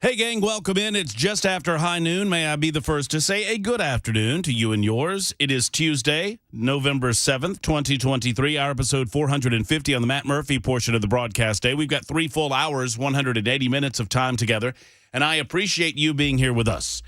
Hey, gang, welcome in. It's just after high noon. May I be the first to say a good afternoon to you and yours. It is Tuesday, November 7th, 2023, our episode 450 on the Matt Murphy portion of the broadcast day. We've got 3 full hours, 180 minutes of time together, and I appreciate you being here with us.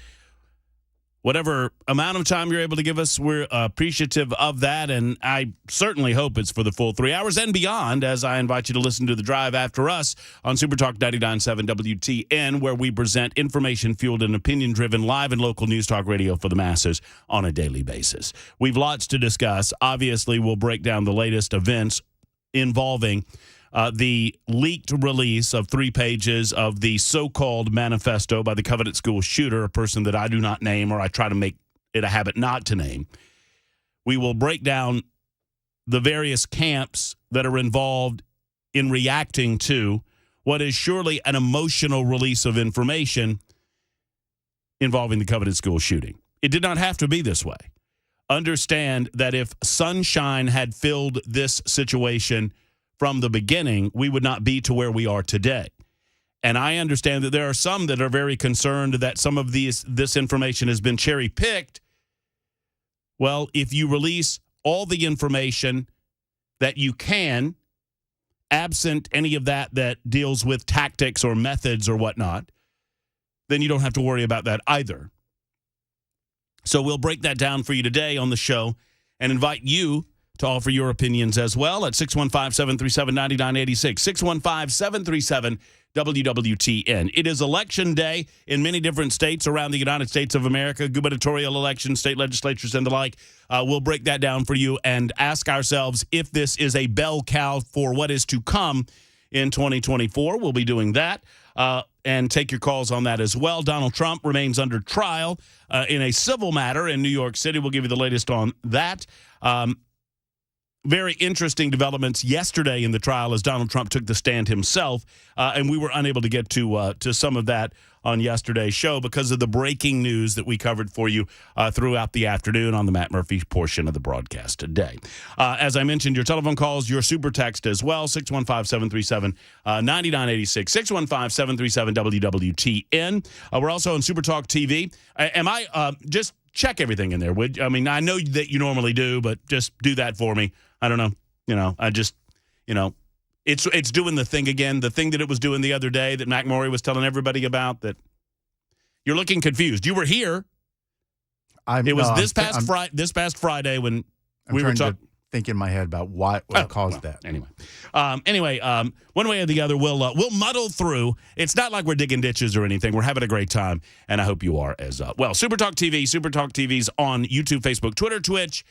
Whatever amount of time you're able to give us, we're appreciative of that, and I certainly hope it's for the full 3 hours and beyond, as I invite you to listen to The Drive after us on Super Talk 99.7 WTN, where we present information-fueled and opinion-driven live and local news talk radio for the masses on a daily basis. We've lots to discuss. Obviously, we'll break down the latest events involving the leaked release of 3 pages of the so-called manifesto by the Covenant School shooter, a person that I do not name, or I try to make it a habit not to name. We will break down the various camps that are involved in reacting to what is surely an emotional release of information involving the Covenant School shooting. It did not have to be this way. Understand that if sunshine had filled this situation from the beginning, we would not be to where we are today. And I understand that there are some that are very concerned that some of this information has been cherry-picked. Well, if you release all the information that you can, absent any of that deals with tactics or methods or whatnot, then you don't have to worry about that either. So we'll break that down for you today on the show and invite you to offer your opinions as well at 615-737-9986, 615-737-WWTN. It is election day in many different states around the United States of America, gubernatorial elections, state legislatures, and the like. We'll break that down for you and ask ourselves if this is a bell cow for what is to come in 2024. We'll be doing that and take your calls on that as well. Donald Trump remains under trial in a civil matter in New York City. We'll give you the latest on that. Very interesting developments yesterday in the trial as Donald Trump took the stand himself, and we were unable to get to some of that on yesterday's show because of the breaking news that we covered for you throughout the afternoon on the Matt Murphy portion of the broadcast today. As I mentioned, your telephone calls, your super text as well, 615-737-9986, 615-737-WWTN. We're also on Super Talk TV. Just check everything in there, would you? I mean, I know that you normally do, but just do that for me. I don't know. It's doing the thing again, the thing that it was doing the other day that McMurray was telling everybody about. That you're looking confused. You were here. This past Friday when we were talking. Think in my head about what caused that. Anyway, one way or the other, we'll muddle through. It's not like we're digging ditches or anything. We're having a great time, and I hope you are as well. Super Talk TV, Super Talk TV's on YouTube, Facebook, Twitter, Twitch.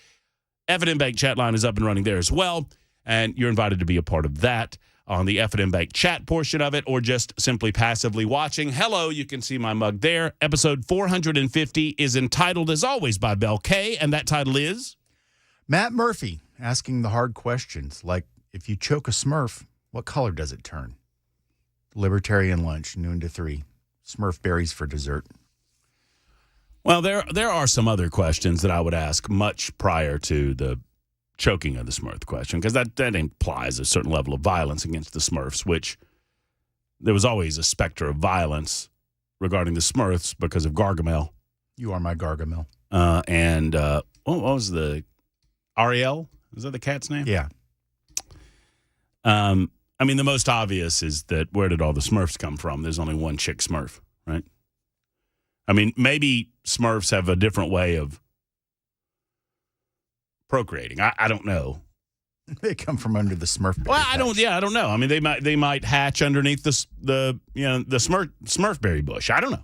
F&M Bank chat line is up and running there as well, and you're invited to be a part of that on the F&M Bank chat portion of it, or just simply passively watching. Hello, you can see my mug there. Episode 450 is entitled, as always, by Bell K, and that title is Matt Murphy asking the hard questions, like if you choke a Smurf, what color does it turn? Libertarian lunch, noon to 3. Smurfberries for dessert. Well, there are some other questions that I would ask much prior to the choking of the Smurf question, because that implies a certain level of violence against the Smurfs, which there was always a specter of violence regarding the Smurfs because of Gargamel. You are my Gargamel. What was the Ariel? Is that the cat's name? Yeah. I mean, the most obvious is that where did all the Smurfs come from? There's only one chick Smurf, right? I mean, maybe Smurfs have a different way of procreating. I don't know. They come from under the Smurfberry. Well, I don't know. I mean, they might hatch underneath the Smurfberry bush. I don't know.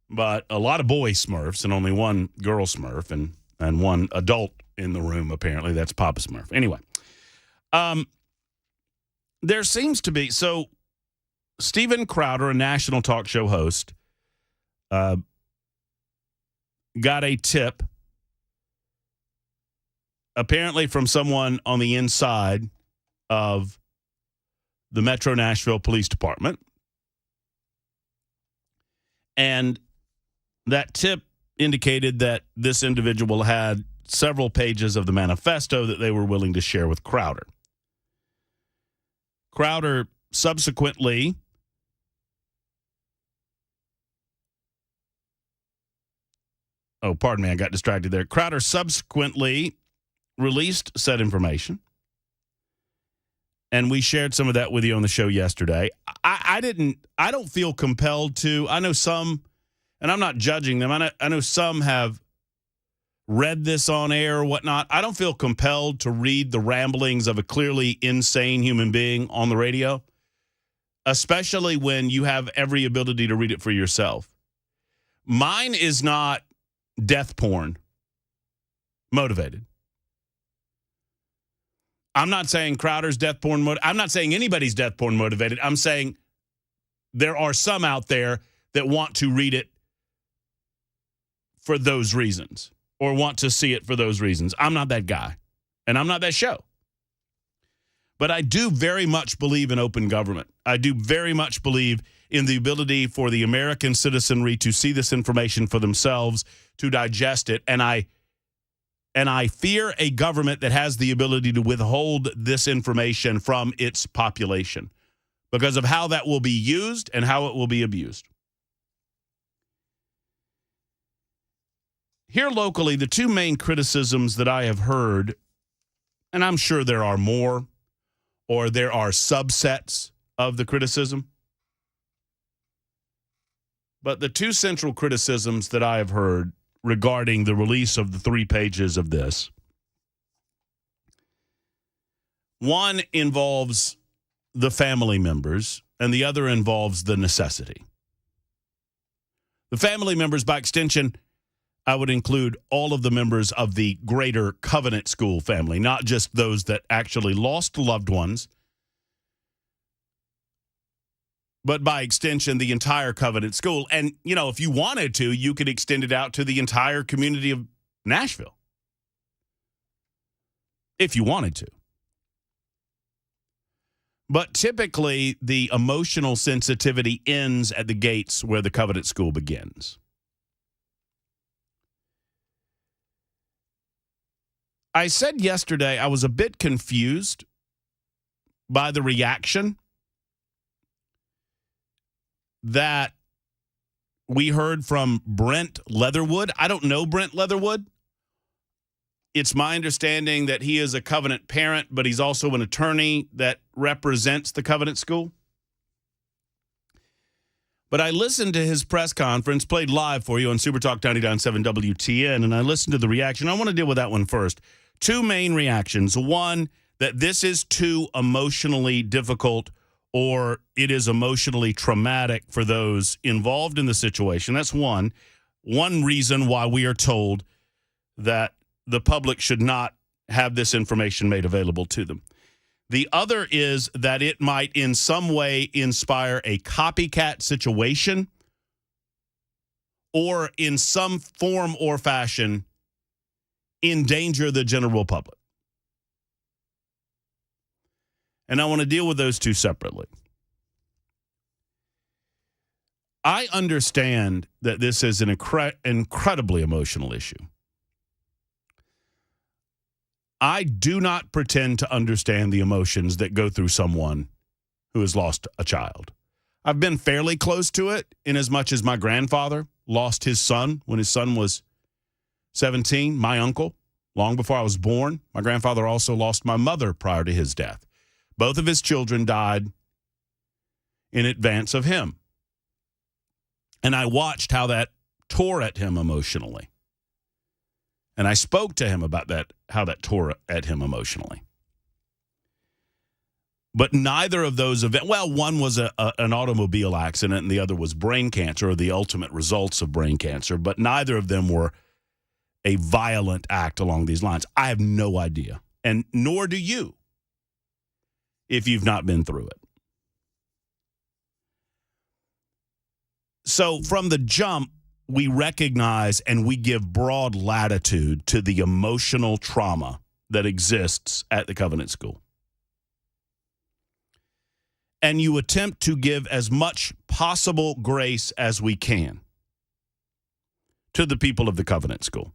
But a lot of boy Smurfs and only one girl Smurf and one adult in the room, apparently. That's Papa Smurf. Anyway, there seems to be... So, Steven Crowder, a national talk show host, got a tip, apparently from someone on the inside of the Metro Nashville Police Department. And that tip indicated that this individual had several pages of the manifesto that they were willing to share with Crowder. Crowder subsequently Oh, pardon me, I got distracted there. Crowder subsequently released said information, and we shared some of that with you on the show yesterday. I don't feel compelled to. I know some, and I'm not judging them. I know some have read this on air or whatnot. I don't feel compelled to read the ramblings of a clearly insane human being on the radio, especially when you have every ability to read it for yourself. Mine is not death porn motivated. I'm not saying Crowder's death porn motivated. I'm not saying anybody's death porn motivated. I'm saying there are some out there that want to read it for those reasons or want to see it for those reasons. I'm not that guy, and I'm not that show. But I do very much believe in open government. I do very much believe in the ability for the American citizenry to see this information for themselves, to digest it, and I fear a government that has the ability to withhold this information from its population because of how that will be used and how it will be abused. Here locally, the two main criticisms that I have heard, and I'm sure there are more, or there are subsets of the criticism, but the two central criticisms that I have heard regarding the release of the 3 pages of this, one involves the family members, and the other involves the necessity. The family members, by extension, I would include all of the members of the greater Covenant School family, not just those that actually lost loved ones, but by extension, the entire Covenant School. And, you know, if you wanted to, you could extend it out to the entire community of Nashville, if you wanted to. But typically, the emotional sensitivity ends at the gates where the Covenant School begins. I said yesterday I was a bit confused by the reaction that we heard from Brent Leatherwood. I don't know Brent Leatherwood. It's my understanding that he is a Covenant parent, but he's also an attorney that represents the Covenant School. But I listened to his press conference, played live for you on Supertalk 99.7 WTN, and I listened to the reaction. I want to deal with that one first. Two main reactions. One, that this is too emotionally difficult or it is emotionally traumatic for those involved in the situation. That's one. One reason why we are told that the public should not have this information made available to them. The other is that it might in some way inspire a copycat situation or in some form or fashion endanger the general public. And I want to deal with those two separately. I understand that this is an incredibly emotional issue. I do not pretend to understand the emotions that go through someone who has lost a child. I've been fairly close to it in as much as my grandfather lost his son when his son was 17, my uncle, long before I was born. My grandfather also lost my mother prior to his death. Both of his children died in advance of him. And I watched how that tore at him emotionally. And I spoke to him about that, how that tore at him emotionally. But neither of those events, well, one was an automobile accident and the other was brain cancer or the ultimate results of brain cancer, but neither of them were a violent act along these lines. I have no idea, and nor do you if you've not been through it. So from the jump, we recognize and we give broad latitude to the emotional trauma that exists at the Covenant School. And you attempt to give as much possible grace as we can to the people of the Covenant School.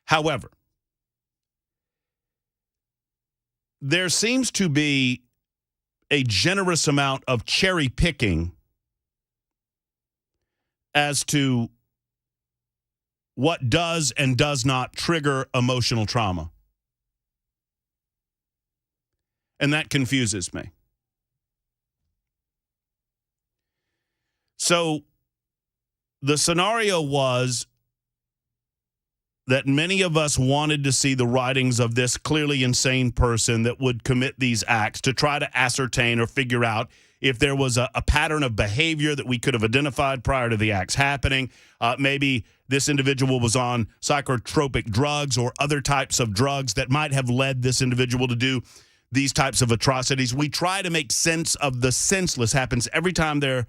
However, there seems to be a generous amount of cherry picking as to what does and does not trigger emotional trauma. And that confuses me. So the scenario was that many of us wanted to see the writings of this clearly insane person that would commit these acts to try to ascertain or figure out if there was a pattern of behavior that we could have identified prior to the acts happening. Maybe this individual was on psychotropic drugs or other types of drugs that might have led this individual to do these types of atrocities. We try to make sense of the senseless. Happens every time there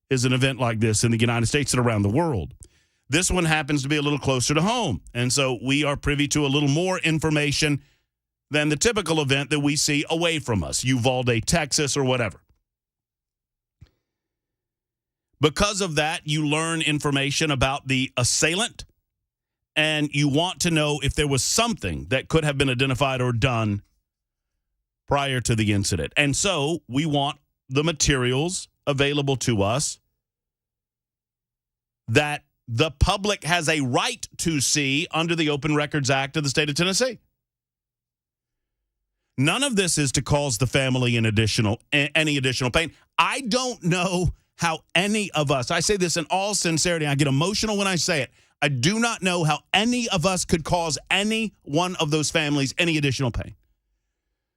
is an event like this in the United States and around the world. This one happens to be a little closer to home, and so we are privy to a little more information than the typical event that we see away from us, Uvalde, Texas, or whatever. Because of that, you learn information about the assailant, and you want to know if there was something that could have been identified or done prior to the incident. And so we want the materials available to us that the public has a right to see under the Open Records Act of the state of Tennessee. None of this is to cause the family any additional pain. I don't know how any of us, I say this in all sincerity, I get emotional when I say it, I do not know how any of us could cause any one of those families any additional pain,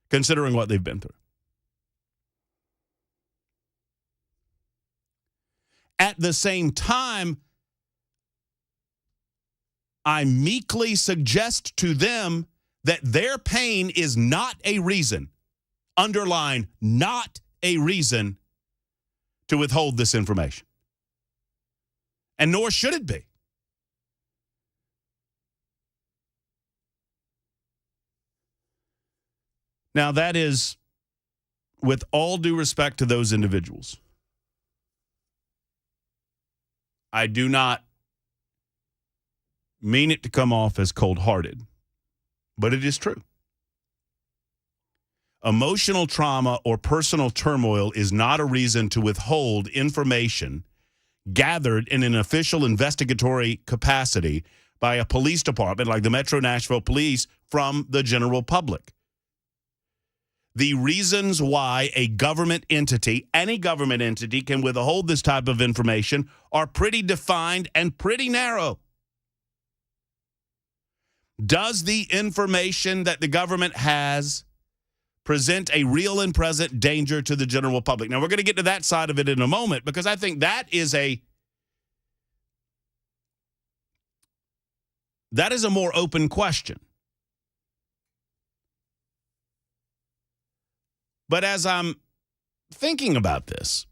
considering what they've been through. At the same time, I meekly suggest to them that their pain is not a reason, underline, not a reason to withhold this information. And nor should it be. Now, that is with all due respect to those individuals. I do not mean it to come off as cold-hearted, but it is true. Emotional trauma or personal turmoil is not a reason to withhold information gathered in an official investigatory capacity by a police department like the Metro Nashville Police from the general public. The reasons why a government entity, any government entity, can withhold this type of information are pretty defined and pretty narrow. Does the information that the government has present a real and present danger to the general public? Now, we're going to get to that side of it in a moment, because I think that is a more open question. But as I'm thinking about this,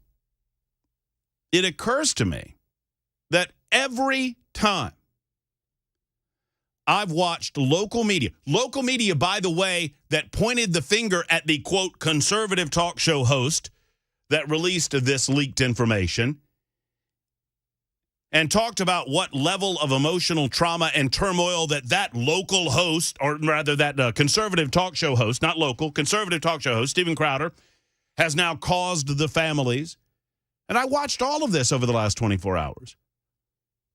it occurs to me that every time I've watched local media, by the way, that pointed the finger at the, quote, conservative talk show host that released this leaked information and talked about what level of emotional trauma and turmoil that local host, or rather that conservative talk show host, not local, conservative talk show host, Steven Crowder, has now caused the families. And I watched all of this over the last 24 hours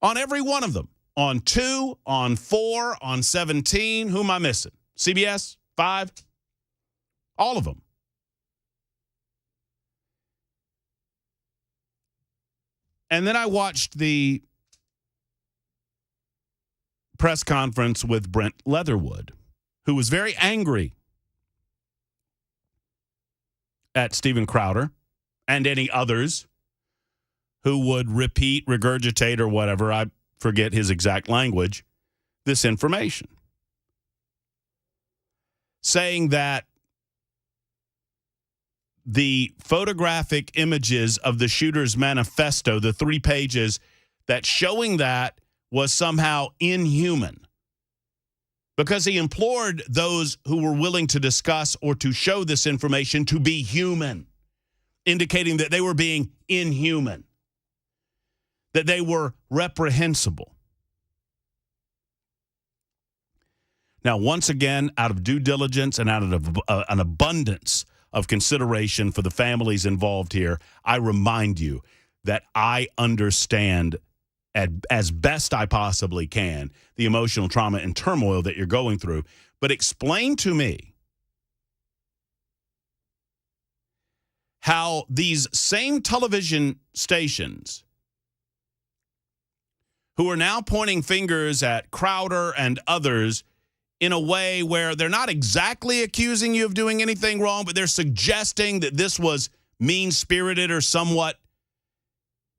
on every one of them. On 2, on 4, on 17. Who am I missing? CBS? 5? All of them. And then I watched the press conference with Brent Leatherwood, who was very angry at Steven Crowder and any others who would repeat, regurgitate, or whatever, I forget his exact language, this information. Saying that the photographic images of the shooter's manifesto, the 3 pages, that showing that was somehow inhuman. Because he implored those who were willing to discuss or to show this information to be human, indicating that they were being inhuman, that they were reprehensible. Now, once again, out of due diligence and out of an abundance of consideration for the families involved here, I remind you that I understand as best I possibly can the emotional trauma and turmoil that you're going through. But explain to me how these same television stations who are now pointing fingers at Crowder and others in a way where they're not exactly accusing you of doing anything wrong, but they're suggesting that this was mean-spirited or somewhat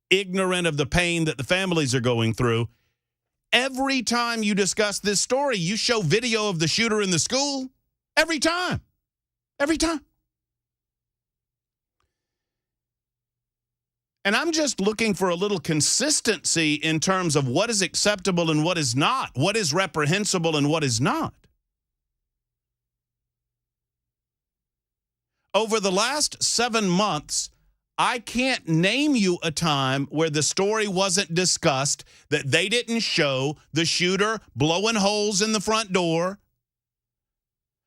ignorant of the pain that the families are going through. Every time you discuss this story, you show video of the shooter in the school. Every time. Every time. And I'm just looking for a little consistency in terms of what is acceptable and what is not, what is reprehensible and what is not. Over the last 7 months, I can't name you a time where the story wasn't discussed, that they didn't show the shooter blowing holes in the front door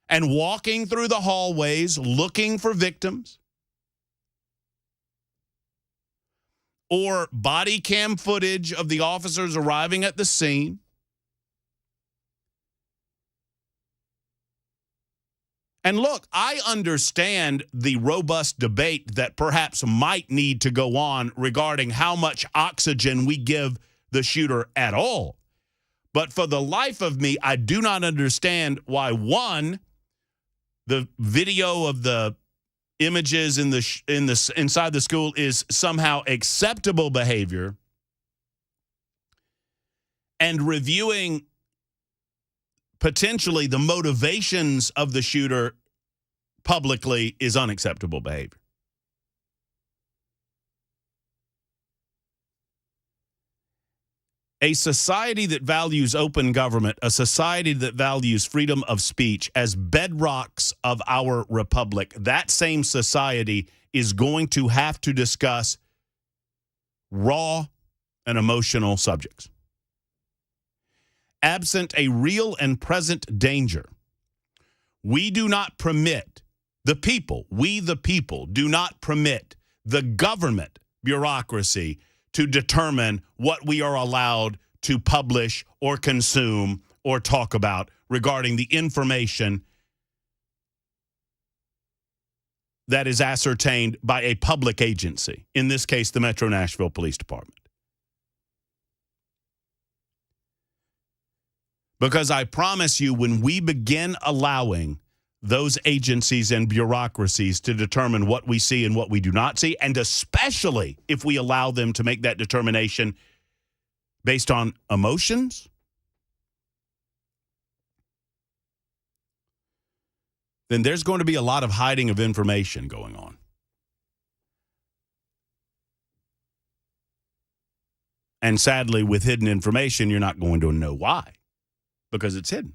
and walking through the hallways looking for victims, or body cam footage of the officers arriving at the scene. And look, I understand the robust debate that perhaps might need to go on regarding how much oxygen we give the shooter at all. But for the life of me, I do not understand why, one, the video of the images inside the school is somehow acceptable behavior, and reviewing potentially the motivations of the shooter publicly is unacceptable behavior. A society that values open government, a society that values freedom of speech as bedrocks of our republic, that same society is going to have to discuss raw and emotional subjects. Absent a real and present danger, we do not permit we the people do not permit the government bureaucracy to determine what we are allowed to publish or consume or talk about regarding the information that is ascertained by a public agency, in this case, the Metro Nashville Police Department. Because I promise you, when we begin allowing those agencies and bureaucracies to determine what we see and what we do not see, and especially if we allow them to make that determination based on emotions, then there's going to be a lot of hiding of information going on. And sadly, with hidden information, you're not going to know why, because it's hidden.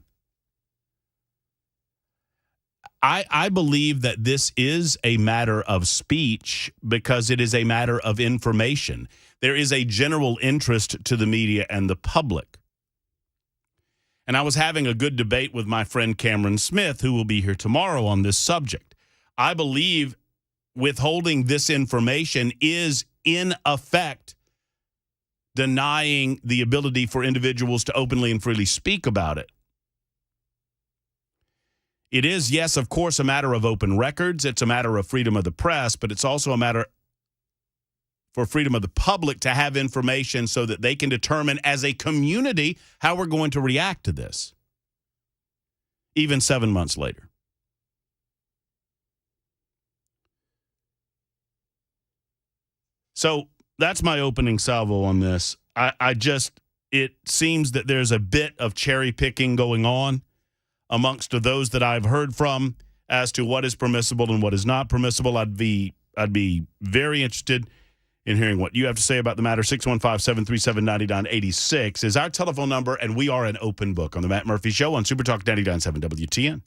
I believe that this is a matter of speech because it is a matter of information. There is a general interest to the media and the public. And I was having a good debate with my friend Cameron Smith, who will be here tomorrow, on this subject. I believe withholding this information is, in effect, denying the ability for individuals to openly and freely speak about it. It is, yes, of course, a matter of open records. It's a matter of freedom of the press, but it's also a matter for freedom of the public to have information so that they can determine as a community how we're going to react to this, even 7 months later. So that's my opening salvo on this. It seems that there's a bit of cherry picking going on amongst those that I've heard from as to what is permissible and what is not permissible. I'd be very interested in hearing what you have to say about the matter. 615-737-9986 is our telephone number, and we are an open book on the Matt Murphy Show on Super Talk 99.7 WTN.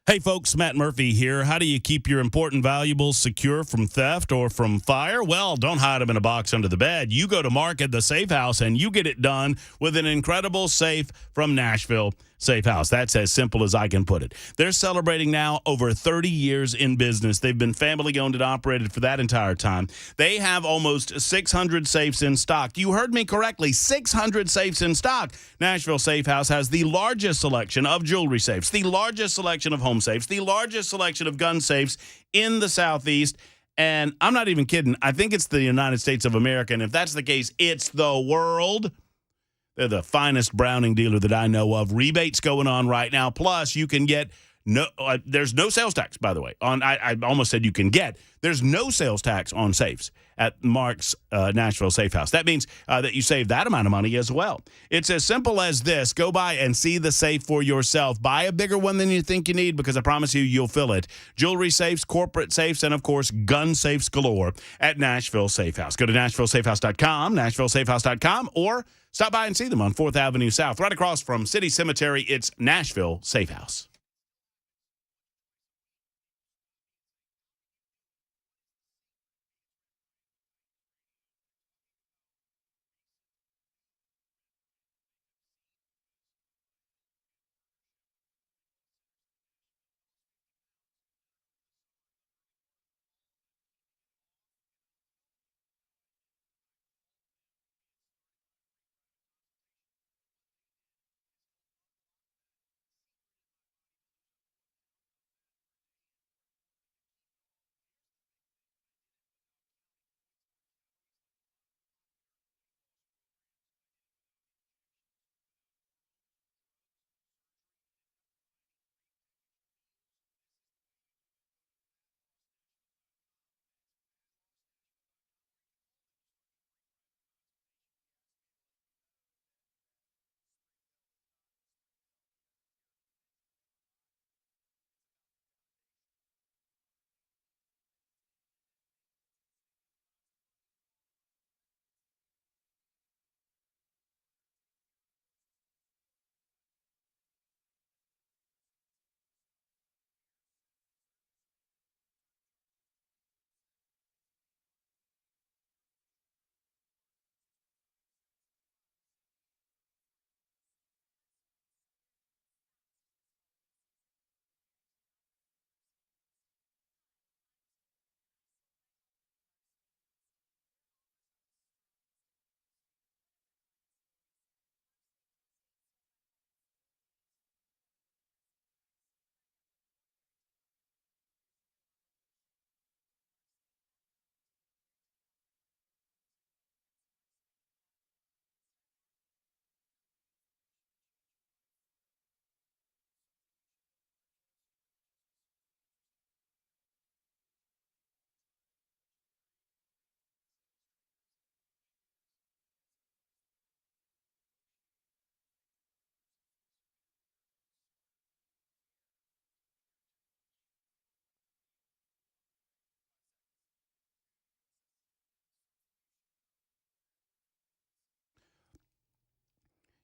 Hey folks, Matt Murphy here. How do you keep your important valuables secure from theft or from fire? Well, don't hide them in a box under the bed. You go to Market the Safe House and you get it done with an incredible safe from Nashville Safe House. That's as simple as I can put it. They're celebrating now over 30 years in business. They've been family owned and operated for that entire time. They have almost 600 safes in stock. You heard me correctly, 600 safes in stock. Nashville Safe House has the largest selection of jewelry safes, the largest selection of home safes, the largest selection of gun safes in the Southeast. And I'm not even kidding. I think it's the United States of America. And if that's the case, it's the world. They're the finest Browning dealer that I know of. Rebates going on right now. Plus, you can get there's no sales tax, by the way. I almost said you can get. There's no sales tax on safes at Mark's Nashville Safe House. That means that you save that amount of money as well. It's as simple as this. Go by and see the safe for yourself. Buy a bigger one than you think you need because I promise you, you'll fill it. Jewelry safes, corporate safes, and, of course, gun safes galore at Nashville Safe House. Go to NashvilleSafehouse.com, NashvilleSafehouse.com, or stop by and see them on 4th Avenue South, right across from City Cemetery. It's Nashville Safe House.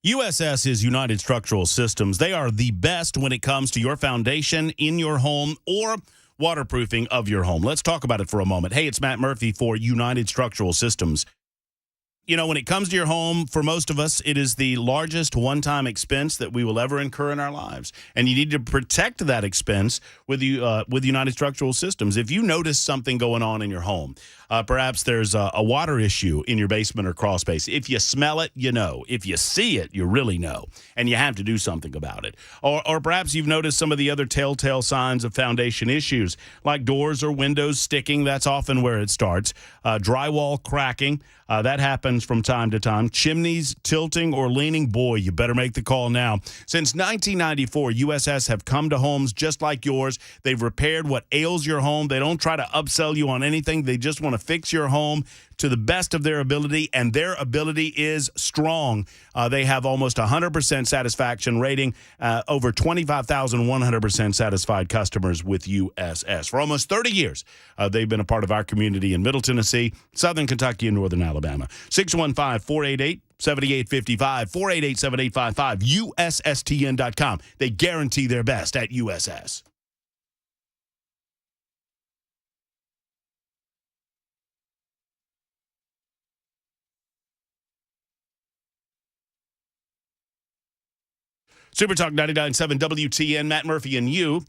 USS is United Structural Systems. They are the best when it comes to your foundation in your home or waterproofing of your home. Let's talk about it for a moment. Hey, it's Matt Murphy for United Structural Systems. You know, when it comes to your home, for most of us, it is the largest one-time expense that we will ever incur in our lives. And you need to protect that expense with United Structural Systems. If you notice something going on in your home, perhaps there's a water issue in your basement or crawl space. If you smell it, you know. If you see it, you really know. And you have to do something about it. Or perhaps you've noticed some of the other telltale signs of foundation issues, like doors or windows sticking. That's often where it starts. Drywall cracking. That happens from time to time. Chimneys tilting or leaning. Boy, you better make the call now. Since 1994, USS have come to homes just like yours. They've repaired what ails your home. They don't try to upsell you on anything. They just want to fix your home to the best of their ability, and their ability is strong. They have almost 100% satisfaction rating, over 25,100% satisfied customers with USS. For almost 30 years, they've been a part of our community in Middle Tennessee, Southern Kentucky, and Northern Alabama. 615-488-7855, 488-7855, USSTN.com. They guarantee their best at USS. Super Talk 99.7 WTN, Matt Murphy and you.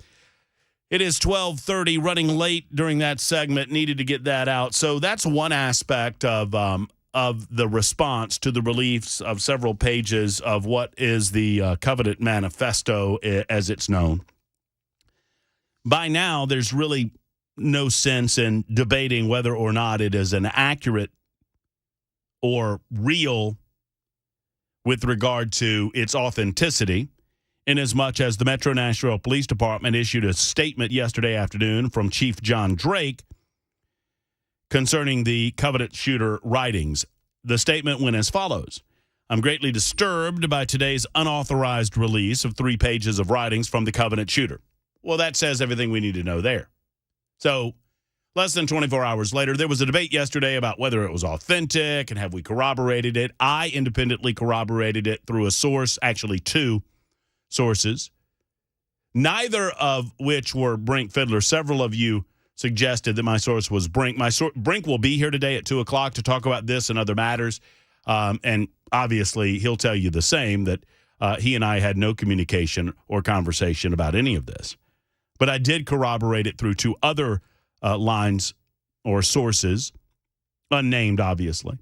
It is 12:30, running late during that segment. Needed to get that out. So that's one aspect of the response to the release of several pages of what is the Covenant Manifesto, as it's known. By now, there's really no sense in debating whether or not it is an accurate or real with regard to its authenticity, inasmuch as the Metro Nashville Police Department issued a statement yesterday afternoon from Chief John Drake concerning the Covenant shooter writings. The statement went as follows. I'm greatly disturbed by today's unauthorized release of 3 pages of writings from the Covenant shooter. Well, that says everything we need to know there. So less than 24 hours later, there was a debate yesterday about whether it was authentic and have we corroborated it. I independently corroborated it through a source, actually 2 sources, neither of which were Brink Fiddler. Several of you suggested that my source was Brink. Brink will be here today at 2 o'clock to talk about this and other matters. And obviously, he'll tell you the same, that he and I had no communication or conversation about any of this. But I did corroborate it through 2 other lines or sources, unnamed, obviously.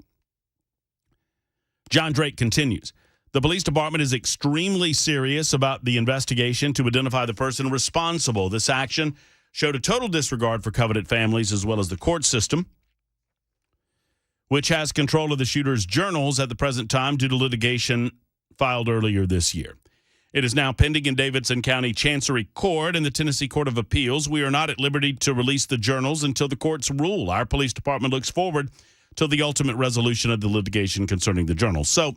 John Drake continues. The police department is extremely serious about the investigation to identify the person responsible. This action showed a total disregard for Covenant families as well as the court system, which has control of the shooter's journals at the present time due to litigation filed earlier this year. It is now pending in Davidson County Chancery Court and the Tennessee Court of Appeals. We are not at liberty to release the journals until the courts rule. Our police department looks forward to the ultimate resolution of the litigation concerning the journals. So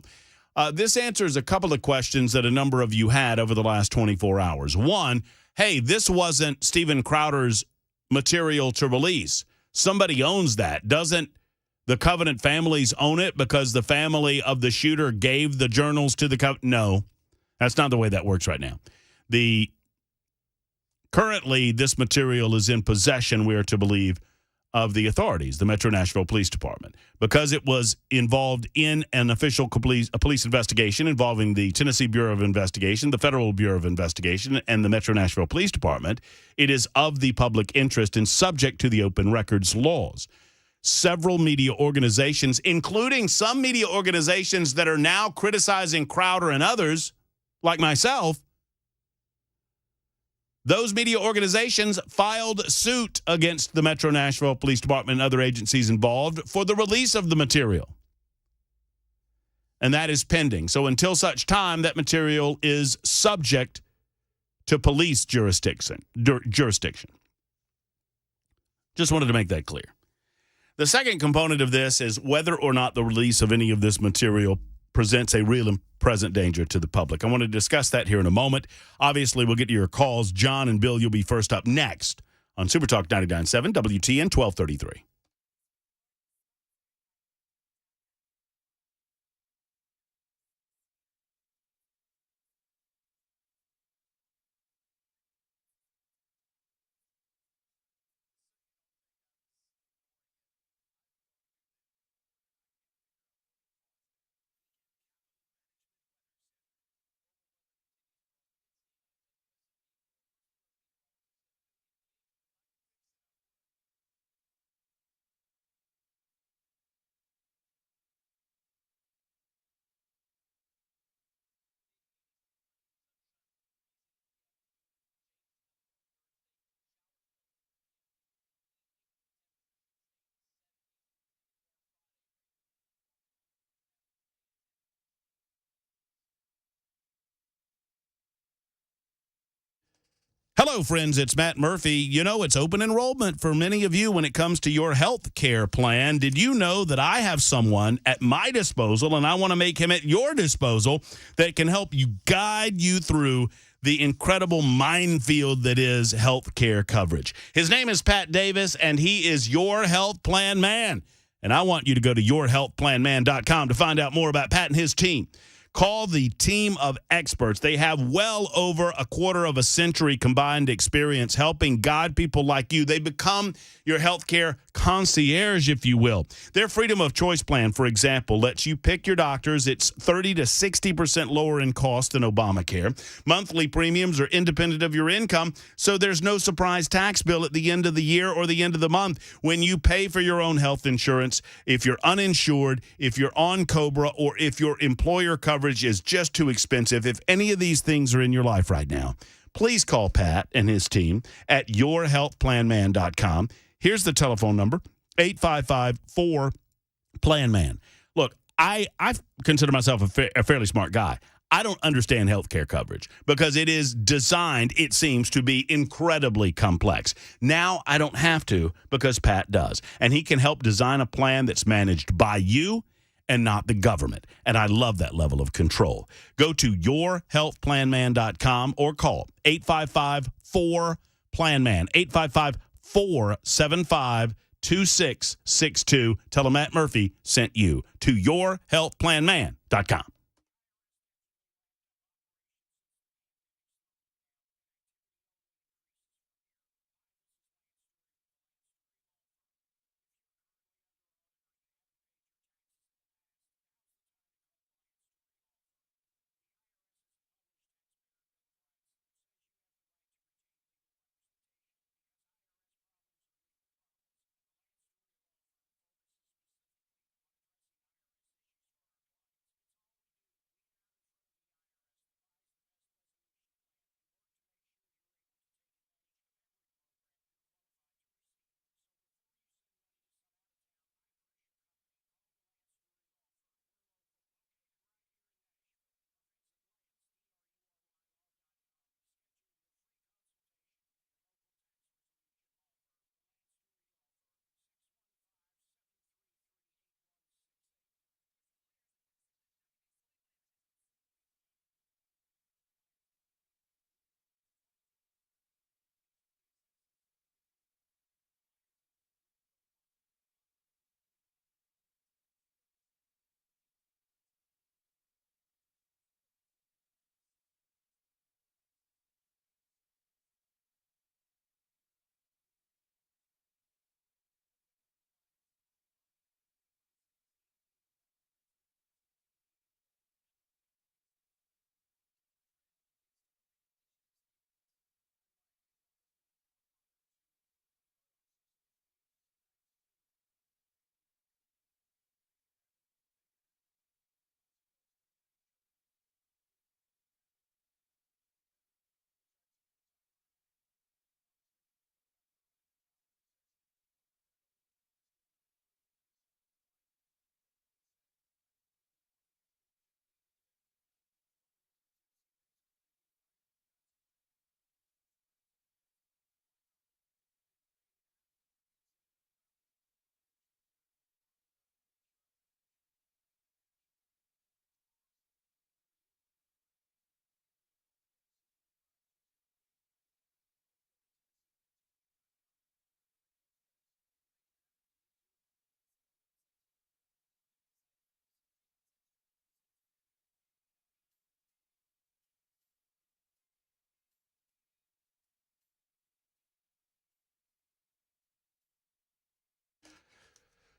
this answers a couple of questions that a number of you had over the last 24 hours. One, hey, this wasn't Steven Crowder's material to release. Somebody owns that. Doesn't the Covenant families own it because the family of the shooter gave the journals to the Covenant? No. That's not the way that works right now. Currently, this material is in possession, we are to believe, of the authorities, the Metro Nashville Police Department, because it was involved in an official police investigation involving the Tennessee Bureau of Investigation, the Federal Bureau of Investigation, and the Metro Nashville Police Department. It is of the public interest and subject to the open records laws. Several media organizations, including some media organizations that are now criticizing Crowder and others, like myself, those media organizations filed suit against the Metro Nashville Police Department and other agencies involved for the release of the material. And that is pending. So until such time, that material is subject to police jurisdiction. Just wanted to make that clear. The second component of this is whether or not the release of any of this material presents a real and present danger to the public. I want to discuss that here in a moment. Obviously, we'll get to your calls. John and Bill, you'll be first up next on Super Talk 99.7 WTN 1233. Hello, friends. It's Matt Murphy. You know, it's open enrollment for many of you when it comes to your health care plan. Did you know that I have someone at my disposal, and I want to make him at your disposal, that can help you guide you through the incredible minefield that is health care coverage? His name is Pat Davis, and he is your health plan man. And I want you to go to yourhealthplanman.com to find out more about Pat and his team. Call the team of experts. They have well over a quarter of a century combined experience helping guide people like you. They become your healthcare concierge, if you will. Their Freedom of Choice plan, for example, lets you pick your doctors. It's 30 to 60% lower in cost than Obamacare. Monthly premiums are independent of your income, so there's no surprise tax bill at the end of the year or the end of the month when you pay for your own health insurance. If you're uninsured, if you're on COBRA, or if your employer coverage is just too expensive, if any of these things are in your life right now, please call Pat and his team at yourhealthplanman.com. Here's the telephone number, 855-4-PLAN-MAN. Look, I consider myself a fairly smart guy. I don't understand healthcare coverage because it is designed, it seems, to be incredibly complex. Now I don't have to because Pat does. And he can help design a plan that's managed by you and not the government. And I love that level of control. Go to yourhealthplanman.com or call 855-4-PLAN-MAN, 855-475-2662. Tell them Matt Murphy sent you to yourhealthplanman.com.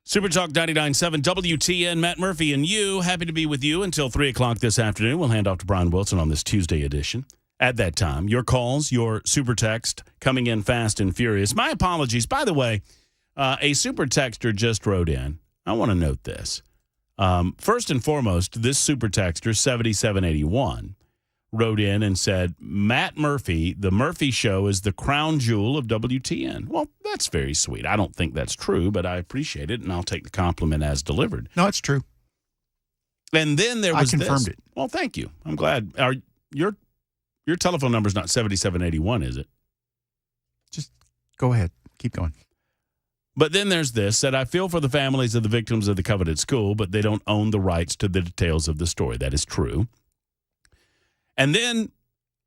Super Talk 99.7 WTN, Matt Murphy and you. Happy to be with you until 3 o'clock this afternoon. We'll hand off to Brian Wilson on this Tuesday edition. At that time, your calls, your super text coming in fast and furious. My apologies. By the way, a super texter just wrote in. I want to note this. First and foremost, this super texter, 7781, wrote in and said, Matt Murphy, the Murphy Show is the crown jewel of WTN. Well, that's very sweet. I don't think that's true, but I appreciate it, and I'll take the compliment as delivered. No, it's true. And then there was I confirmed it. Well, thank you. I'm glad. Your telephone number is not 7781, is it? Just go ahead. Keep going. But then there's this, that I feel for the families of the victims of the coveted school, but they don't own the rights to the details of the story. That is true. And then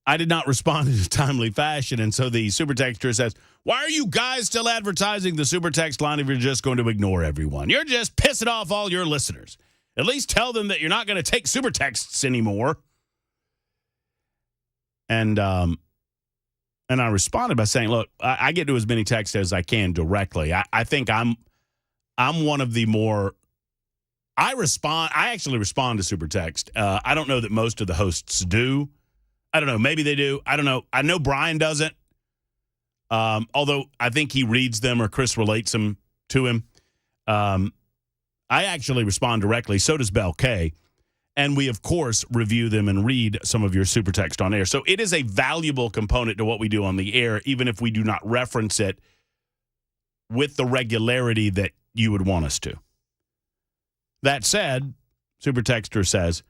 I did not respond in a timely fashion, and so the super texter says, why are you guys still advertising the super text line if you're just going to ignore everyone? You're just pissing off all your listeners. At least tell them that you're not going to take super texts anymore. And I responded by saying, look, I get to as many texts as I can directly. I think I'm I'm one of the more. I actually respond to super text. I don't know that most of the hosts do. I don't know. Maybe they do. I don't know. I know Brian doesn't. Although I think he reads them or Chris relates them to him. I actually respond directly. So does Bell K. And we, of course, review them and read some of your super text on air. So it is a valuable component to what we do on the air, even if we do not reference it with the regularity that you would want us to. That said, super texter says,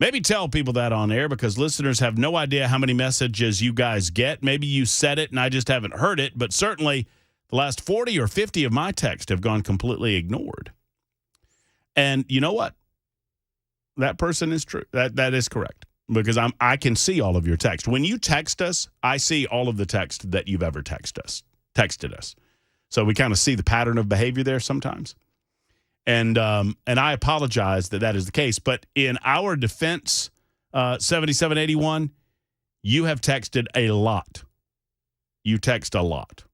maybe tell people that on air because listeners have no idea how many messages you guys get. Maybe you said it and I just haven't heard it, but certainly the last 40 or 50 of my texts have gone completely ignored. And you know what? That person is true. That is correct because I can see all of your text. When you text us, I see all of the text that you've ever texted us. So we kind of see the pattern of behavior there sometimes. And I apologize that is the case. But in our defense, 7781, you have texted a lot. You text a lot.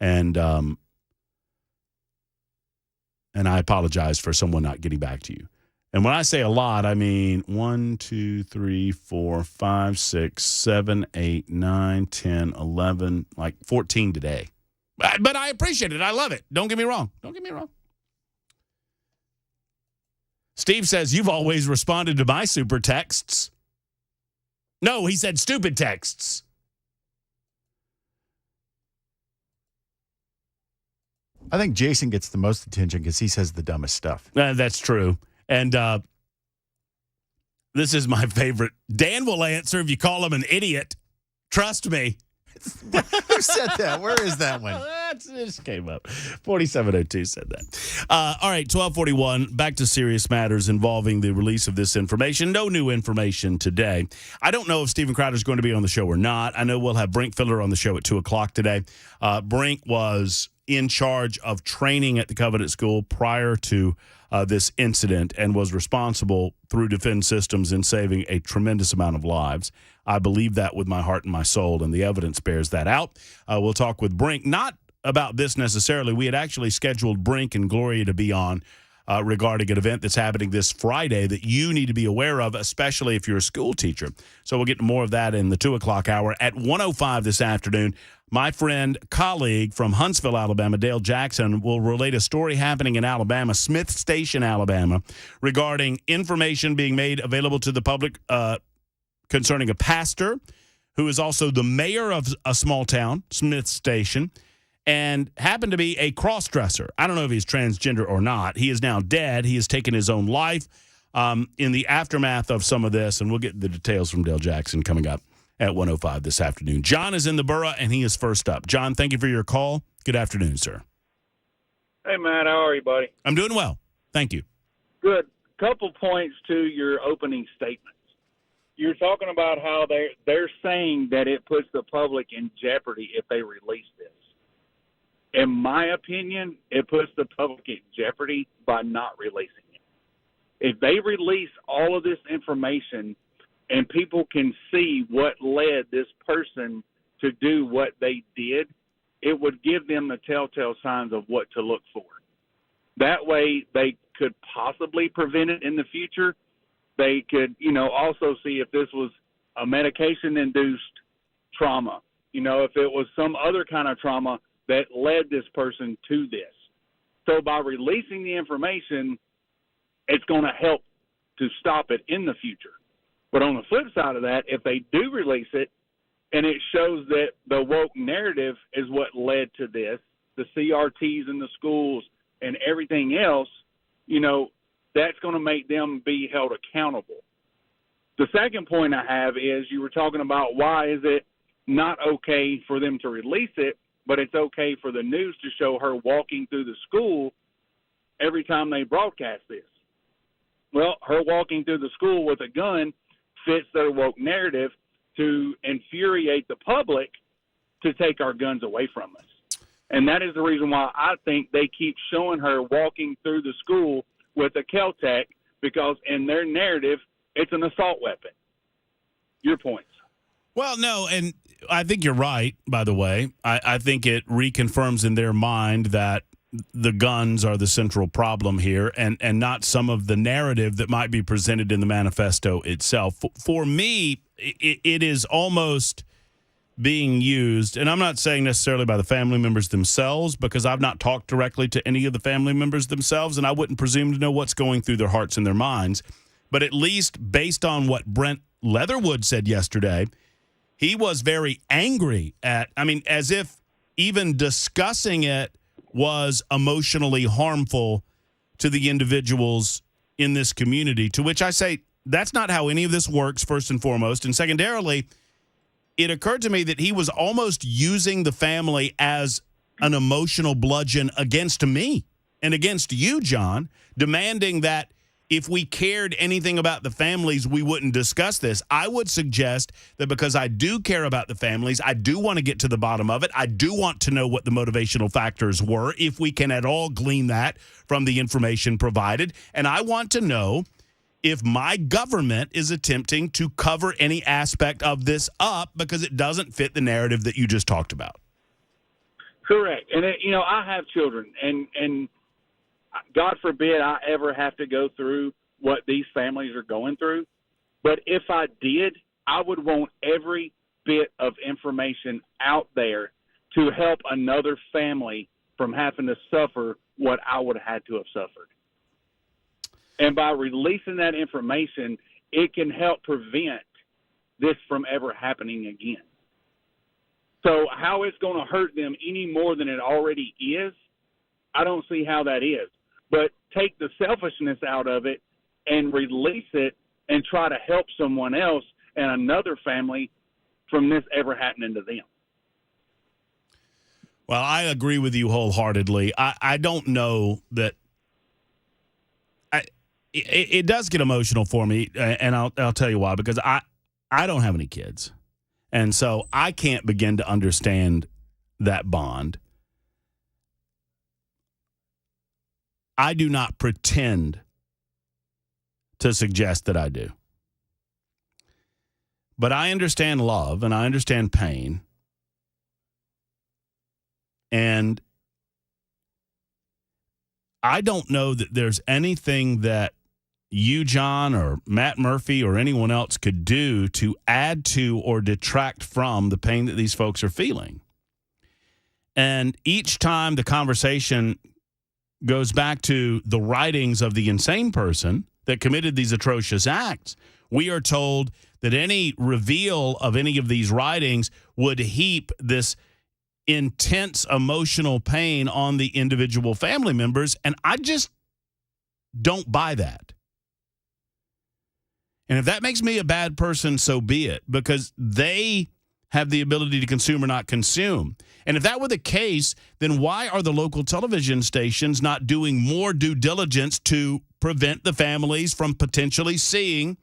And I apologize for someone not getting back to you. And when I say a lot, I mean 1, 2, 3, 4, 5, 6, 7, 8, 9, 10, 11, like 14 today. But I appreciate it. I love it. Don't get me wrong. Steve says, you've always responded to my super texts. No, he said stupid texts. I think Jason gets the most attention because he says the dumbest stuff. That's true. And this is my favorite. Dan will answer if you call him an idiot. Trust me. Who said that? Where is that one? It just came up. 4702 said that. All right, 1241. Back to serious matters involving the release of this information. No new information today. I don't know if Steven Crowder is going to be on the show or not. I know we'll have Brink Filler on the show at 2 o'clock today. Brink was in charge of training at the Covenant School prior to this incident and was responsible through Defend Systems in saving a tremendous amount of lives. I believe that with my heart and my soul, and the evidence bears that out. We'll talk with Brink, not about this necessarily. We had actually scheduled Brink and Gloria to be on regarding an event that's happening this Friday that you need to be aware of, especially if you're a school teacher. So we'll get more of that in the 2 o'clock hour. At 1:05 this afternoon, my friend, colleague from Huntsville, Alabama, Dale Jackson, will relate a story happening in Alabama, Smith Station, Alabama, regarding information being made available to the public concerning a pastor who is also the mayor of a small town, Smith Station, and happened to be a cross-dresser. I don't know if he's transgender or not. He is now dead. He has taken his own life in the aftermath of some of this, and we'll get the details from Dale Jackson coming up at 1:05 this afternoon. John is in the borough, and he is first up. John, thank you for your call. Good afternoon, sir. Hey, Matt. How are you, buddy? I'm doing well. Thank you. Good. Couple points to your opening statements. You're talking about how they're saying that it puts the public in jeopardy if they release this. In my opinion, it puts the public in jeopardy by not releasing it. If they release all of this information and people can see what led this person to do what they did, it would give them the telltale signs of what to look for. That way they could possibly prevent it in the future. They could, also see if this was a medication-induced trauma, if it was some other kind of trauma that led this person to this. So by releasing the information, it's going to help to stop it in the future. But on the flip side of that, if they do release it and it shows that the woke narrative is what led to this, the CRTs in the schools and everything else, that's going to make them be held accountable. The second point I have is you were talking about why is it not okay for them to release it, but it's okay for the news to show her walking through the school every time they broadcast this. Well, her walking through the school with a gun fits their woke narrative to infuriate the public to take our guns away from us. And that is the reason why I think they keep showing her walking through the school with a Kel-Tec, because in their narrative, it's an assault weapon. Your points. Well, no, and I think you're right, by the way. I think it reconfirms in their mind that the guns are the central problem here and not some of the narrative that might be presented in the manifesto itself. For me, it is almost being used, and I'm not saying necessarily by the family members themselves, because I've not talked directly to any of the family members themselves, and I wouldn't presume to know what's going through their hearts and their minds. But at least based on what Brent Leatherwood said yesterday, he was very angry as if even discussing it was emotionally harmful to the individuals in this community, to which I say that's not how any of this works, first and foremost. And secondarily, it occurred to me that he was almost using the family as an emotional bludgeon against me and against you, John, demanding that if we cared anything about the families, we wouldn't discuss this. I would suggest that because I do care about the families, I do want to get to the bottom of it. I do want to know what the motivational factors were, if we can at all glean that from the information provided. And I want to know if my government is attempting to cover any aspect of this up because it doesn't fit the narrative that you just talked about. Correct. And, I have children, and God forbid I ever have to go through what these families are going through. But if I did, I would want every bit of information out there to help another family from having to suffer what I would have had to have suffered. And by releasing that information, it can help prevent this from ever happening again. So how it's going to hurt them any more than it already is, I don't see how that is. But take the selfishness out of it and release it and try to help someone else and another family from this ever happening to them. Well, I agree with you wholeheartedly. I don't know that it does get emotional for me, and I'll tell you why, because I don't have any kids. And so I can't begin to understand that bond. I do not pretend to suggest that I do. But I understand love and I understand pain. And I don't know that there's anything that you, John, or Matt Murphy, or anyone else could do to add to or detract from the pain that these folks are feeling. And each time the conversation goes back to the writings of the insane person that committed these atrocious acts, we are told that any reveal of any of these writings would heap this intense emotional pain on the individual family members, and I just don't buy that. And if that makes me a bad person, so be it, because they have the ability to consume or not consume. And if that were the case, then why are the local television stations not doing more due diligence to prevent the families from potentially seeing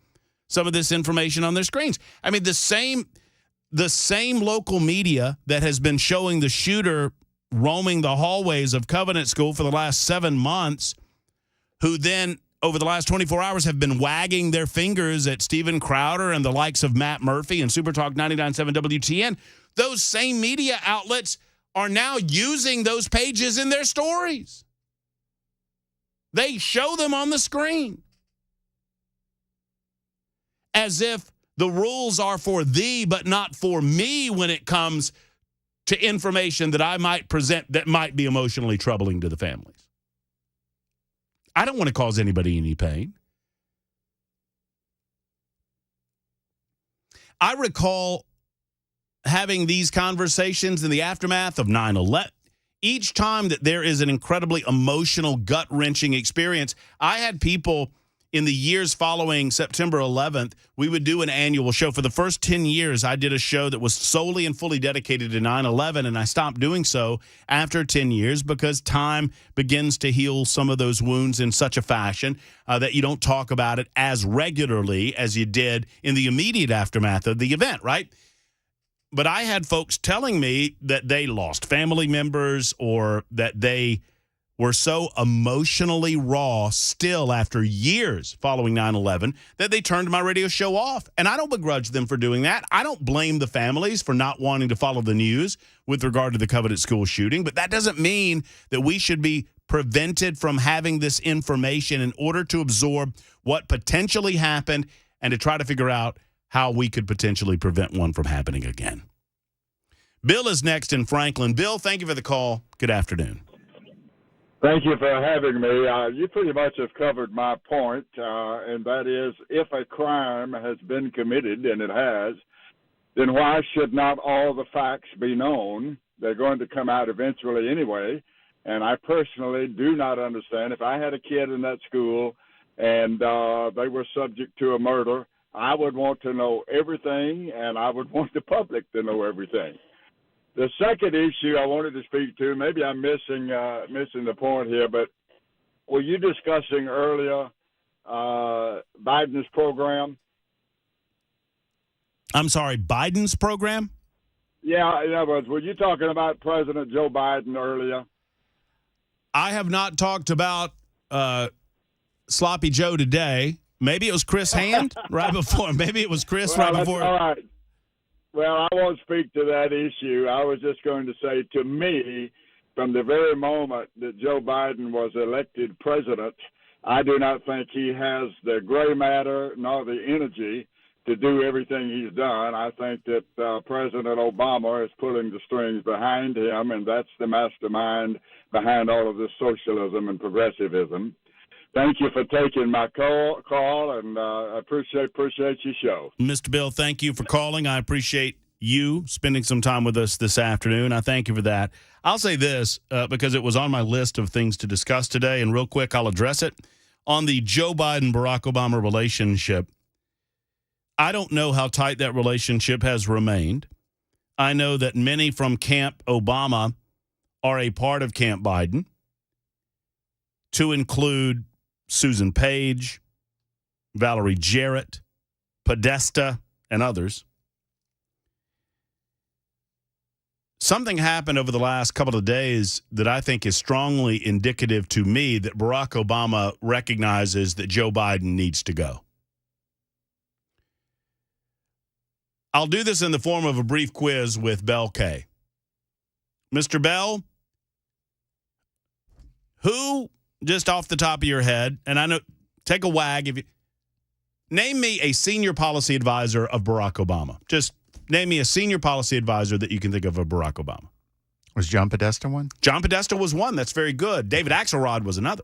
some of this information on their screens? I mean, the same local media that has been showing the shooter roaming the hallways of Covenant School for the last 7 months, who then over the last 24 hours have been wagging their fingers at Steven Crowder and the likes of Matt Murphy and Supertalk 99.7 WTN, those same media outlets are now using those pages in their stories. They show them on the screen as if the rules are for thee but not for me when it comes to information that I might present that might be emotionally troubling to the families. I don't want to cause anybody any pain. I recall having these conversations in the aftermath of 9/11. Each time that there is an incredibly emotional, gut-wrenching experience, I had people in the years following September 11th, we would do an annual show. For the first 10 years, I did a show that was solely and fully dedicated to 9/11, and I stopped doing so after 10 years because time begins to heal some of those wounds in such a fashion that you don't talk about it as regularly as you did in the immediate aftermath of the event, right? But I had folks telling me that they lost family members or that they were so emotionally raw still after years following 9/11 that they turned my radio show off. And I don't begrudge them for doing that. I don't blame the families for not wanting to follow the news with regard to the Covenant School shooting, but that doesn't mean that we should be prevented from having this information in order to absorb what potentially happened and to try to figure out how we could potentially prevent one from happening again. Bill is next in Franklin. Bill, thank you for the call. Good afternoon. Thank you for having me. You pretty much have covered my point, and that is if a crime has been committed, and it has, then why should not all the facts be known? They're going to come out eventually anyway, and I personally do not understand. If I had a kid in that school and they were subject to a murder, I would want to know everything, and I would want the public to know everything. The second issue I wanted to speak to, maybe I'm missing the point here, but were you discussing earlier Biden's program? I'm sorry, Biden's program? Yeah, in other words, were you talking about President Joe Biden earlier? I have not talked about Sloppy Joe today. Maybe it was Chris Hand right before. Maybe it was Chris right before. All right. Well, I won't speak to that issue. I was just going to say, to me, from the very moment that Joe Biden was elected president, I do not think he has the gray matter nor the energy to do everything he's done. I think that President Obama is pulling the strings behind him, and that's the mastermind behind all of this socialism and progressivism. Thank you for taking my call, and I appreciate your show. Mr. Bill, thank you for calling. I appreciate you spending some time with us this afternoon. I thank you for that. I'll say this because it was on my list of things to discuss today, and real quick, I'll address it. On the Joe Biden-Barack Obama relationship, I don't know how tight that relationship has remained. I know that many from Camp Obama are a part of Camp Biden, to include Susan Page, Valerie Jarrett, Podesta, and others. Something happened over the last couple of days that I think is strongly indicative to me that Barack Obama recognizes that Joe Biden needs to go. I'll do this in the form of a brief quiz with Bell K. Mr. Bell, who, just off the top of your head, and I know, take a wag, if you name me a senior policy advisor of Barack Obama. Just name me a senior policy advisor that you can think of Barack Obama. Was John Podesta one? John Podesta was one. That's very good. David Axelrod was another.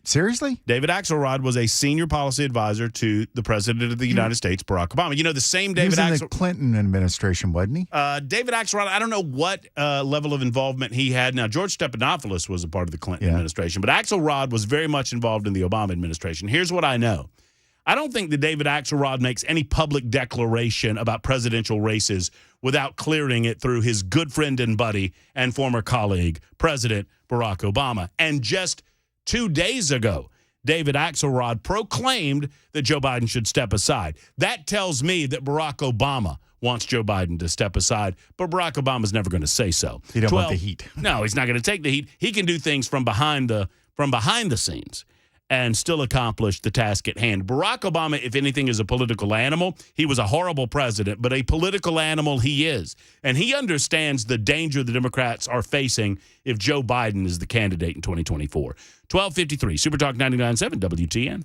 Seriously? David Axelrod was a senior policy advisor to the President of the United States, Barack Obama. You know, the same David Axelrod. He was in the Clinton administration, wasn't he? David Axelrod, I don't know what level of involvement he had. Now, George Stephanopoulos was a part of the Clinton administration, but Axelrod was very much involved in the Obama administration. Here's what I know. I don't think that David Axelrod makes any public declaration about presidential races without clearing it through his good friend and buddy and former colleague, President Barack Obama. And just 2 days ago, David Axelrod proclaimed that Joe Biden should step aside. That tells me that Barack Obama wants Joe Biden to step aside, but Barack Obama's never going to say so. He don't want the heat. No, he's not going to take the heat. He can do things from behind the scenes and still accomplish the task at hand. Barack Obama, if anything, is a political animal. He was a horrible president, but a political animal he is. And he understands the danger the Democrats are facing if Joe Biden is the candidate in 2024. 1253, Super Talk 99.7 WTN.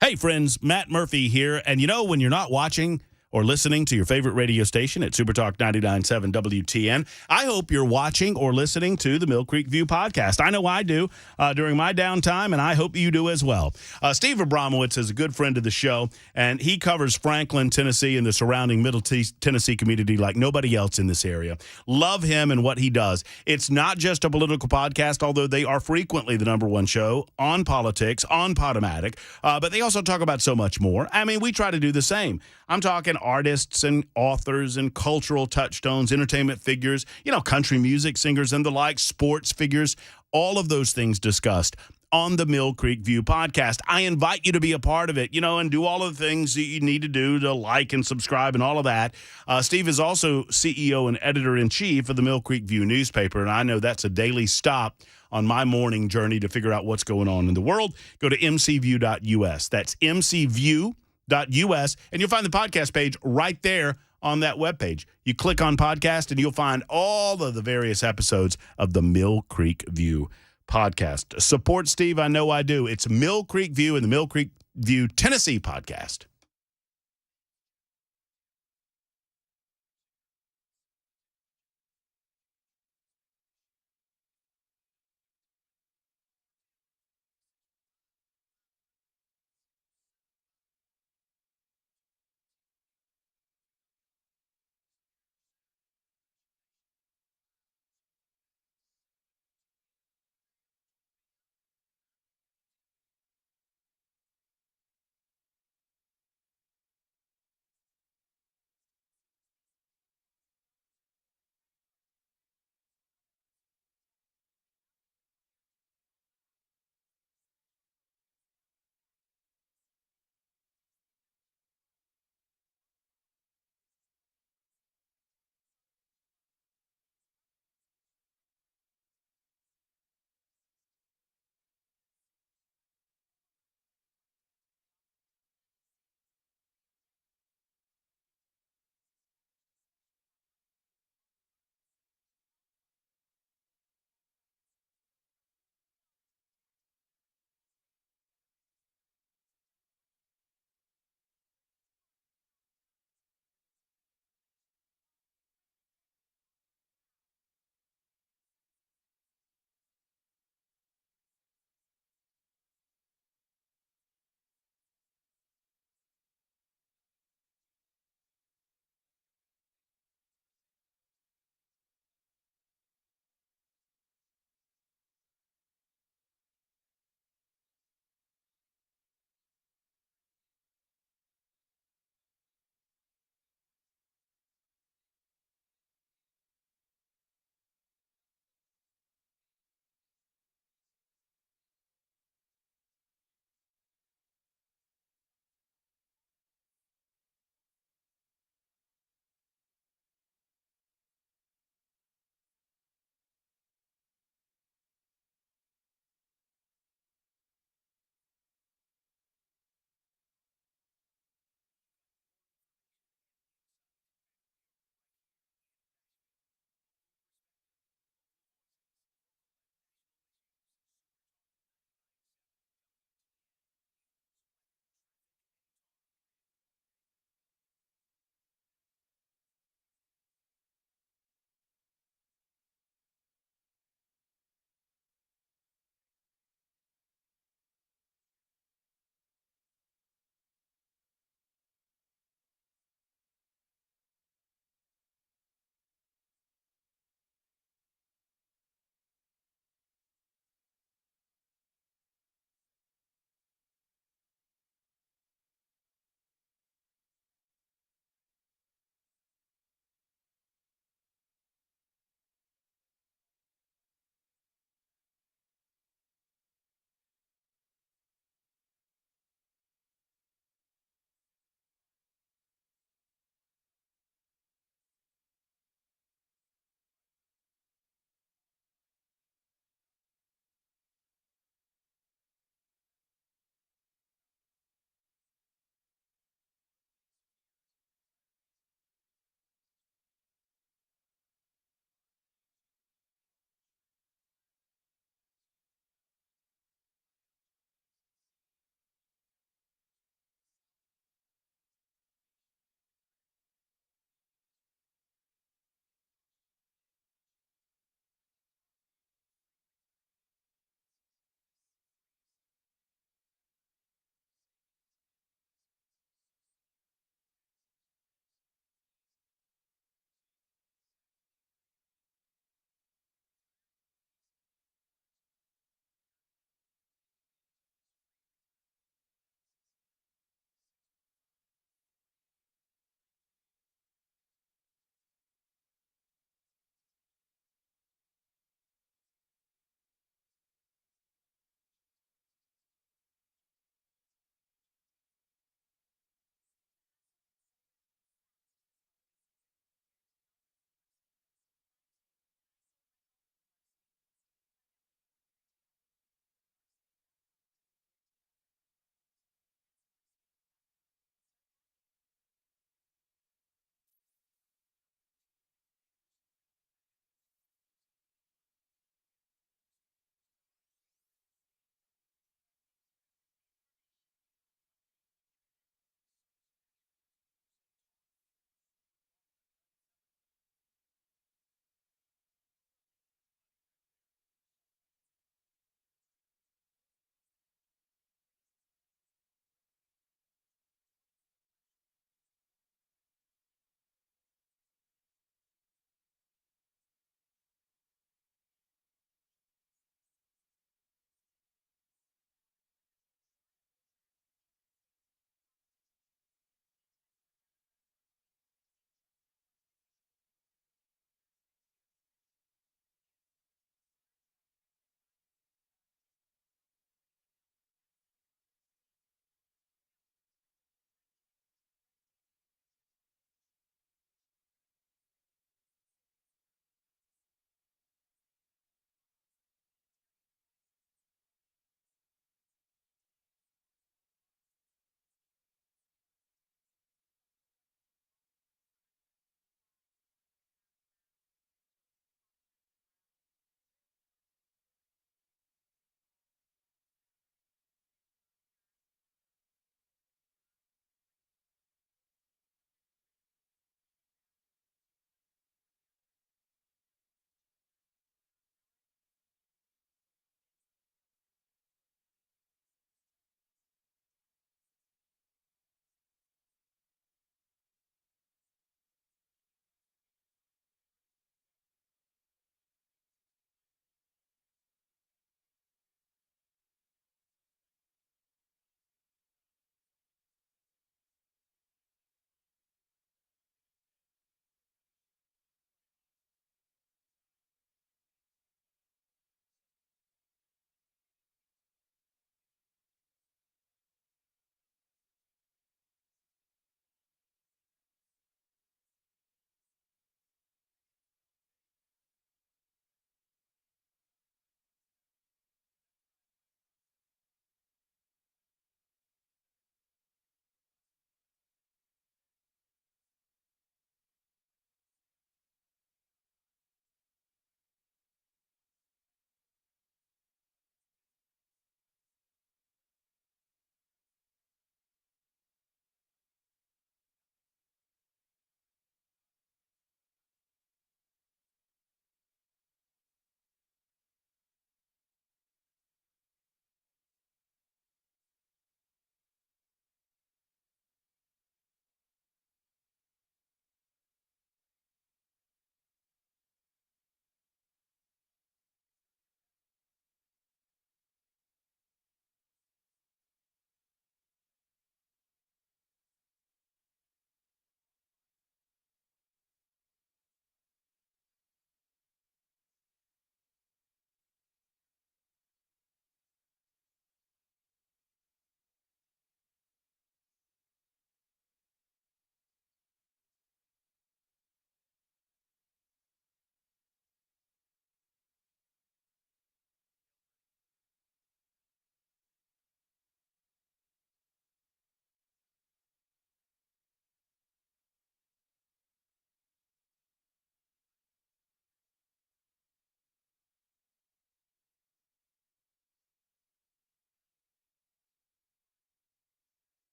Hey, friends, Matt Murphy here. And you know, when you're not watching or listening to your favorite radio station at Super Talk 99.7 WTN, I hope you're watching or listening to the Mill Creek View podcast. I know I do during my downtime, and I hope you do as well. Steve Abramowitz is a good friend of the show, and he covers Franklin, Tennessee, and the surrounding Middle Tennessee community like nobody else in this area. Love him and what he does. It's not just a political podcast, although they are frequently the number one show on politics, on Podomatic, but they also talk about so much more. I mean, we try to do the same. I'm talking artists and authors and cultural touchstones, entertainment figures, you know, country music singers and the like, sports figures, all of those things discussed on the Mill Creek View podcast. I invite you to be a part of it, and do all of the things that you need to do to like and subscribe and all of that. Steve is also CEO and editor-in-chief of the Mill Creek View newspaper, and I know that's a daily stop on my morning journey to figure out what's going on in the world. Go to mcview.us. That's mcview.us, and you'll find the podcast page right there on that webpage. You click on podcast, and you'll find all of the various episodes of the Mill Creek View podcast. Support Steve, I know I do. It's Mill Creek View and the Mill Creek View Tennessee podcast.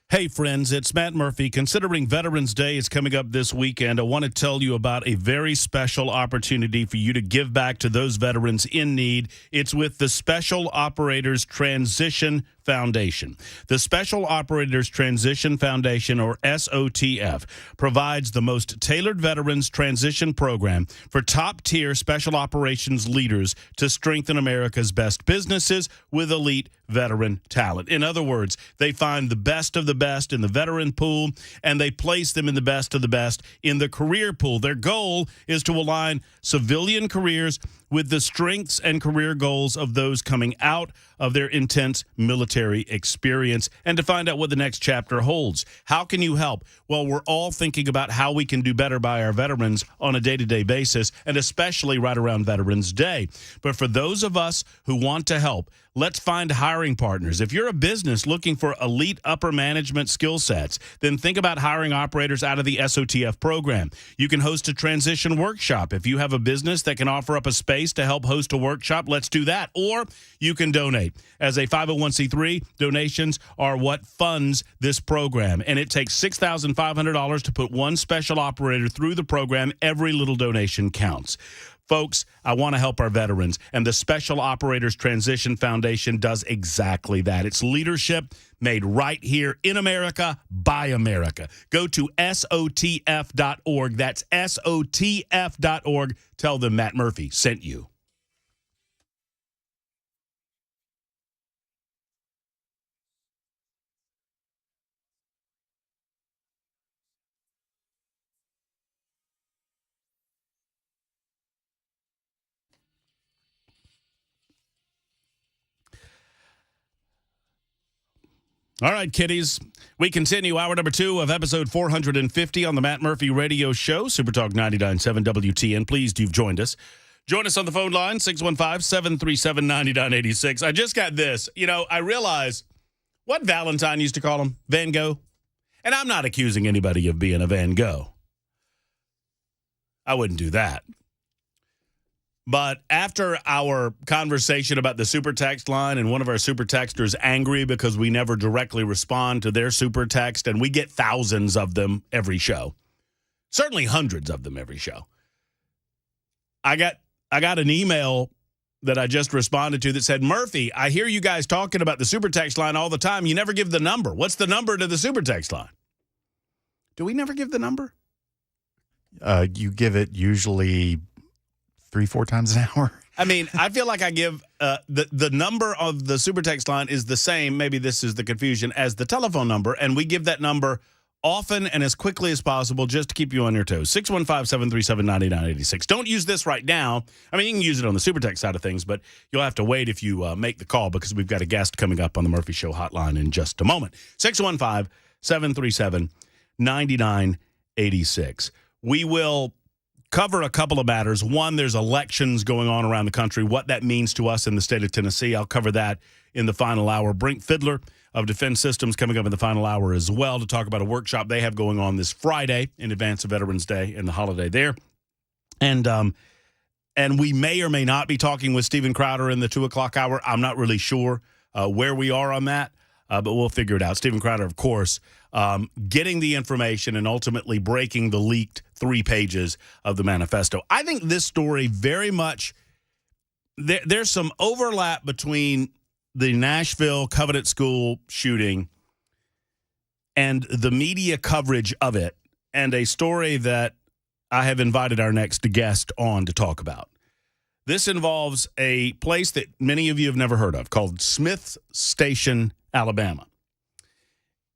Hey, friends, it's Matt Murphy. Considering Veterans Day is coming up this weekend, I want to tell you about a very special opportunity for you to give back to those veterans in need. It's with the Special Operators Transition Foundation. The Special Operators Transition Foundation, or SOTF, provides the most tailored veterans transition program for top-tier special operations leaders to strengthen America's best businesses with elite veteran talent. In other words, they find the best of the best in the veteran pool, and they place them in the best of the best in the career pool. Their goal is to align civilian careers with the strengths and career goals of those coming out of their intense military experience, and to find out what the next chapter holds. How can you help? Well, we're all thinking about how we can do better by our veterans on a day-to-day basis, and especially right around Veterans Day. But for those of us who want to help, let's find hiring partners. If you're a business looking for elite upper management skill sets, then think about hiring operators out of the SOTF program. You can host a transition workshop. If you have a business that can offer up a space to help host a workshop, let's do that. Or you can donate. As a 501c3, donations are what funds this program. And it takes $6,500 to put one special operator through the program. Every little donation counts. Folks, I want to help our veterans, and the Special Operators Transition Foundation does exactly that. It's leadership made right here in America by America. Go to SOTF.org. That's SOTF.org. Tell them Matt Murphy sent you. All right, kiddies. We continue hour number 2 of episode 450 on the Matt Murphy Radio Show, Super Talk 99.7 WTN. Pleased you've joined us. Join us on the phone line, 615-737-9986. I just got this. You know, I realize what Valentine used to call him, Van Gogh. And I'm not accusing anybody of being a Van Gogh. I wouldn't do that. But after our conversation about the super text line, and one of our super texters angry because we never directly respond to their super text, and we get thousands of them every show, certainly hundreds of them every show. I got an email that I just responded to that said, Murphy, I hear you guys talking about the super text line all the time. You never give the number. What's the number to the super text line? Do we never give the number? You give it usually 3-4 times an hour. I mean, I feel like I give the number of the super text line is the same, maybe this is the confusion, as the telephone number, and we give that number often and as quickly as possible just to keep you on your toes. 615-737-9986. Don't use this right now. I mean, you can use it on the super text side of things, but you'll have to wait if you make the call, because we've got a guest coming up on the Murphy Show hotline in just a moment. 615-737-9986. We will cover a couple of matters. One, there's elections going on around the country, what that means to us in the state of Tennessee. I'll cover that in the final hour. Brink Fiddler of Defense Systems coming up in the final hour as well to talk about a workshop they have going on this Friday in advance of Veterans Day and the holiday there. And we may or may not be talking with Steven Crowder in the 2 o'clock hour. I'm not really sure where we are on that, but we'll figure it out. Steven Crowder, of course, getting the information and ultimately breaking the leaked 3 pages of the manifesto. I think this story very much, there's some overlap between the Nashville Covenant School shooting and the media coverage of it, and a story that I have invited our next guest on to talk about. This involves a place that many of you have never heard of called Smith Station, Alabama.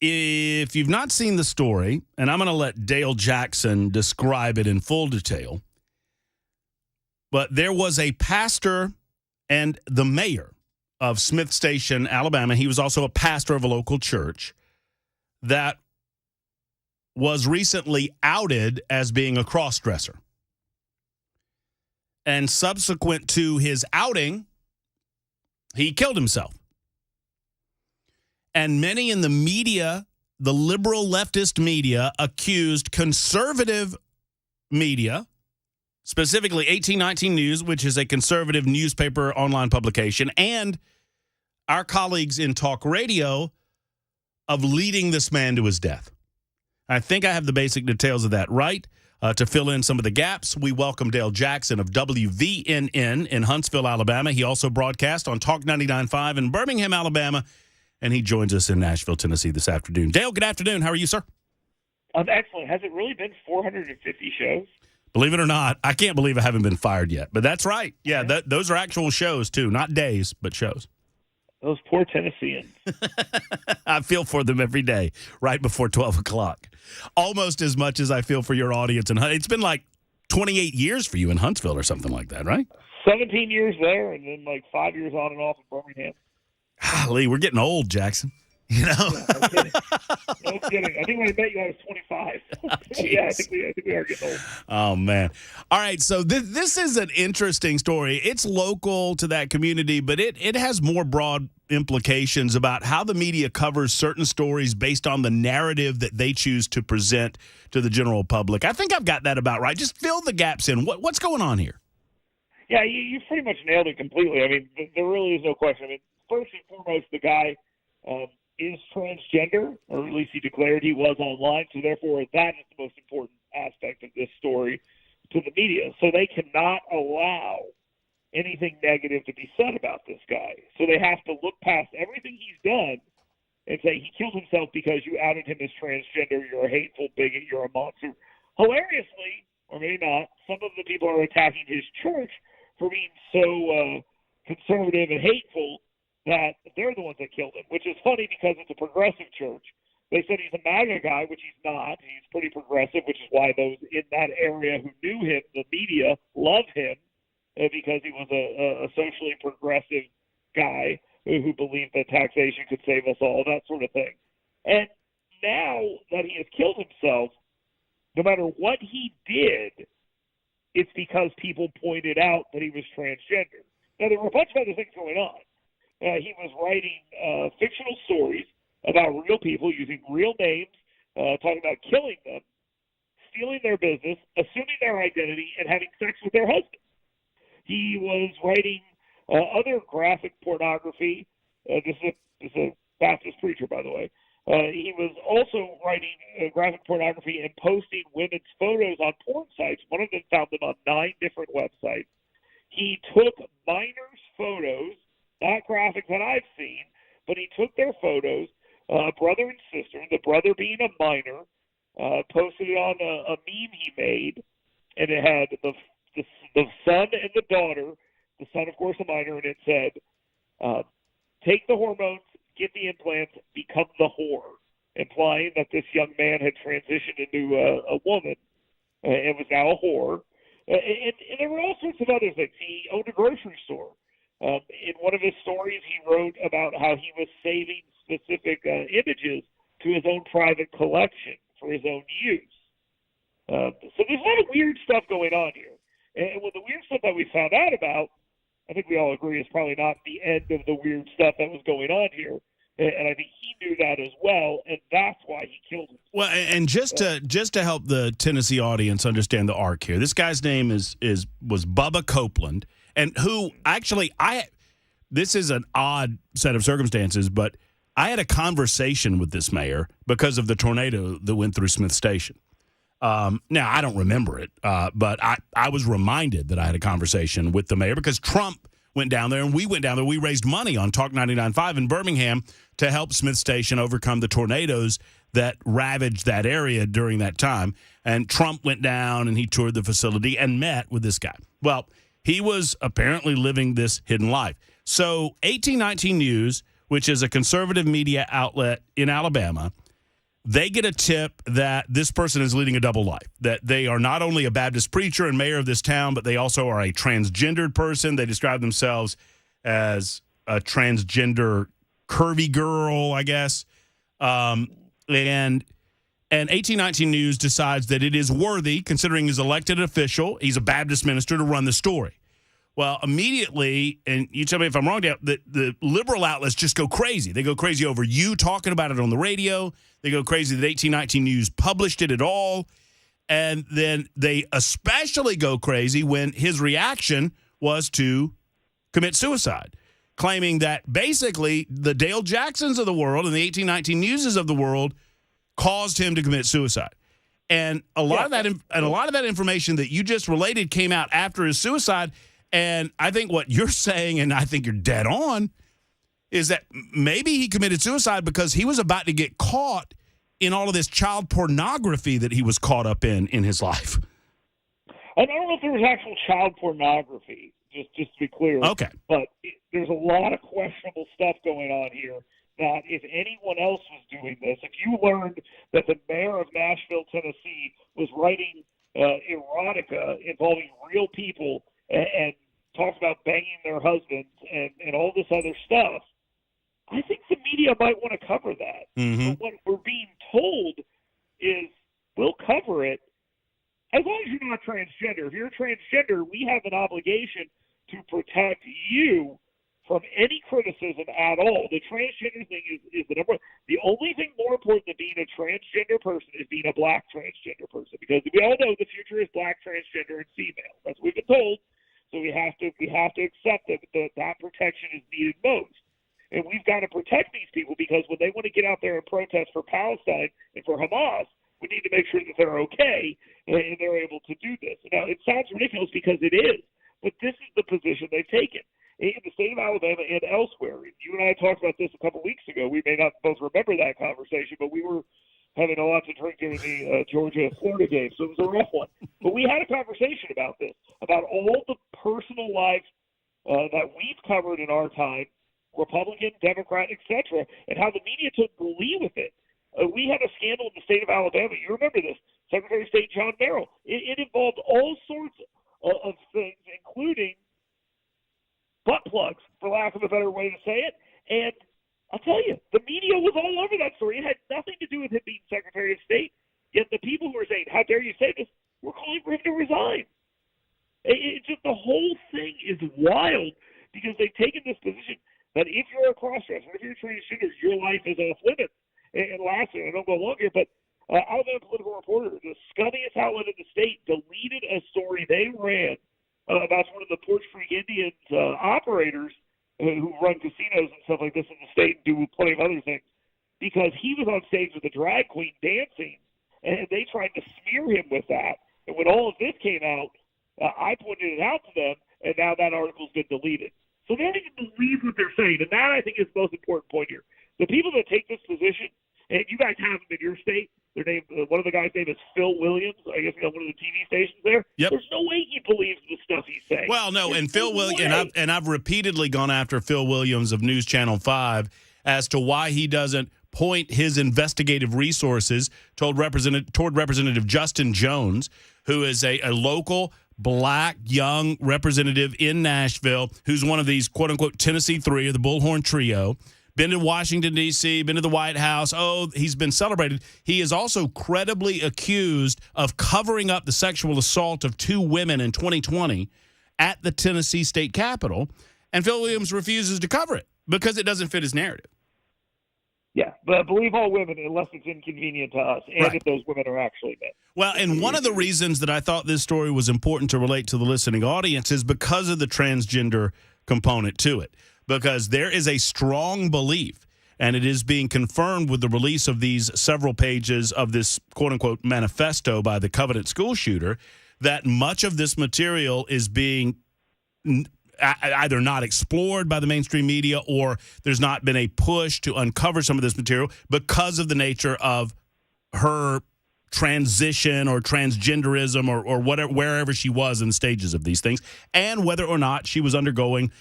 If you've not seen the story, and I'm going to let Dale Jackson describe it in full detail, but there was a pastor and the mayor of Smith Station, Alabama. He was also a pastor of a local church that was recently outed as being a cross-dresser. And subsequent to his outing, he killed himself. And many in the media, the liberal leftist media, accused conservative media, specifically 1819 News, which is a conservative newspaper online publication, and our colleagues in talk radio of leading this man to his death. I think I have the basic details of that right. To fill in some of the gaps, we welcome Dale Jackson of WVNN in Huntsville, Alabama. He also broadcast on Talk 99.5 in Birmingham, Alabama, and he joins us in Nashville, Tennessee this afternoon. Dale, good afternoon. How are you, sir? I'm excellent. Has it really been 450 shows? Believe it or not, I can't believe I haven't been fired yet. But that's right. Yeah, those are actual shows, too. Not days, but shows. Those poor Tennesseans. I feel for them every day, right before 12 o'clock. Almost as much as I feel for your audience. And it's been like 28 years for you in Huntsville or something like that, right? 17 years there, and then like 5 years on and off in Birmingham. Golly, we're getting old, Jackson. You know? Yeah, no kidding. No kidding. I think when I met you, I was 25. Yeah, I think we are getting old. Oh, man. All right, so this is an interesting story. It's local to that community, but it has more broad implications about how the media covers certain stories based on the narrative that they choose to present to the general public. I think I've got that about right. Just fill the gaps in. What's going on here? Yeah, you pretty much nailed it completely. I mean, there really is no question. I mean, first and foremost, the guy is transgender, or at least he declared he was online, so therefore that is the most important aspect of this story to the media. So they cannot allow anything negative to be said about this guy. So they have to look past everything he's done and say he killed himself because you outed him as transgender, you're a hateful bigot, you're a monster. Hilariously, or maybe not, some of the people are attacking his church for being so conservative and hateful that they're the ones that killed him, which is funny because it's a progressive church. They said he's a MAGA guy, which he's not. He's pretty progressive, which is why those in that area who knew him, the media, love him because he was a socially progressive guy who believed that taxation could save us all, that sort of thing. And now that he has killed himself, no matter what he did, it's because people pointed out that he was transgender. Now, there were a bunch of other things going on. He was writing fictional stories about real people using real names, talking about killing them, stealing their business, assuming their identity, and having sex with their husband. He was writing other graphic pornography. This is a Baptist preacher, by the way. He was also writing graphic pornography and posting women's photos on porn sites. One of them found them on 9 different websites. He took minors' photos, not graphics that I've seen, but he took their photos, brother and sister, the brother being a minor, posted it on a meme he made, and it had the son and the daughter, the son, of course, a minor, and it said, take the hormones, get the implants, become the whore, implying that this young man had transitioned into a woman and was now a whore. And there were all sorts of other things. He owned a grocery store. In one of his stories, he wrote about how he was saving specific images to his own private collection for his own use. So there's a lot of weird stuff going on here. And with the weird stuff that we found out about, I think we all agree is probably not the end of the weird stuff that was going on here. And I think he knew that as well, and that's why he killed him. Well, and just to help the Tennessee audience understand the arc here, this guy's name was Bubba Copeland, and who actually this is an odd set of circumstances, but I had a conversation with this mayor because of the tornado that went through Smith Station. Now, I don't remember it, but I was reminded that I had a conversation with the mayor because Trump went down there, and we went down there. We raised money on Talk 99.5 in Birmingham to help Smith Station overcome the tornadoes that ravaged that area during that time. And Trump went down, and he toured the facility and met with this guy. Well, he was apparently living this hidden life. So 1819 News, which is a conservative media outlet in Alabama, they get a tip that this person is leading a double life, that they are not only a Baptist preacher and mayor of this town, but they also are a transgendered person. They describe themselves as a transgender curvy girl, I guess. And 1819 News decides that it is worthy, considering he's elected official, he's a Baptist minister, to run the story. Well, immediately, and you tell me if I'm wrong, the liberal outlets just go crazy. They go crazy over you talking about it on the radio. They go crazy that 1819 News published it at all. And then they especially go crazy when his reaction was to commit suicide. claiming that basically the Dale Jacksons of the world and the 1819 Muses of the world caused him to commit suicide. And a lot of that information that you just related came out after his suicide. And I think what you're saying, and I think you're dead on, is that maybe he committed suicide because he was about to get caught in all of this child pornography that he was caught up in his life. I don't know if there was actual child pornography, just to be clear. Okay. But there's a lot of questionable stuff going on here that if anyone else was doing this, if you learned that the mayor of Nashville, Tennessee was writing erotica involving real people and talked about banging their husbands and all this other stuff, I think the media might want to cover that. Mm-hmm. But what we're being told is we'll cover it as long as you're not transgender. If you're transgender, we have an obligation to protect you from any criticism at all. The transgender thing is the number one. The only thing more important than being a transgender person is being a black transgender person, because we all know the future is black, transgender, and female. That's what we've been told. So we have to accept that protection is needed most. And we've got to protect these people, because when they want to get out there and protest for Palestine and for Hamas, we need to make sure that they're okay and they're able to do this. Now, it sounds ridiculous because it is, but this is the position they've taken. In the state of Alabama and elsewhere. You and I talked about this a couple weeks ago. We may not both remember that conversation, but we were having a lot to drink during the Georgia-Florida game, so it was a rough one. But we had a conversation about this, about all the personal lives that we've covered in our time, Republican, Democrat, etc., and how the media took glee with it. We had a scandal in the state of Alabama. You remember this. Secretary of State John Merrill. It involved all sorts of things, including butt plugs, for lack of a better way to say it. And I'll tell you, the media was all over that story. It had nothing to do with him being Secretary of State. Yet the people who were saying, how dare you say this, were calling for him to resign. It's just, the whole thing is wild, because they've taken this position that if you're a cross-dresser, if you're transgender, your life is off limits. And lastly, I don't go long here, but Alabama Political Reporter, the scummiest outlet in the state, deleted a story they ran about one of the Porch Creek Indians operators who run casinos and stuff like this in the state and do plenty of other things, because he was on stage with a drag queen dancing, and they tried to smear him with that. And when all of this came out, I pointed it out to them, and now that article's been deleted. So they don't even believe what they're saying, and that, I think, is the most important point here. The people that take this position, and you guys have them in your state, their name, one of the guys' name is Phil Williams. I guess one of the TV stations there. Yep. There's no way he believes the stuff he's saying. Well, no, There's and Phil no Williams, and I've repeatedly gone after Phil Williams of News Channel 5 as to why he doesn't point his investigative resources toward Representative Justin Jones, who is a local black young representative in Nashville, who's one of these quote-unquote Tennessee Three, or the Bullhorn Trio. Been to Washington, D.C., been to the White House. Oh, he's been celebrated. He is also credibly accused of covering up the sexual assault of 2 women in 2020 at the Tennessee State Capitol. And Phil Williams refuses to cover it because it doesn't fit his narrative. Yeah, but believe all women unless it's inconvenient to us, and right. If those women are actually men. Well, and one of the reasons that I thought this story was important to relate to the listening audience is because of the transgender component to it. Because there is a strong belief, and it is being confirmed with the release of these several pages of this quote-unquote manifesto by the Covenant school shooter, that much of this material is being either not explored by the mainstream media, or there's not been a push to uncover some of this material because of the nature of her transition or transgenderism or whatever, wherever she was in the stages of these things, and whether or not she was undergoing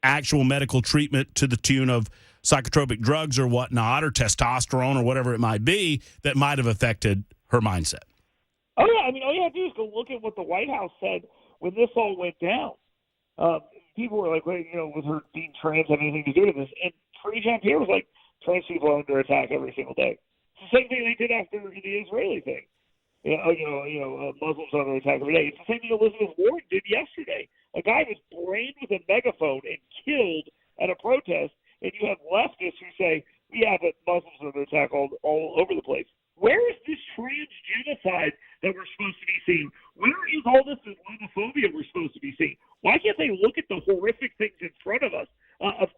actual medical treatment to the tune of psychotropic drugs or whatnot, or testosterone or whatever it might be, that might have affected her mindset. Oh, yeah. I mean, all you have to do is go look at what the White House said when this all went down. People were like, well, with her being trans have anything to do with this? And Freddie Jean-Pierre was like, trans people are under attack every single day. It's the same thing they did after the Israeli thing. Muslims are under attack every day. It's the same thing Elizabeth Warren did yesterday. A guy was brained with a megaphone and killed at a protest, and you have leftists who say, yeah, but Muslims are under attack all over the place. Where is this trans genocide that we're supposed to be seeing? Where is all this Islamophobia we're supposed to be seeing? Why can't they look at the horrific things in front of us? Of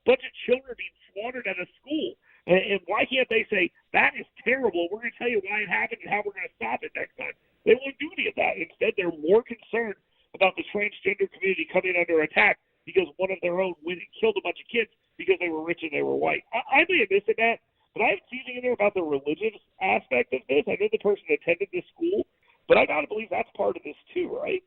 children are being slaughtered at a school. And why can't they say, that is terrible, we're going to tell you why it happened and how we're going to stop it next time? They won't do any of that. Instead, they're more concerned about the transgender community coming under attack because one of their own went and killed a bunch of kids because they were rich and they were white. I may have missed that, but I haven't seen anything in there about the religious aspect of this. I know the person attended this school, but I got to believe that's part of this too, right?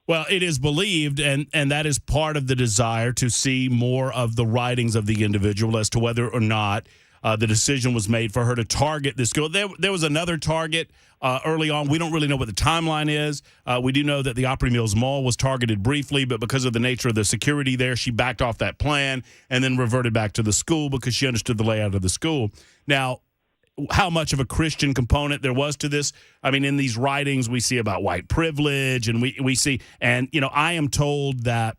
Well, it is believed, and that is part of the desire to see more of the writings of the individual as to whether or not the decision was made for her to target this school. There was another target early on. We don't really know what the timeline is. We do know that the Opry Mills Mall was targeted briefly, but because of the nature of the security there, she backed off that plan and then reverted back to the school because she understood the layout of the school. Now, how much of a Christian component there was to this. I mean, in these writings, we see about white privilege, and we see, and, you know, I am told that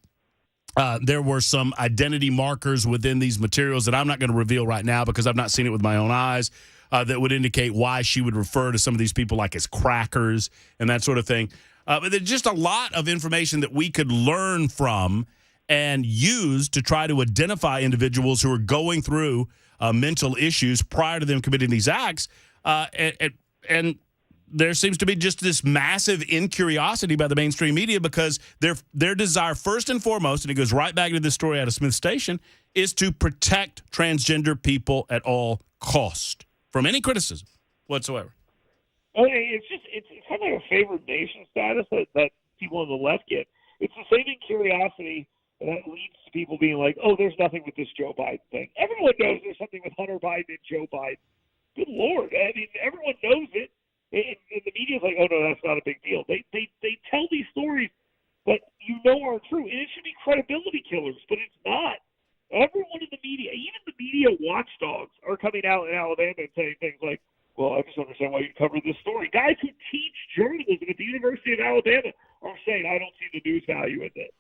there were some identity markers within these materials that I'm not going to reveal right now because I've not seen it with my own eyes that would indicate why she would refer to some of these people like as crackers and that sort of thing. But there's just a lot of information that we could learn from and use to try to identify individuals who are going through mental issues prior to them committing these acts. And there seems to be just this massive incuriosity by the mainstream media because their desire, first and foremost, and it goes right back to this story out of Smith Station, is to protect transgender people at all cost from any criticism whatsoever. Okay, it's kind of like a favored nation status that people on the left get. It's the same curiosity that leads to people being like, oh, there's nothing with this Joe Biden thing. Everyone knows there's something with Hunter Biden and Joe Biden. Good Lord. I mean, everyone knows it. And the media's like, oh, no, that's not a big deal. They tell these stories that you know are true. And it should be credibility killers, but it's not. Everyone in the media, even the media watchdogs, are coming out in Alabama and saying things like, well, I just don't understand why you covered this story. Guys who teach journalism at the University of Alabama are saying, I don't see the news value in this.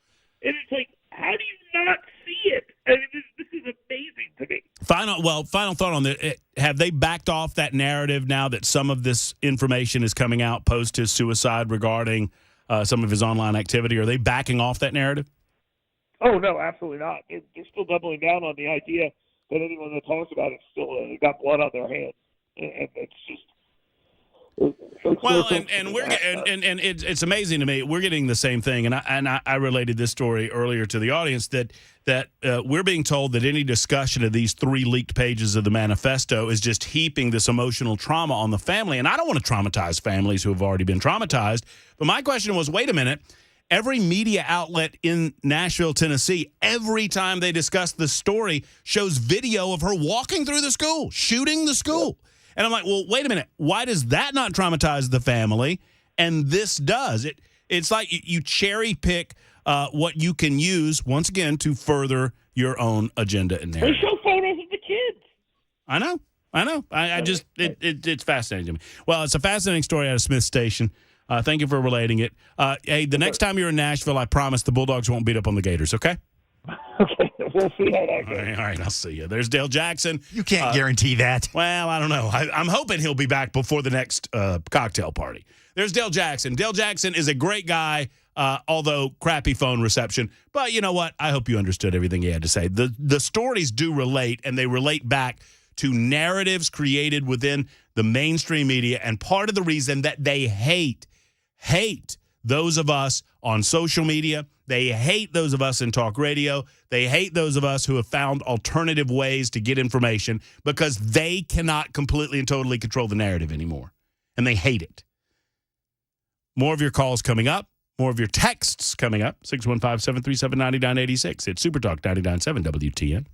And it's like, how do you not see it? I mean, this is amazing to me. Final thought on this. Have they backed off that narrative now that some of this information is coming out post his suicide regarding some of his online activity? Are they backing off that narrative? Oh, no, absolutely not. They're still doubling down on the idea that anyone that talks about it still got blood on their hands. And it's just... Well, and it's amazing to me. We're getting the same thing, and I related this story earlier to the audience that we're being told that any discussion of these 3 leaked pages of the manifesto is just heaping this emotional trauma on the family. And I don't want to traumatize families who have already been traumatized. But my question was, wait a minute. Every media outlet in Nashville, Tennessee, every time they discuss the story, shows video of her walking through the school, shooting the school. And I'm like, well, wait a minute. Why does that not traumatize the family? And this does. It's like you cherry pick what you can use, once again, to further your own agenda and narrative. They show photos of the kids. I know. I just, it's fascinating to me. Well, it's a fascinating story out of Smith Station. Thank you for relating it. Hey, the next time you're in Nashville, I promise the Bulldogs won't beat up on the Gators, okay? Okay, we'll see how that goes. All right, I'll see you. There's Dale Jackson. You can't guarantee that. Well, I don't know. I'm hoping he'll be back before the next cocktail party. There's Dale Jackson. Dale Jackson is a great guy, although crappy phone reception. But you know what? I hope you understood everything he had to say. The stories do relate, and they relate back to narratives created within the mainstream media. And part of the reason that they hate those of us on social media, they hate those of us in talk radio, they hate those of us who have found alternative ways to get information because they cannot completely and totally control the narrative anymore. And they hate it. More of your calls coming up. More of your texts coming up. 615-737-9986. It's Super Talk 99.7 WTN.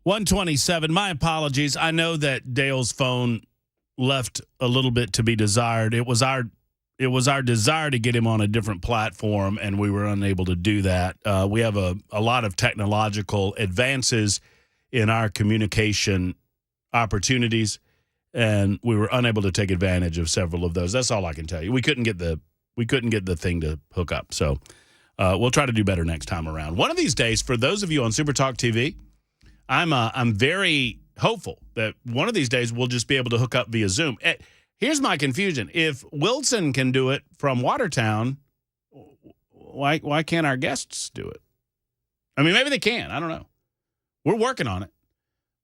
127. My apologies. I know that Dale's phone left a little bit to be desired. It was our desire to get him on a different platform, and we were unable to do that. We have a lot of technological advances in our communication opportunities, and we were unable to take advantage of several of those. That's all I can tell you. We couldn't get the thing to hook up. So we'll try to do better next time around. One of these days, for those of you on Super Talk TV, I'm very hopeful that one of these days we'll just be able to hook up via Zoom. Here's my confusion. If Wilson can do it from Watertown, why can't our guests do it? I mean, maybe they can. I don't know. We're working on it.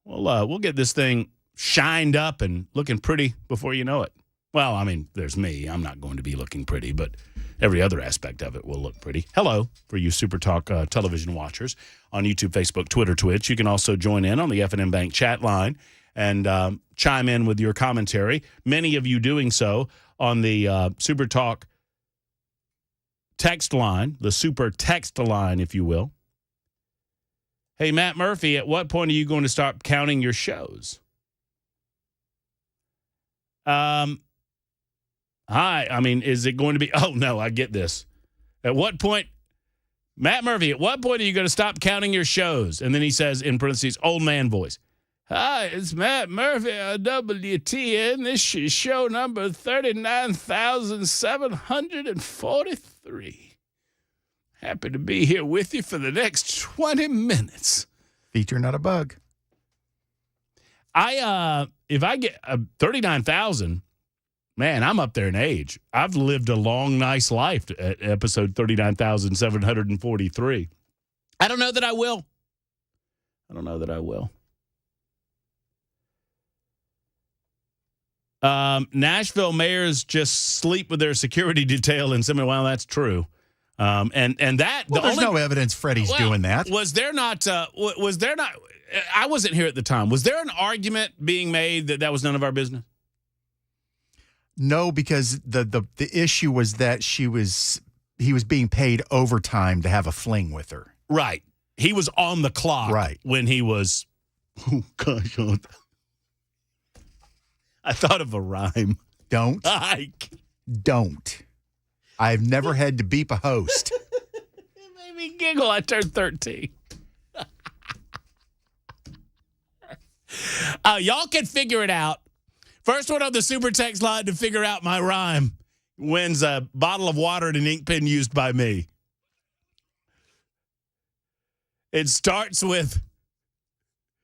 We'll get this thing shined up and looking pretty before you know it. Well, I mean, there's me. I'm not going to be looking pretty, but every other aspect of it will look pretty. Hello, for you Super Talk television watchers on YouTube, Facebook, Twitter, Twitch. You can also join in on the F&M Bank chat line and chime in with your commentary. Many of you doing so on the Super Talk text line, the Super text line, if you will. Hey, Matt Murphy, at what point are you going to start counting your shows? Hi, I mean, is it going to be, oh, no, I get this. At what point, Matt Murphy, at what point are you going to stop counting your shows? And then he says, in parentheses, old man voice. Hi, it's Matt Murphy on WTN. This is show number 39,743. Happy to be here with you for the next 20 minutes. Feature, not a bug. If I get 39,000, man, I'm up there in age. I've lived a long, nice life at episode 39,743. I don't know that I will. Nashville mayors just sleep with their security detail in Seminole. Well, that's true. And that there's no evidence Freddie's doing that. Was there not? I wasn't here at the time. Was there an argument being made that was none of our business? No, because the issue was that he was being paid overtime to have a fling with her. Right. He was on the clock. Right. When he was. Oh gosh. I thought of a rhyme. Don't. Don't. I've never had to beep a host. It made me giggle. I turned 13. Y'all can figure it out. First one on the super text line to figure out my rhyme wins a bottle of water and an ink pen used by me. It starts with...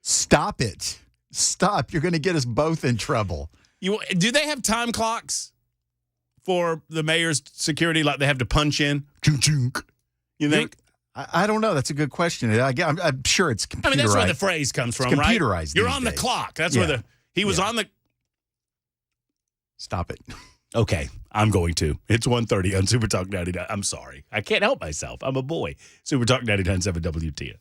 Stop it. Stop. You're going to get us both in trouble. Do they have time clocks for the mayor's security, like they have to punch in? You think? I don't know. That's a good question. I'm sure it's computerized. I mean, that's where the phrase comes from, right? Computerized. You're on the clock. That's where he was on the... Stop it. Okay, I'm going to. It's 1:30 on Super Talk 99. I'm sorry. I can't help myself. I'm a boy. Super Talk 99.7 WTN.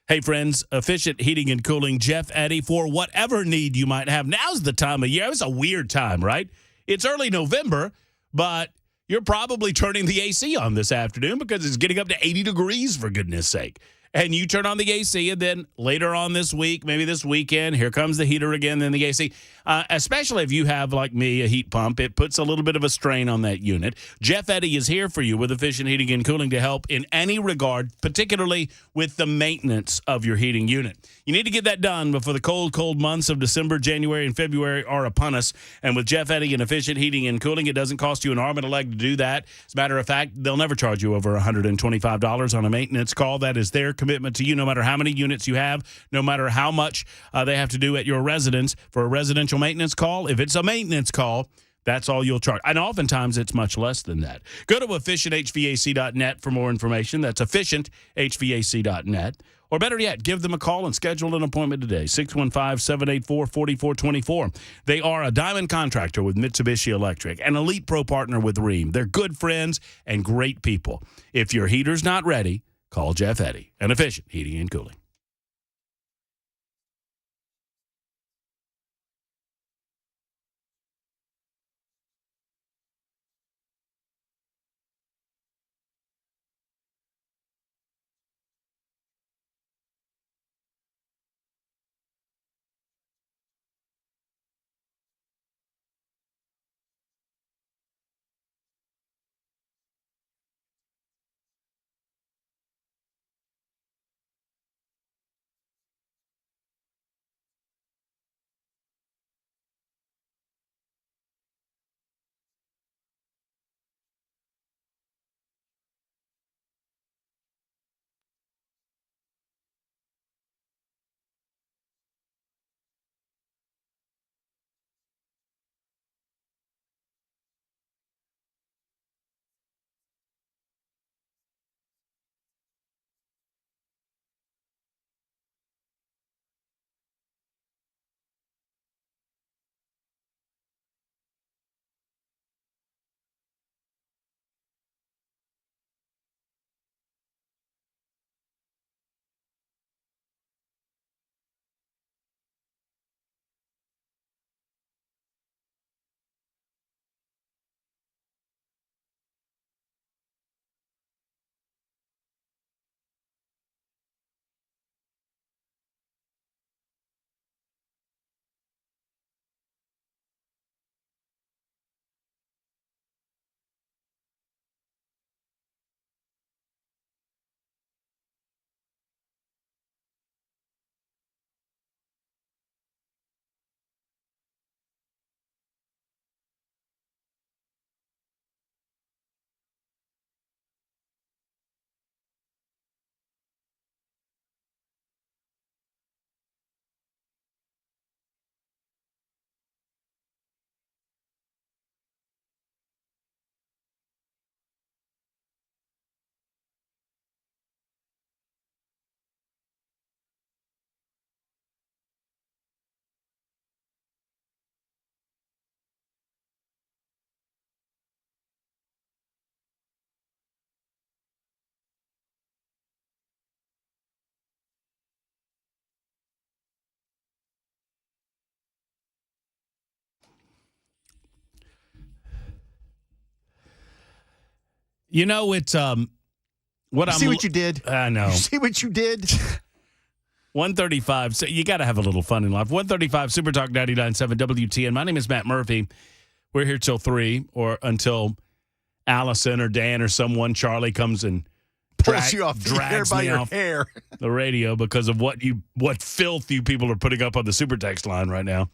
Hey, friends, Efficient Heating and Cooling, Jeff Eddy, for whatever need you might have. Now's the time of year. It's a weird time, right? It's early November, but you're probably turning the AC on this afternoon because it's getting up to 80 degrees, for goodness sake. and you turn on the AC, and then later on this week, maybe this weekend, here comes the heater again, then the AC. Especially if you have, like me, a heat pump, it puts a little bit of a strain on that unit. Jeff Eddy is here for you with Efficient Heating and Cooling to help in any regard, particularly with the maintenance of your heating unit. You need to get that done before the cold months of December, January, and February are upon us. And with Jeff Eddy and Efficient Heating and Cooling, it doesn't cost you an arm and a leg to do that. As a matter of fact, they'll never charge you over $125 on a maintenance call. That is their commitment to you, no matter how many units you have, no matter how much they have to do at your residence for a residential maintenance call. If it's a maintenance call, that's all you'll charge. And oftentimes it's much less than that. Go to efficienthvac.net for more information. That's efficienthvac.net. Or better yet, give them a call and schedule an appointment today, 615-784-4424. They are a diamond contractor with Mitsubishi Electric, an elite pro partner with Rheem. They're good friends and great people. If your heater's not ready, call Jeff Eddy and Efficient Heating and Cooling. You know, it's See what you did? I know. You see what you did? 135. So you got to have a little fun in life. 135 Super Talk 99.7 WTN. My name is Matt Murphy. We're here till 3 or until Allison or Dan or someone, Charlie, comes and Pulls you off the air by your hair. The radio because of what filth you people are putting up on the super text line right now.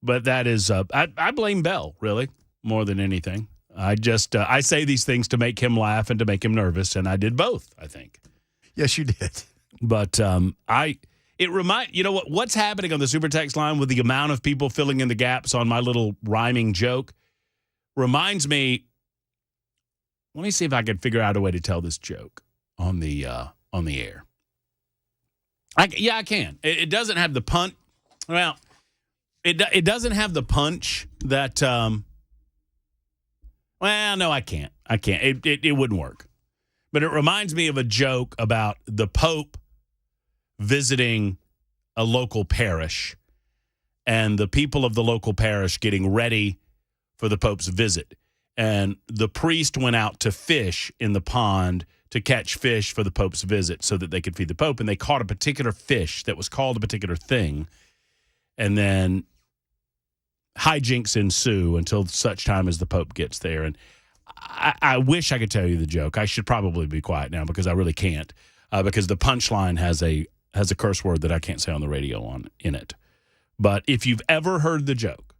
But that is, I blame Bell, really, more than anything. I say these things to make him laugh and to make him nervous, and I did both, I think. Yes, you did. But you know what's happening on the super text line with the amount of people filling in the gaps on my little rhyming joke reminds me. Let me see if I can figure out a way to tell this joke on the air. I can. It doesn't have the punch. Well, it doesn't have the punch that. Well, no, I can't. It wouldn't work. But it reminds me of a joke about the Pope visiting a local parish and the people of the local parish getting ready for the Pope's visit. And the priest went out to fish in the pond to catch fish for the Pope's visit so that they could feed the Pope. And they caught a particular fish that was called a particular thing. And then hijinks ensue until such time as the Pope gets there. And I wish I could tell you the joke. I should probably be quiet now because I really can't, because the punchline has a curse word that I can't say on the radio in it. But if you've ever heard the joke,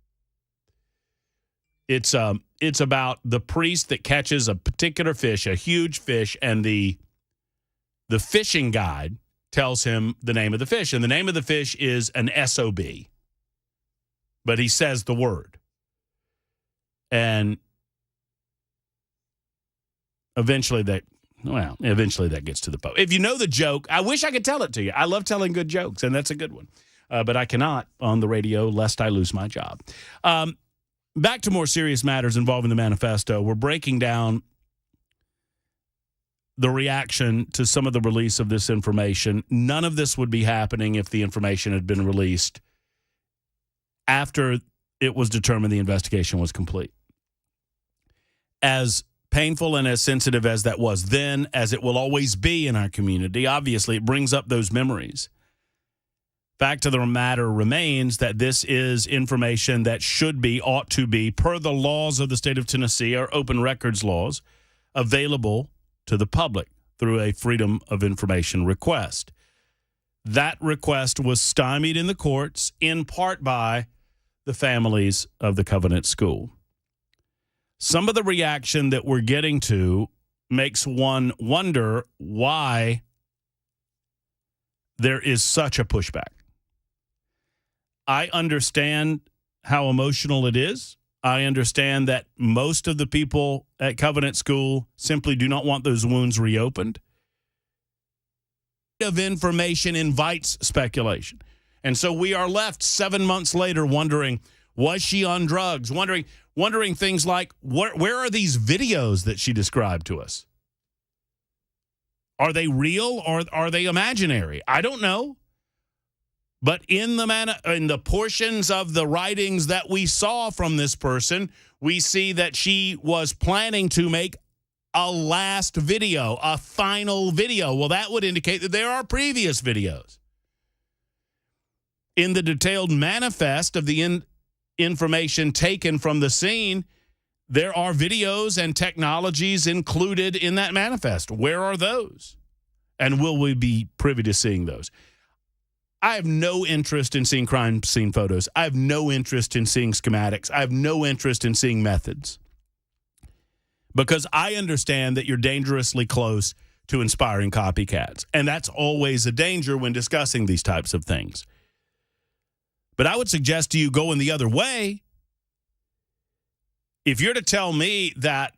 it's about the priest that catches a particular fish, a huge fish, and the fishing guide tells him the name of the fish, and the name of the fish is an SOB. But he says the word. And eventually that gets to the Pope. If you know the joke, I wish I could tell it to you. I love telling good jokes, and that's a good one. But I cannot on the radio lest I lose my job. Back to more serious matters involving the manifesto. We're breaking down the reaction to some of the release of this information. None of this would be happening if the information had been released after it was determined the investigation was complete. As painful and as sensitive as that was then, as it will always be in our community, obviously it brings up those memories. Fact of the matter remains that this is information that ought to be, per the laws of the state of Tennessee, our open records laws, available to the public through a Freedom of Information request. That request was stymied in the courts, in part by the families of the Covenant School. Some of the reaction that we're getting to makes one wonder why there is such a pushback. I understand how emotional it is. I understand that most of the people at Covenant School simply do not want those wounds reopened. Of information invites speculation. And so we are left 7 months later wondering, was she on drugs? Wondering things like, where are these videos that she described to us? Are they real or are they imaginary? I don't know. But in the portions of the writings that we saw from this person, we see that she was planning to make a last video, a final video. Well, that would indicate that there are previous videos. In the detailed manifest of the information taken from the scene, there are videos and technologies included in that manifest. Where are those? And will we be privy to seeing those? I have no interest in seeing crime scene photos. I have no interest in seeing schematics. I have no interest in seeing methods. Because I understand that you're dangerously close to inspiring copycats. And that's always a danger when discussing these types of things. But I would suggest to you going the other way. If you're to tell me that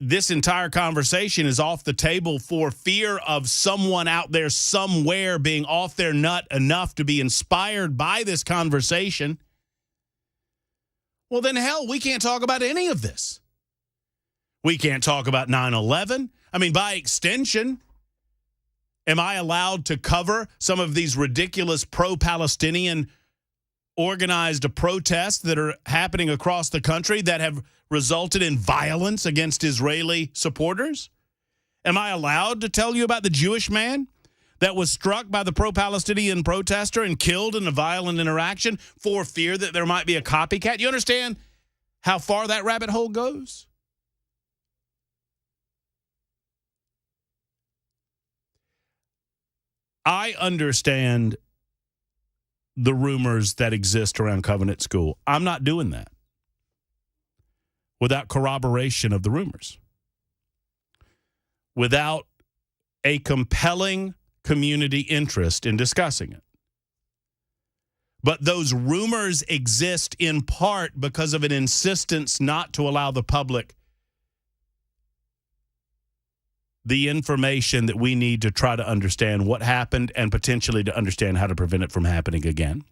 this entire conversation is off the table for fear of someone out there somewhere being off their nut enough to be inspired by this conversation, well, then hell, we can't talk about any of this. We can't talk about 9/11. I mean, by extension, am I allowed to cover some of these ridiculous pro-Palestinian organized protests that are happening across the country that have resulted in violence against Israeli supporters? Am I allowed to tell you about the Jewish man that was struck by the pro-Palestinian protester and killed in a violent interaction for fear that there might be a copycat? You understand how far that rabbit hole goes? I understand the rumors that exist around Covenant School. I'm not doing that without corroboration of the rumors, without a compelling community interest in discussing it. But those rumors exist in part because of an insistence not to allow the public the information that we need to try to understand what happened and potentially to understand how to prevent it from happening again.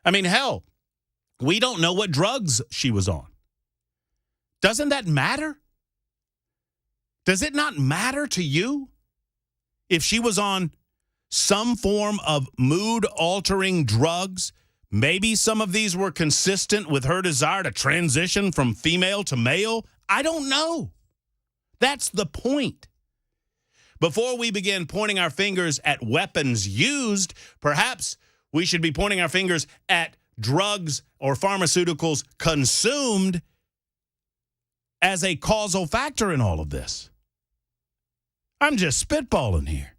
I mean, hell, we don't know what drugs she was on. Doesn't that matter? Does it not matter to you if she was on some form of mood-altering drugs? Maybe some of these were consistent with her desire to transition from female to male. I don't know. That's the point. Before we begin pointing our fingers at weapons used, perhaps we should be pointing our fingers at drugs or pharmaceuticals consumed as a causal factor in all of this. I'm just spitballing here.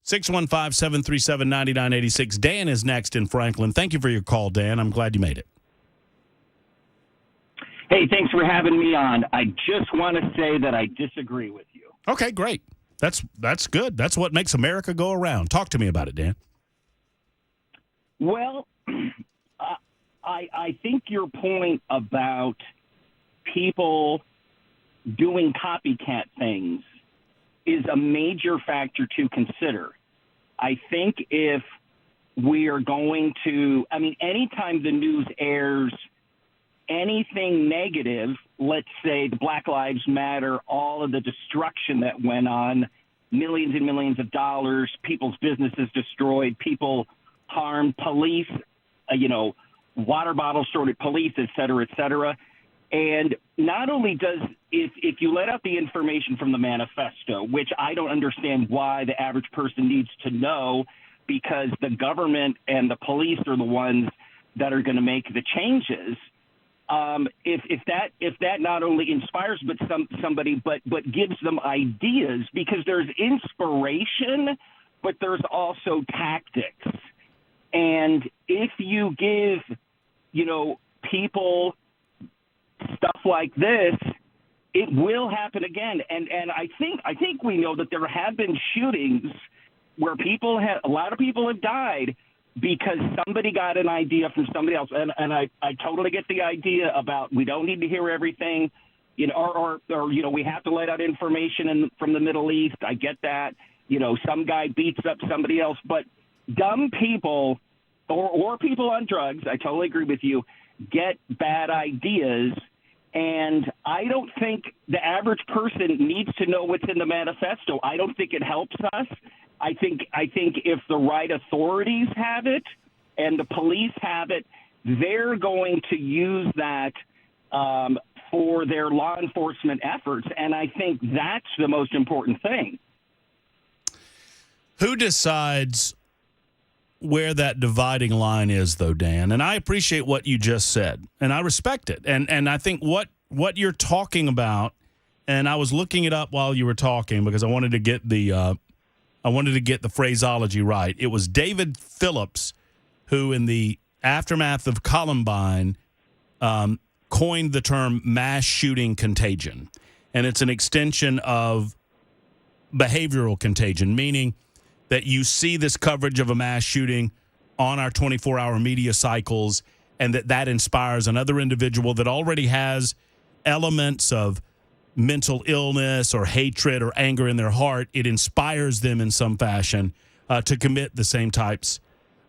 (615-737-9986). Dan is next in Franklin. Thank you for your call, Dan. I'm glad you made it. Hey, thanks for having me on. I just want to say that I disagree with you. Okay, great. That's good. That's what makes America go around. Talk to me about it, Dan. Well, I think your point about people doing copycat things is a major factor to consider. I think if we are going to, anytime the news airs anything negative, let's say the Black Lives Matter, all of the destruction that went on, millions and millions of dollars, people's businesses destroyed, people harmed, police, water bottles thrown at police, et cetera, et cetera. And not only does, if you let out the information from the manifesto, which I don't understand why the average person needs to know, because the government and the police are the ones that are going to make the changes. If that not only inspires somebody, but gives them ideas, because there's inspiration, but there's also tactics. And if you give, people stuff like this, it will happen again. And I think we know that there have been shootings where a lot of people have died because somebody got an idea from somebody else. And I totally get the idea about we don't need to hear everything, or we have to let out information from the Middle East. I get that. Some guy beats up somebody else, but dumb people or people on drugs, I totally agree with you, get bad ideas. And I don't think the average person needs to know what's in the manifesto. I don't think it helps us. I think if the right authorities have it and the police have it, they're going to use that for their law enforcement efforts. And I think that's the most important thing. Who decides where that dividing line is, though, Dan? And I appreciate what you just said, and I respect it. And I think what you're talking about, and I was looking it up while you were talking because I wanted to get the phraseology right. It was David Phillips who, in the aftermath of Columbine, coined the term mass shooting contagion. And it's an extension of behavioral contagion, meaning that you see this coverage of a mass shooting on our 24-hour media cycles, and that inspires another individual that already has elements of mental illness or hatred or anger in their heart. It inspires them in some fashion to commit the same types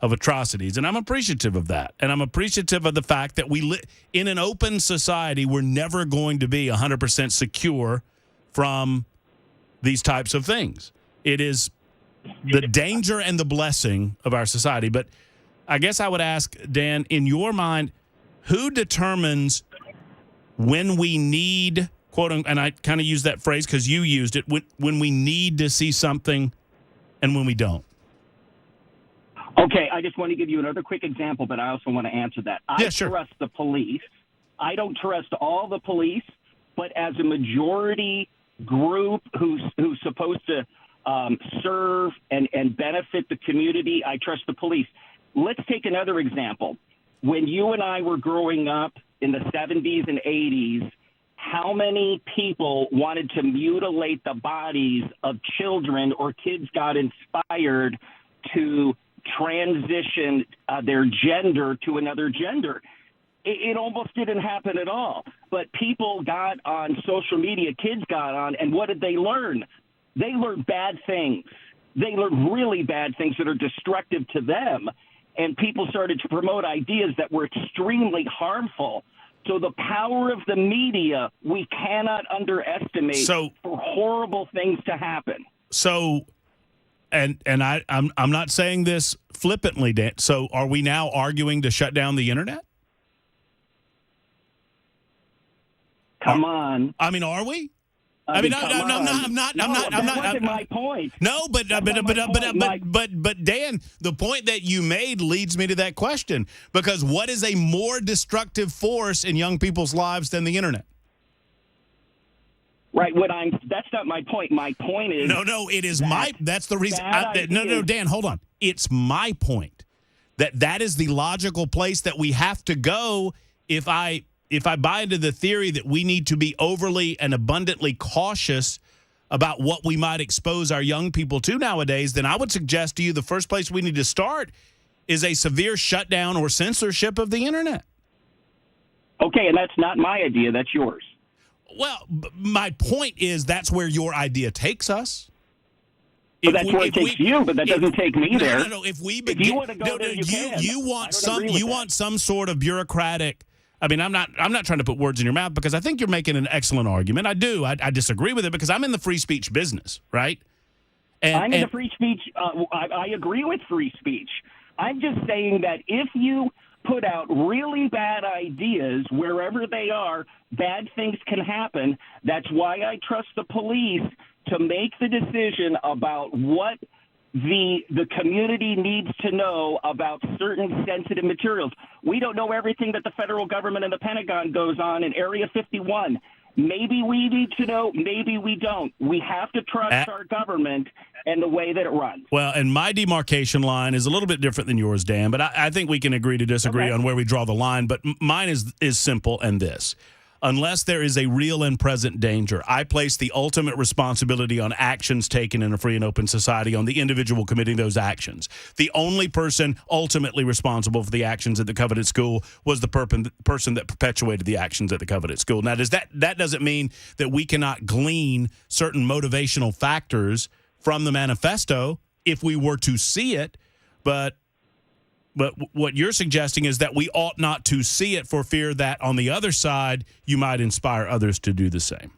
of atrocities. And I'm appreciative of that. And I'm appreciative of the fact that in an open society, we're never going to be 100% secure from these types of things. It is the danger and the blessing of our society. But I guess I would ask, Dan, in your mind, who determines when we need, quote, and I kind of use that phrase because you used it, when we need to see something and when we don't? Okay, I just want to give you another quick example, but I also want to answer that. I trust the police. I don't trust all the police, but as a majority group who's supposed to serve and benefit the community, I trust the police. Let's take another example. When you and I were growing up in the 70s and 80s, how many people wanted to mutilate the bodies of children, or kids got inspired to transition their gender to another gender? It almost didn't happen at all. But people got on social media, kids got on, and what did they learn? They learned bad things. They learned really bad things that are destructive to them. And people started to promote ideas that were extremely harmful. So the power of the media, we cannot underestimate for horrible things to happen. So, and I'm not saying this flippantly, Dan. So are we now arguing to shut down the internet? Come on. I mean, are we? I mean, come I'm on. not. That wasn't my point. No, but Dan, the point that you made leads me to that question, because what is a more destructive force in young people's lives than the internet? Right. That's not my point. My point is No, it is that's the reason. No, Dan, hold on. It's my point that is the logical place that we have to go if I buy into the theory that we need to be overly and abundantly cautious about what we might expose our young people to nowadays, then I would suggest to you the first place we need to start is a severe shutdown or censorship of the internet. Okay, and that's not my idea. That's yours. Well, my point is that's where your idea takes us. But that's where it takes you, but that doesn't take me there. No. If we begin, if you want to go there, you can. You want some sort of bureaucratic. I mean, I'm not trying to put words in your mouth, because I think you're making an excellent argument. I do. I disagree with it because I'm in the free speech business, right? I'm in the free speech. I agree with free speech. I'm just saying that if you put out really bad ideas wherever they are, bad things can happen. That's why I trust the police to make the decision about what the community needs to know about certain sensitive materials. We don't know everything that the federal government and the Pentagon goes on in Area 51. Maybe we need to know, maybe we don't. We have to trust our government and the way that it runs. Well, and my demarcation line is a little bit different than yours, Dan, but I think we can agree to disagree on where we draw the line. But mine is simple, and this. Unless there is a real and present danger, I place the ultimate responsibility on actions taken in a free and open society on the individual committing those actions. The only person ultimately responsible for the actions at the coveted school was the person that perpetuated the actions at the coveted school. Now, that doesn't mean that we cannot glean certain motivational factors from the manifesto if we were to see it, but what you're suggesting is that we ought not to see it for fear that on the other side you might inspire others to do the same.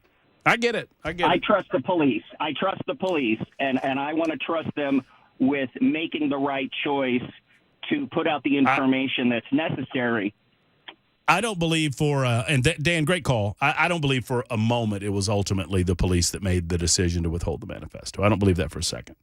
I get it. I trust the police. And I want to trust them with making the right choice to put out the information that's necessary. I don't believe Dan, great call. I don't believe for a moment it was ultimately the police that made the decision to withhold the manifesto. I don't believe that for a second.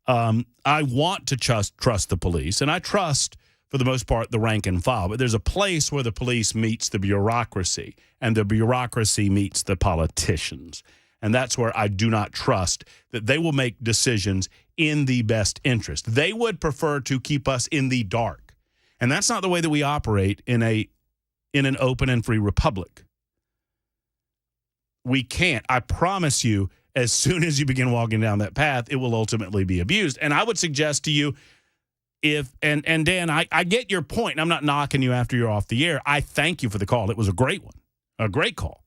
I want to trust the police, and I trust, for the most part, the rank and file. But there's a place where the police meets the bureaucracy, and the bureaucracy meets the politicians. And that's where I do not trust that they will make decisions in the best interest. They would prefer to keep us in the dark. And that's not the way that we operate in an open and free republic. We can't. I promise you, as soon as you begin walking down that path, it will ultimately be abused. And I would suggest to you, and Dan, I get your point. I'm not knocking you after you're off the air. I thank you for the call. It was a great one, a great call.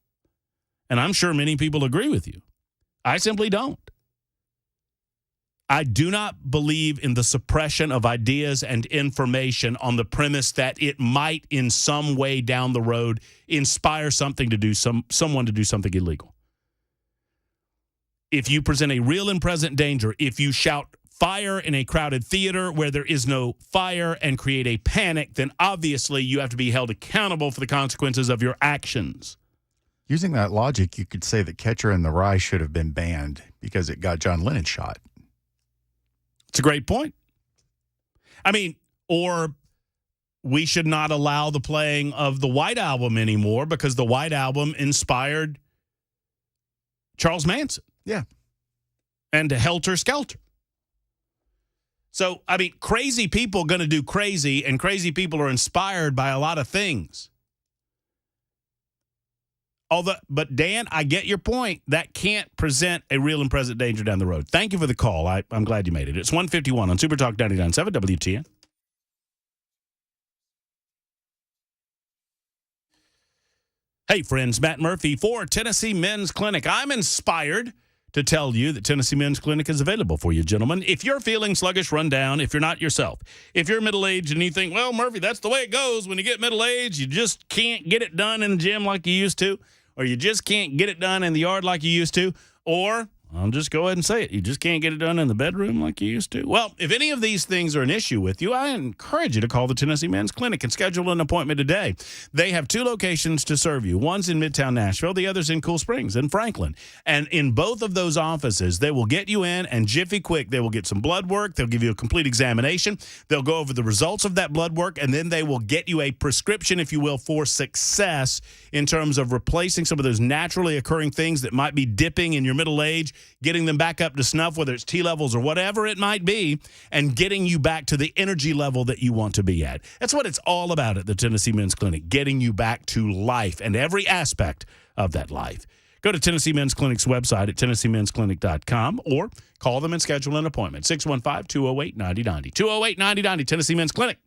And I'm sure many people agree with you. I simply don't. I do not believe in the suppression of ideas and information on the premise that it might in some way down the road inspire someone to do something illegal. If you present a real and present danger, if you shout fire in a crowded theater where there is no fire and create a panic, then obviously you have to be held accountable for the consequences of your actions. Using that logic, you could say that Catcher in the Rye should have been banned because it got John Lennon shot. It's a great point. I mean, or we should not allow the playing of the White Album anymore because the White Album inspired Charles Manson. Yeah. And Helter Skelter. So, I mean, crazy people going to do crazy, and crazy people are inspired by a lot of things. But Dan, I get your point. That can't present a real and present danger down the road. Thank you for the call. I'm glad you made it. It's 1:51 on Super Talk 99.7 WTN. Hey, friends, Matt Murphy for Tennessee Men's Clinic. I'm inspired to tell you that Tennessee Men's Clinic is available for you, gentlemen. If you're feeling sluggish, run down, if you're not yourself, if you're middle-aged and you think, well, Murphy, that's the way it goes. When you get middle-aged, you just can't get it done in the gym like you used to, or you just can't get it done in the yard like you used to, or I'll just go ahead and say it. You just can't get it done in the bedroom like you used to. Well, if any of these things are an issue with you, I encourage you to call the Tennessee Men's Clinic and schedule an appointment today. They have 2 locations to serve you. One's in Midtown Nashville. The other's in Cool Springs in Franklin. And in both of those offices, they will get you in and jiffy quick. They will get some blood work. They'll give you a complete examination. They'll go over the results of that blood work, and then they will get you a prescription, if you will, for success in terms of replacing some of those naturally occurring things that might be dipping in your middle age, getting them back up to snuff, whether it's T levels or whatever it might be, and getting you back to the energy level that you want to be at. That's what it's all about at the Tennessee Men's Clinic, getting you back to life and every aspect of that life. Go to Tennessee Men's Clinic's website at TennesseeMen'sClinic.com or call them and schedule an appointment. 615-208-9090. 208-9090, Tennessee Men's Clinic.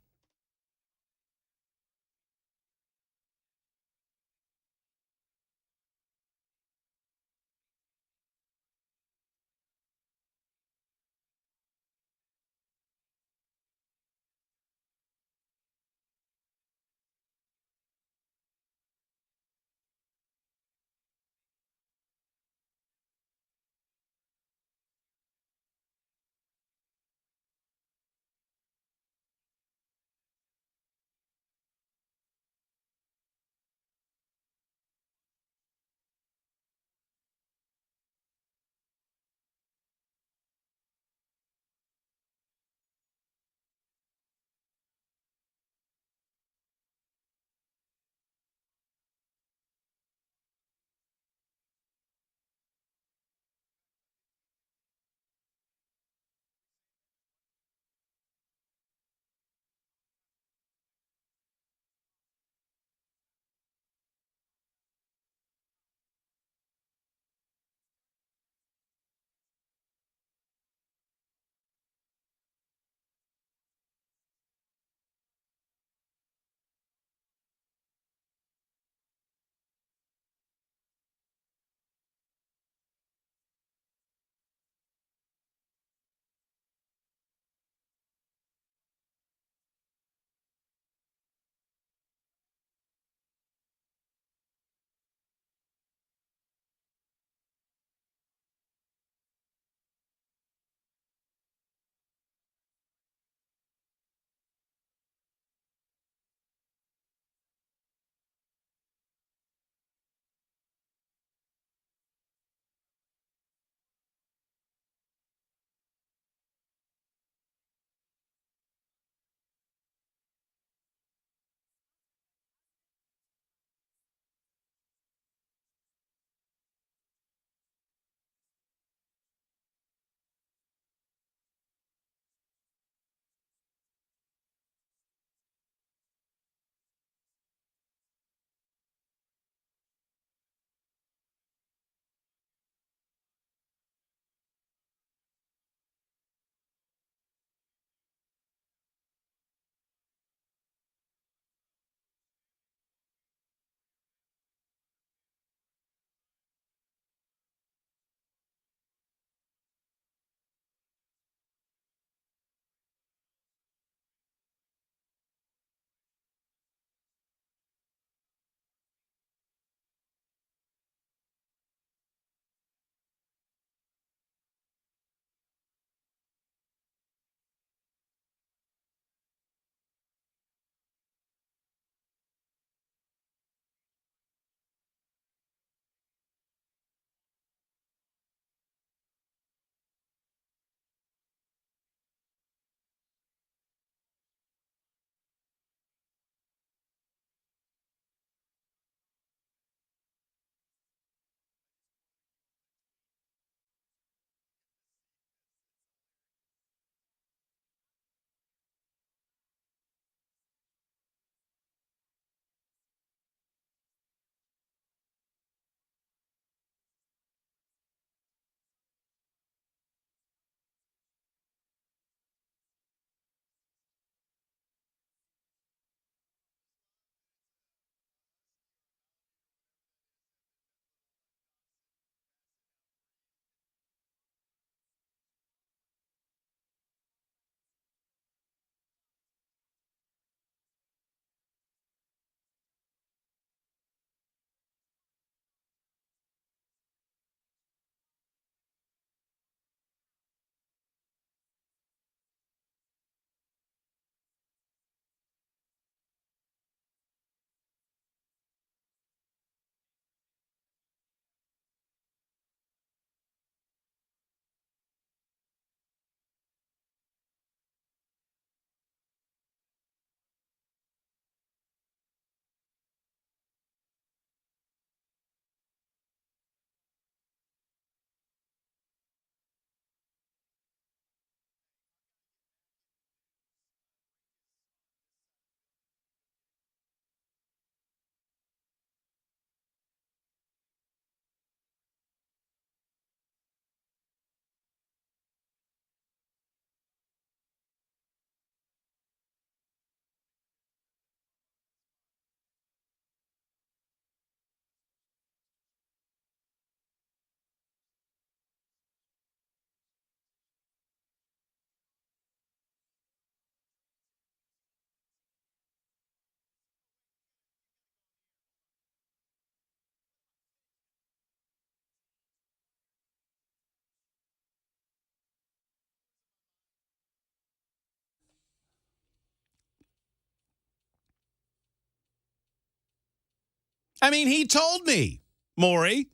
I mean, he told me, Maury.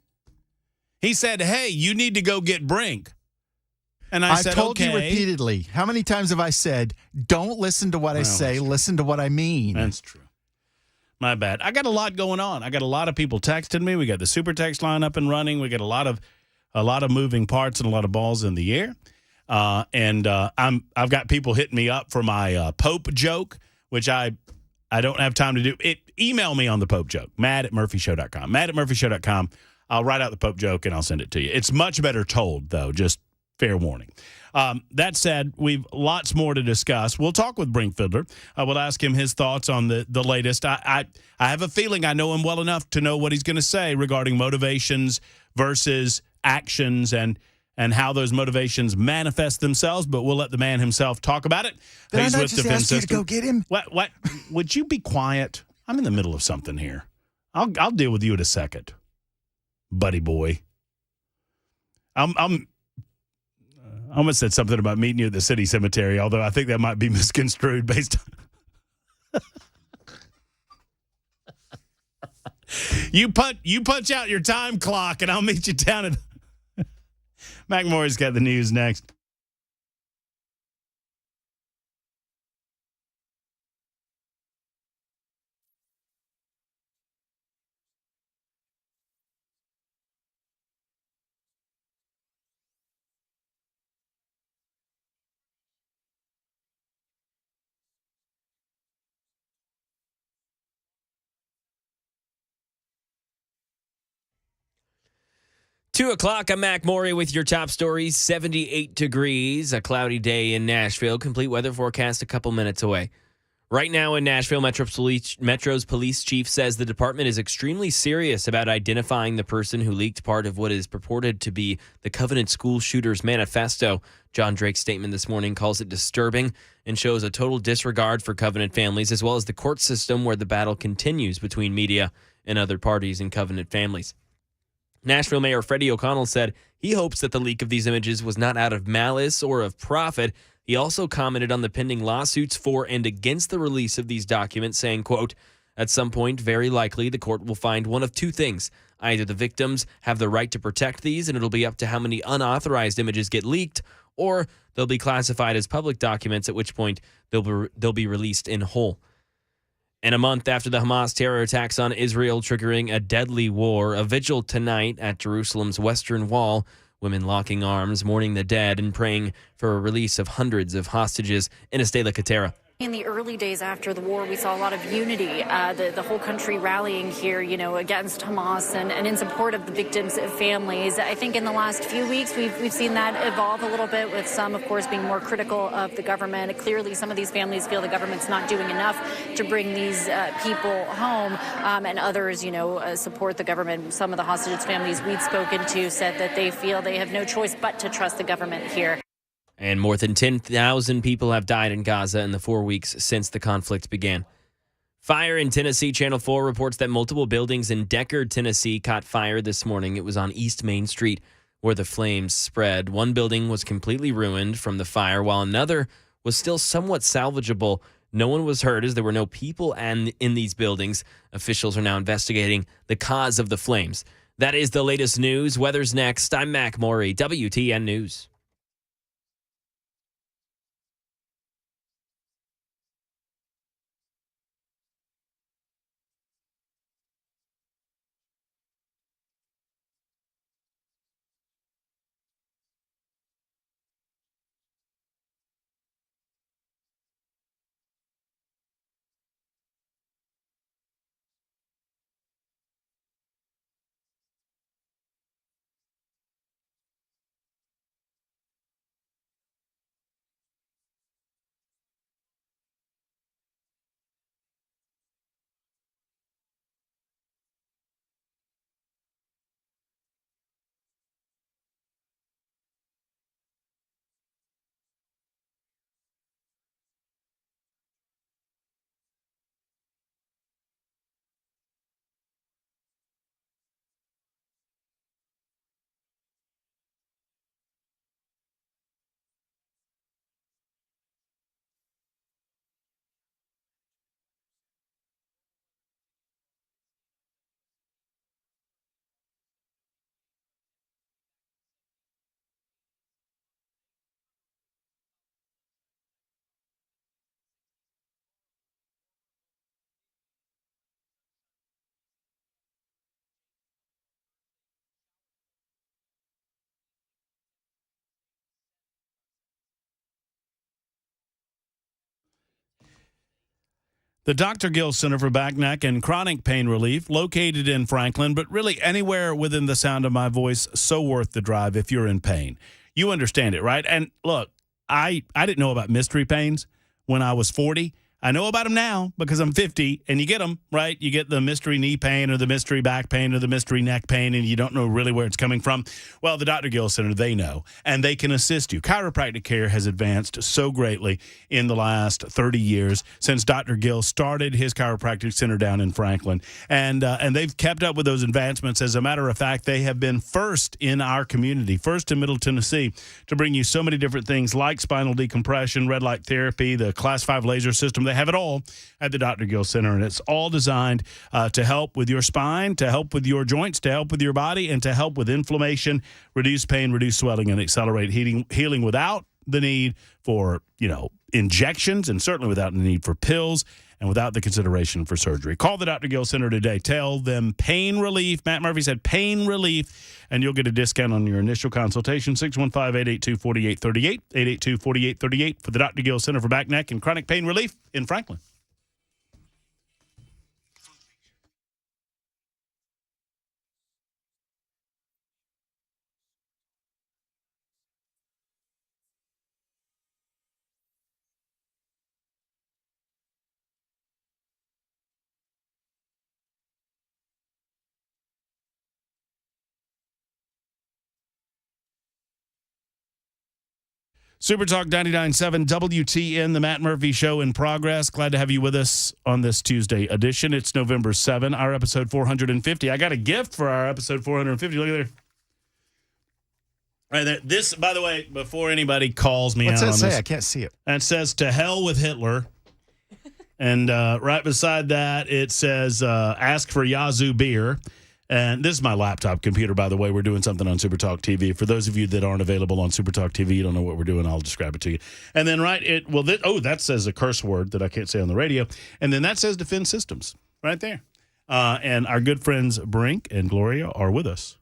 He said, hey, you need to go get Brink. And I I've said, told okay. you repeatedly. How many times have I said, don't listen to what I say, listen to what I mean? That's true. My bad. I got a lot going on. I got a lot of people texting me. We got the super text line up and running. We got a lot of moving parts and a lot of balls in the air. I've got people hitting me up for my Pope joke, which I don't have time to do. Email me on the Pope joke, matt@murphyshow.com. Matt@murphyshow.com. I'll write out the Pope joke and I'll send it to you. It's much better told, though, just fair warning. That said, we've lots more to discuss. We'll talk with Brink Fiddler. I will ask him his thoughts on the latest. I have a feeling I know him well enough to know what he's going to say regarding motivations versus actions and how those motivations manifest themselves, but we'll let the man himself talk about it. Did He's I not with just Defense ask you to System. go get him? What? Would you be quiet? I'm in the middle of something here. I'll deal with you in a second, buddy boy. I almost said something about meeting you at the city cemetery, although I think that might be misconstrued based on... You punch out your time clock, and I'll meet you down at... Mac Maury's got the news next. Two o'clock, I'm Mac Maury with your top stories. 78 degrees, a cloudy day in Nashville. Complete weather forecast a couple minutes away. Right now in Nashville, Metro's police chief says the department is extremely serious about identifying the person who leaked part of what is purported to be the Covenant school shooter's manifesto. John Drake's statement this morning calls it disturbing and shows a total disregard for Covenant families, as well as the court system where the battle continues between media and other parties and Covenant families. Nashville Mayor Freddie O'Connell said he hopes that the leak of these images was not out of malice or of profit. He also commented on the pending lawsuits for and against the release of these documents, saying, quote, at some point, very likely, the court will find one of two things. Either the victims have the right to protect these, and it'll be up to how many unauthorized images get leaked, or they'll be classified as public documents, at which point they'll be released in whole. And a month after the Hamas terror attacks on Israel triggering a deadly war, a vigil tonight at Jerusalem's Western Wall, women locking arms, mourning the dead, and praying for a release of hundreds of hostages in Estela Catera. In the early days after the war, we saw a lot of unity, the whole country rallying here, against Hamas and in support of the victims' families. I think in the last few weeks, we've seen that evolve a little bit, with some, of course, being more critical of the government. Clearly, some of these families feel the government's not doing enough to bring these people home, and others, support the government. Some of the hostages' families we'd spoken to said that they feel they have no choice but to trust the government here. And more than 10,000 people have died in Gaza in the 4 weeks since the conflict began. Fire in Tennessee. Channel 4 reports that multiple buildings in Deckard, Tennessee caught fire this morning. It was on East Main Street where the flames spread. One building was completely ruined from the fire, while another was still somewhat salvageable. No one was hurt as there were no people in these buildings. Officials are now investigating the cause of the flames. That is the latest news. Weather's next. I'm Mac Maury, WTN News. The Dr. Gill Center for Back, Neck, and Chronic Pain Relief, located in Franklin, but really anywhere within the sound of my voice, so worth the drive if you're in pain. You understand it, right? And look, I didn't know about mystery pains when I was 40. I know about them now because I'm 50, and you get them, right? You get the mystery knee pain or the mystery back pain or the mystery neck pain, and you don't know really where it's coming from. Well, the Dr. Gill Center, they know, and they can assist you. Chiropractic care has advanced so greatly in the last 30 years since Dr. Gill started his chiropractic center down in Franklin, and they've kept up with those advancements. As a matter of fact, they have been first in our community, first in Middle Tennessee, to bring you so many different things like spinal decompression, red light therapy, the Class 5 laser system. They have it all at the Dr. Gill Center, and it's all designed to help with your spine, to help with your joints, to help with your body, and to help with inflammation, reduce pain, reduce swelling, and accelerate healing without the need for, injections, and certainly without the need for pills, and without the consideration for surgery. Call the Dr. Gill Center today. Tell them Pain Relief. Matt Murphy said Pain Relief, and you'll get a discount on your initial consultation. 615-882-4838, 882-4838 for the Dr. Gill Center for Back, Neck, and Chronic Pain Relief in Franklin. Super Talk 99.7 WTN, the Matt Murphy Show in progress. Glad to have you with us on this Tuesday edition. It's November 7, our episode 450. I got a gift for our episode 450. Look at there. Right there. This, by the way, before anybody calls me What's out that on say? this. I can't see it. It says, "To hell with Hitler." And right beside that, it says, "Ask for Yazoo beer." And this is my laptop computer, by the way. We're doing something on Super Talk TV. For those of you that aren't available on Super Talk TV, you don't know what we're doing, I'll describe it to you. And then that says a curse word that I can't say on the radio. And then that says Defend Systems right there. And our good friends Brink and Gloria are with us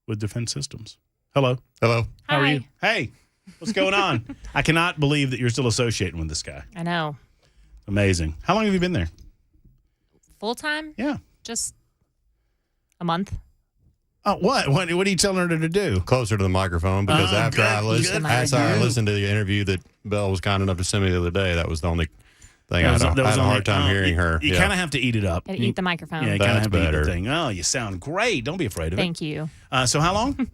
with Defend Systems. Hello. Hello. How are you? Hey, what's going on? I cannot believe that you're still associating with this guy. I know. Amazing. How long have you been there? Full time? Yeah. Just a month. Oh, what? What are you telling her to do? Closer to the microphone, because after I listened to the interview that Belle was kind enough to send me the other day, that was the only thing I had a hard time hearing her. You kind of have to eat it up. Gotta eat the microphone. Yeah, you kind of have to better. eat the thing. Oh, you sound great. Don't be afraid of it. Thank you. So how long?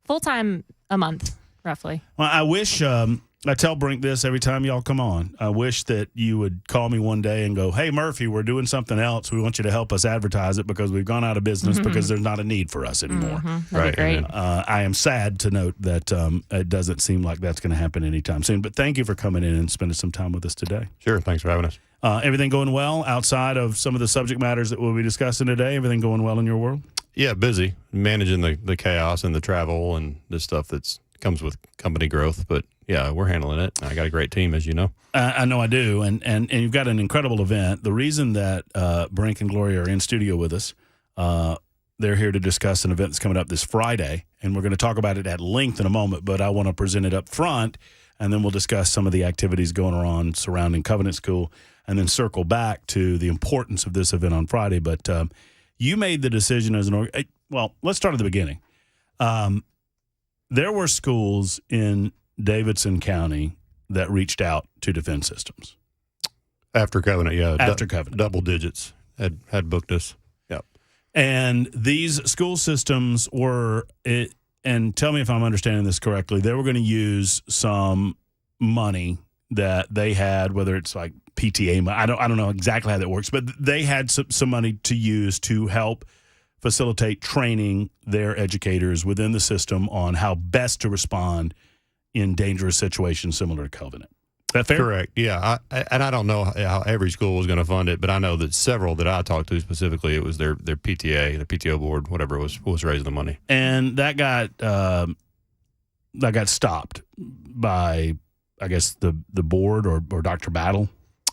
Full time, a month, roughly. Well, I wish, I tell Brink this every time y'all come on. I wish that you would call me one day and go, "Hey, Murphy, we're doing something else. We want you to help us advertise it because we've gone out of business because there's not a need for us anymore." That'd be great. I am sad to note that it doesn't seem like that's going to happen anytime soon. But thank you for coming in and spending some time with us today. Sure. Thanks for having us. Everything going well outside of some of the subject matters that we'll be discussing today? Everything going well in your world? Yeah, busy managing the chaos and the travel and the stuff that comes with company growth. But yeah, we're handling it. I got a great team, as you know. I know I do, and you've got an incredible event. The reason that Brink and Gloria are in studio with us, they're here to discuss an event that's coming up this Friday, and we're going to talk about it at length in a moment, but I want to present it up front, and then we'll discuss some of the activities going on surrounding Covenant School, and then circle back to the importance of this event on Friday. But you made the decision as well, let's start at the beginning. There were schools in Davidson County that reached out to Defend Systems. After Covenant, yeah. After Covenant. Double digits had booked us. Yep. And these school systems were, and tell me if I'm understanding this correctly, they were going to use some money that they had, whether it's like PTA, I don't know exactly how that works, but they had some money to use to help facilitate training their educators within the system on how best to respond in dangerous situations similar to Covenant. Is that fair? Correct. Yeah. I don't know how every school was going to fund it, but I know that several that I talked to specifically, it was their PTA, the PTO board, whatever it was raising the money. And that got stopped by, I guess, the board or Dr. Battle.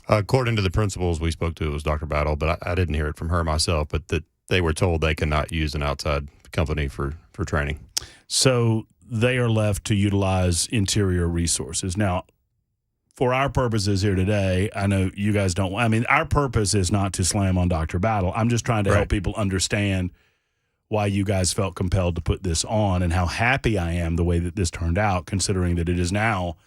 According to the principals we spoke to, it was Dr. Battle, but I didn't hear it from her myself, but that they were told they cannot use an outside company for training. So they are left to utilize interior resources. Now, for our purposes here today, I know you guys don't. I mean, our purpose is not to slam on Dr. Battle. I'm just trying to help people understand why you guys felt compelled to put this on and how happy I am the way that this turned out, considering that it is now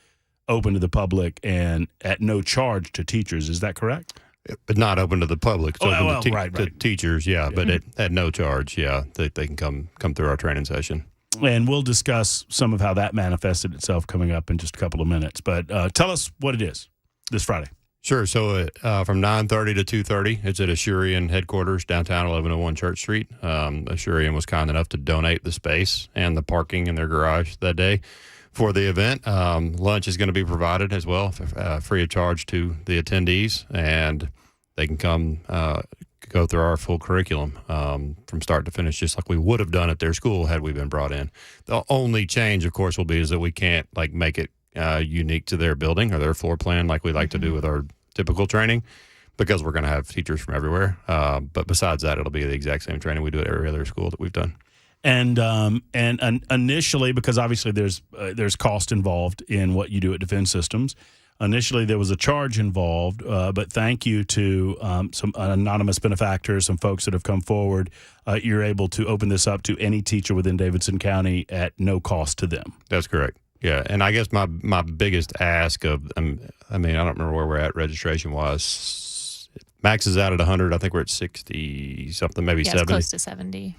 open to the public and at no charge to teachers. Is that correct? But not open to the public. It's open to right. teachers, but at no charge, they can come through our training session. And we'll discuss some of how that manifested itself coming up in just a couple of minutes. But tell us what it is this Friday. Sure. So from 9:30 to 2:30, it's at Assyrian headquarters, downtown 1101 Church Street. Assyrian was kind enough to donate the space and the parking in their garage that day for the event. Lunch is going to be provided as well, free of charge to the attendees, and they can come go through our full curriculum from start to finish, just like we would have done at their school had we been brought in. The only change, of course, will be is that we can't make it unique to their building or their floor plan like we like to do with our typical training, because we're going to have teachers from everywhere. But besides that, it'll be the exact same training we do at every other school that we've done. And initially, because obviously there's cost involved in what you do at Defense Systems. Initially, there was a charge involved, but thank you to some anonymous benefactors, some folks that have come forward. You're able to open this up to any teacher within Davidson County at no cost to them. That's correct. Yeah, and I guess my biggest ask of, I mean, I don't remember where we're at registration-wise. Max is out at 100. I think we're at 60-something, maybe 70. It's close to 70.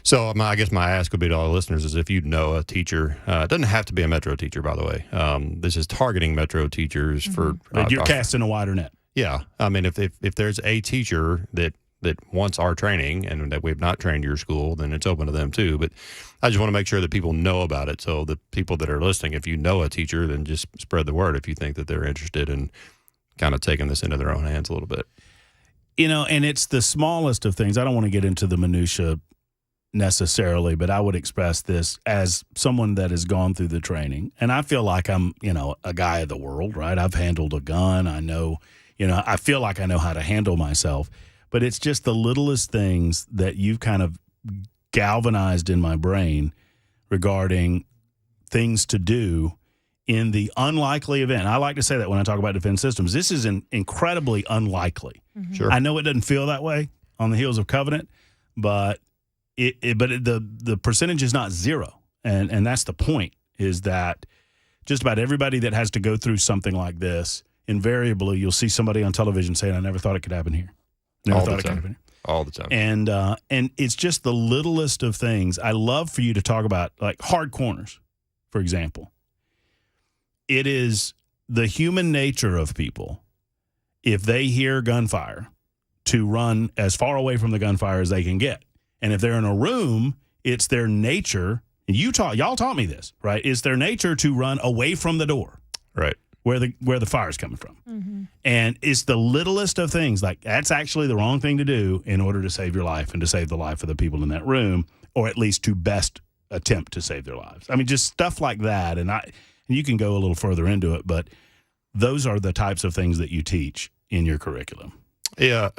So I guess my ask would be to all the listeners is if you know a teacher, it doesn't have to be a Metro teacher, by the way. This is targeting Metro teachers for. You're casting a wider net. Yeah, I mean, if there's a teacher that wants our training and that we've not trained your school, then it's open to them too. But I just want to make sure that people know about it. So the people that are listening, if you know a teacher, then just spread the word if you think that they're interested in kind of taking this into their own hands a little bit. And it's the smallest of things. I don't want to get into the minutia necessarily, but I would express this as someone that has gone through the training, and I feel like I'm, a guy of the world, right? I've handled a gun. I know, I feel like I know how to handle myself, but it's just the littlest things that you've kind of galvanized in my brain regarding things to do in the unlikely event. I like to say that when I talk about Defense Systems, this is incredibly unlikely. Mm-hmm. Sure. I know it doesn't feel that way on the heels of Covenant, but the percentage is not zero, and that's the point. Is that just about everybody that has to go through something like this, invariably you'll see somebody on television saying, "I never thought it could happen here." Never All thought the it could time. happen here. All the time. And it's just the littlest of things. I love for you to talk about, like hard corners, for example. It is the human nature of people, if they hear gunfire, to run as far away from the gunfire as they can get. And if they're in a room, it's their nature. And y'all taught me this, right? It's their nature to run away from the door, right, where the fire's coming from. Mm-hmm. And it's the littlest of things. Like, that's actually the wrong thing to do in order to save your life and to save the life of the people in that room, or at least to best attempt to save their lives. I mean, just stuff like that. And you can go a little further into it, but those are the types of things that you teach in your curriculum. Yeah.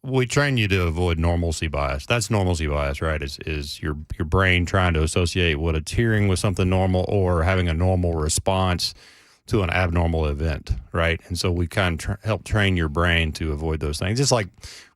We train you to avoid normalcy bias. That's normalcy bias, right? Is your brain trying to associate what it's hearing with something normal or having a normal response to an abnormal event, right? And so we kind of help train your brain to avoid those things. It's like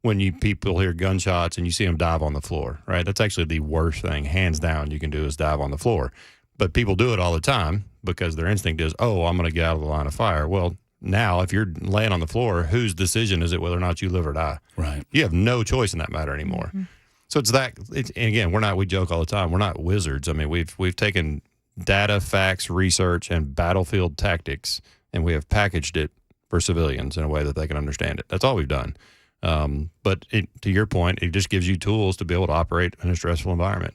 when people hear gunshots and you see them dive on the floor, right? That's actually the worst thing, hands down, you can do is dive on the floor. But people do it all the time because their instinct is, oh, I'm going to get out of the line of fire. Well, now, if you're laying on the floor, whose decision is it whether or not you live or die? Right. You have no choice in that matter anymore. Mm-hmm. So and again, we joke all the time, we're not wizards. I mean, we've taken data, facts, research, and battlefield tactics, and we have packaged it for civilians in a way that they can understand it. That's all we've done. But to your point, it just gives you tools to be able to operate in a stressful environment.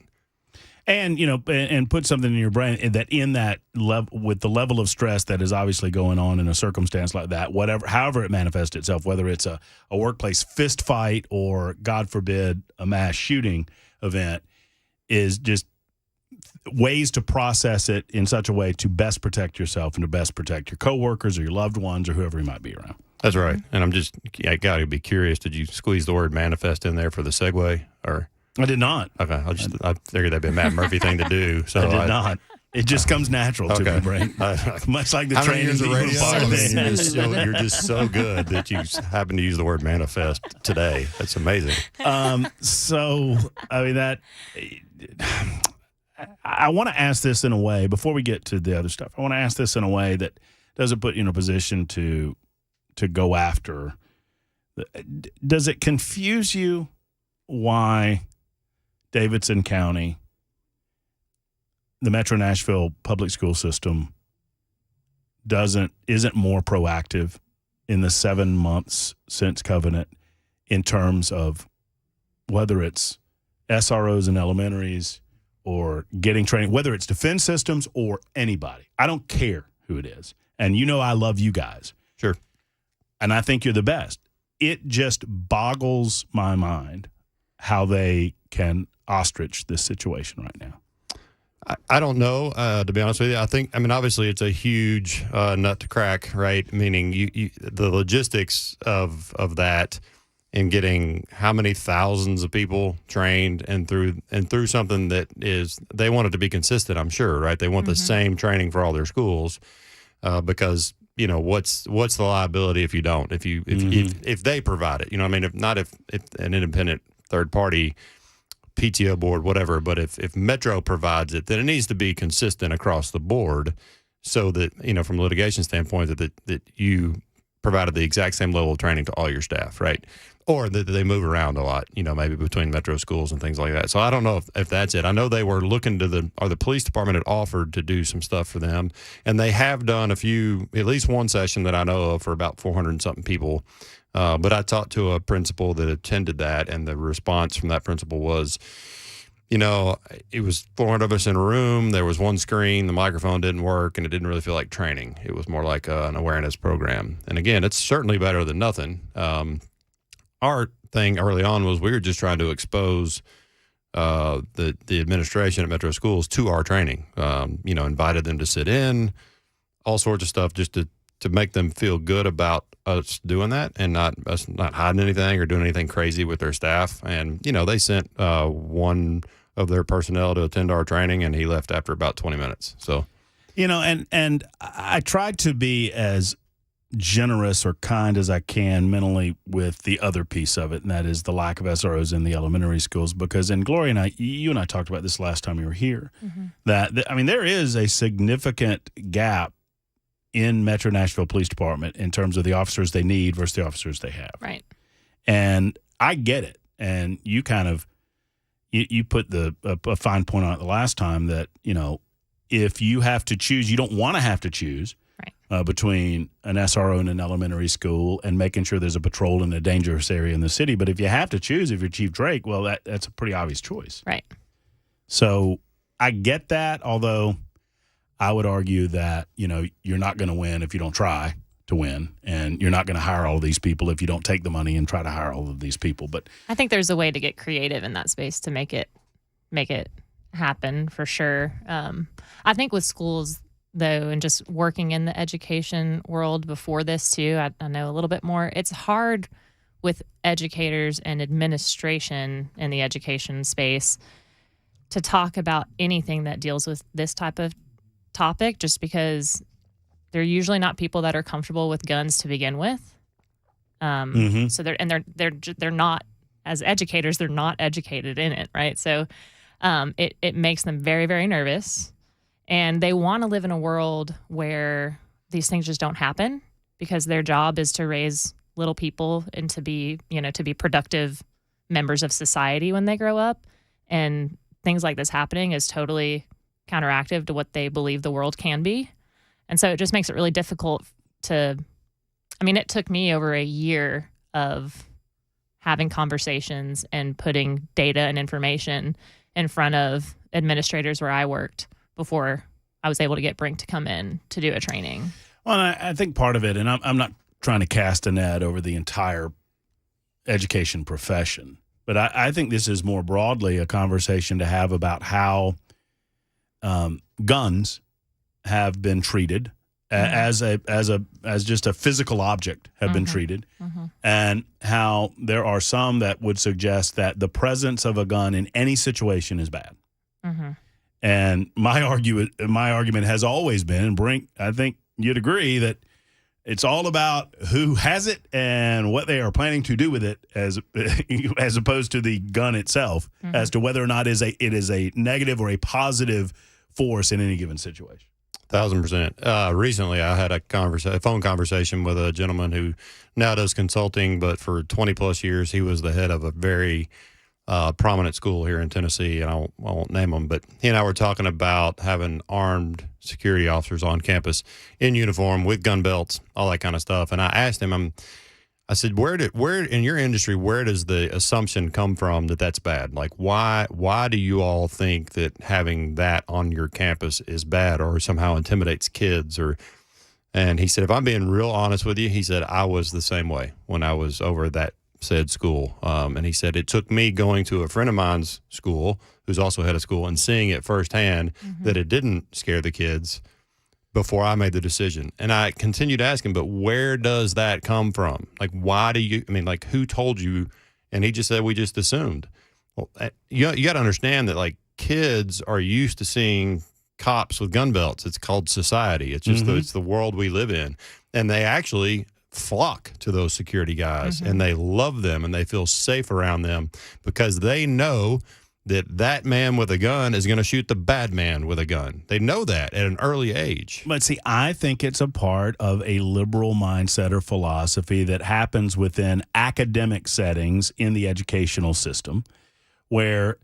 And, and put something in your brain that with the level of stress that is obviously going on in a circumstance like that, however it manifests itself, whether it's a workplace fist fight or, God forbid, a mass shooting event, is just ways to process it in such a way to best protect yourself and to best protect your coworkers or your loved ones or whoever you might be around. That's right. And I got to be curious, did you squeeze the word manifest in there for the segue or? I did not. Okay, I figured that'd be a Matt Murphy thing to do. So I did not. It just comes natural to me, right? Much like the training years of that you radio. were part of. You're just so good that you happen to use the word manifest today. That's amazing. So, I mean, I want to ask this in a way, before we get to the other stuff, I want to ask this in a way that doesn't put you in a position to go after. Does it confuse you why Davidson County, the Metro Nashville public school system, isn't more proactive in the 7 months since Covenant in terms of whether it's SROs in elementaries or getting training, whether it's defense systems or anybody? I don't care who it is. And you know I love you guys. Sure. And I think you're the best. It just boggles my mind how they can ostrich this situation right now. I don't know, to be honest with you. I mean, obviously it's a huge nut to crack, right? Meaning the logistics of that and getting how many thousands of people trained and through something that is, they want it to be consistent, I'm sure, right? They want the same training for all their schools because, you know, what's the liability if you don't, if they provide it, you know what I mean? If an independent third party PTO board, whatever, but if Metro provides it, then it needs to be consistent across the board so that, you know, from a litigation standpoint, that you provided the exact same level of training to all your staff, right? Or that they move around a lot, you know, maybe between Metro schools and things like that. So I don't know if that's it. I know they were looking to the police department had offered to do some stuff for them, and they have done at least one session that I know of for about 400 and something people. But I talked to a principal that attended that, and the response from that principal was, you know, it was 400 of us in a room. There was one screen, the microphone didn't work, and it didn't really feel like training. It was more like an awareness program. And again, it's certainly better than nothing. Our thing early on was we were just trying to expose the administration at Metro Schools to our training. You know, invited them to sit in, all sorts of stuff, just to make them feel good about us doing that and not hiding anything or doing anything crazy with their staff. And, you know, they sent one of their personnel to attend our training, and he left after about 20 minutes. So, you know, and I tried to be as generous or kind as I can mentally with the other piece of it, and that is the lack of SROs in the elementary schools, because, and Gloria and you and I talked about this last time you were here, that I mean, there is a significant gap in Metro Nashville Police Department in terms of the officers they need versus the officers they have. Right. And I get it. And you kind of, you put a fine point on it the last time that, you know, if you have to choose, you don't want to have to choose between an SRO and an elementary school and making sure there's a patrol in a dangerous area in the city. But if you have to choose, if you're Chief Drake, well, that's a pretty obvious choice. Right. So I get that, although I would argue that, you know, you're not going to win if you don't try to win, and you're not going to hire all of these people if you don't take the money and try to hire all of these people. But I think there's a way to get creative in that space to make it happen for sure. I think with schools, though, and just working in the education world before this too, I know a little bit more. It's hard with educators and administration in the education space to talk about anything that deals with this type of topic, just because they're usually not people that are comfortable with guns to begin with. So they're not, as educators, they're not educated in it, right? So it makes them very, very nervous, and they want to live in a world where these things just don't happen, because their job is to raise little people and to be productive members of society when they grow up. And things like this happening is totally counteractive to what they believe the world can be. And so it just makes it really difficult it took me over a year of having conversations and putting data and information in front of administrators where I worked before I was able to get Brink to come in to do a training. Well, I think part of it, and I'm not trying to cast a net over the entire education profession, but I think this is more broadly a conversation to have about how guns have been treated as just a physical object have been treated, and how there are some that would suggest that the presence of a gun in any situation is bad. And my argument has always been, and Brink, I think you'd agree, that it's all about who has it and what they are planning to do with it, as opposed to the gun itself, as to whether or not it is a negative or a positive force in any given situation. 1,000%. Recently, I had a phone conversation with a gentleman who now does consulting, but for 20 plus years, he was the head of a very prominent school here in Tennessee, and I won't name them, but he and I were talking about having armed security officers on campus in uniform with gun belts, all that kind of stuff. And I asked him, I said, where in your industry, where does the assumption come from that that's bad? Like, why do you all think that having that on your campus is bad or somehow intimidates kids? And he said, if I'm being real honest with you, he said, I was the same way when I was over at that said school. And he said, it took me going to a friend of mine's school, who's also head of school, and seeing it firsthand that it didn't scare the kids before I made the decision. And I continued to ask him, but where does that come from? Like, who told you? And he just said, we just assumed. Well, you got to understand that, like, kids are used to seeing cops with gun belts. It's called society. It's just it's the world we live in. And they actually flock to those security guys, and they love them, and they feel safe around them because they know that man with a gun is going to shoot the bad man with a gun. They know that at an early age. But see, I think it's a part of a liberal mindset or philosophy that happens within academic settings in the educational system, where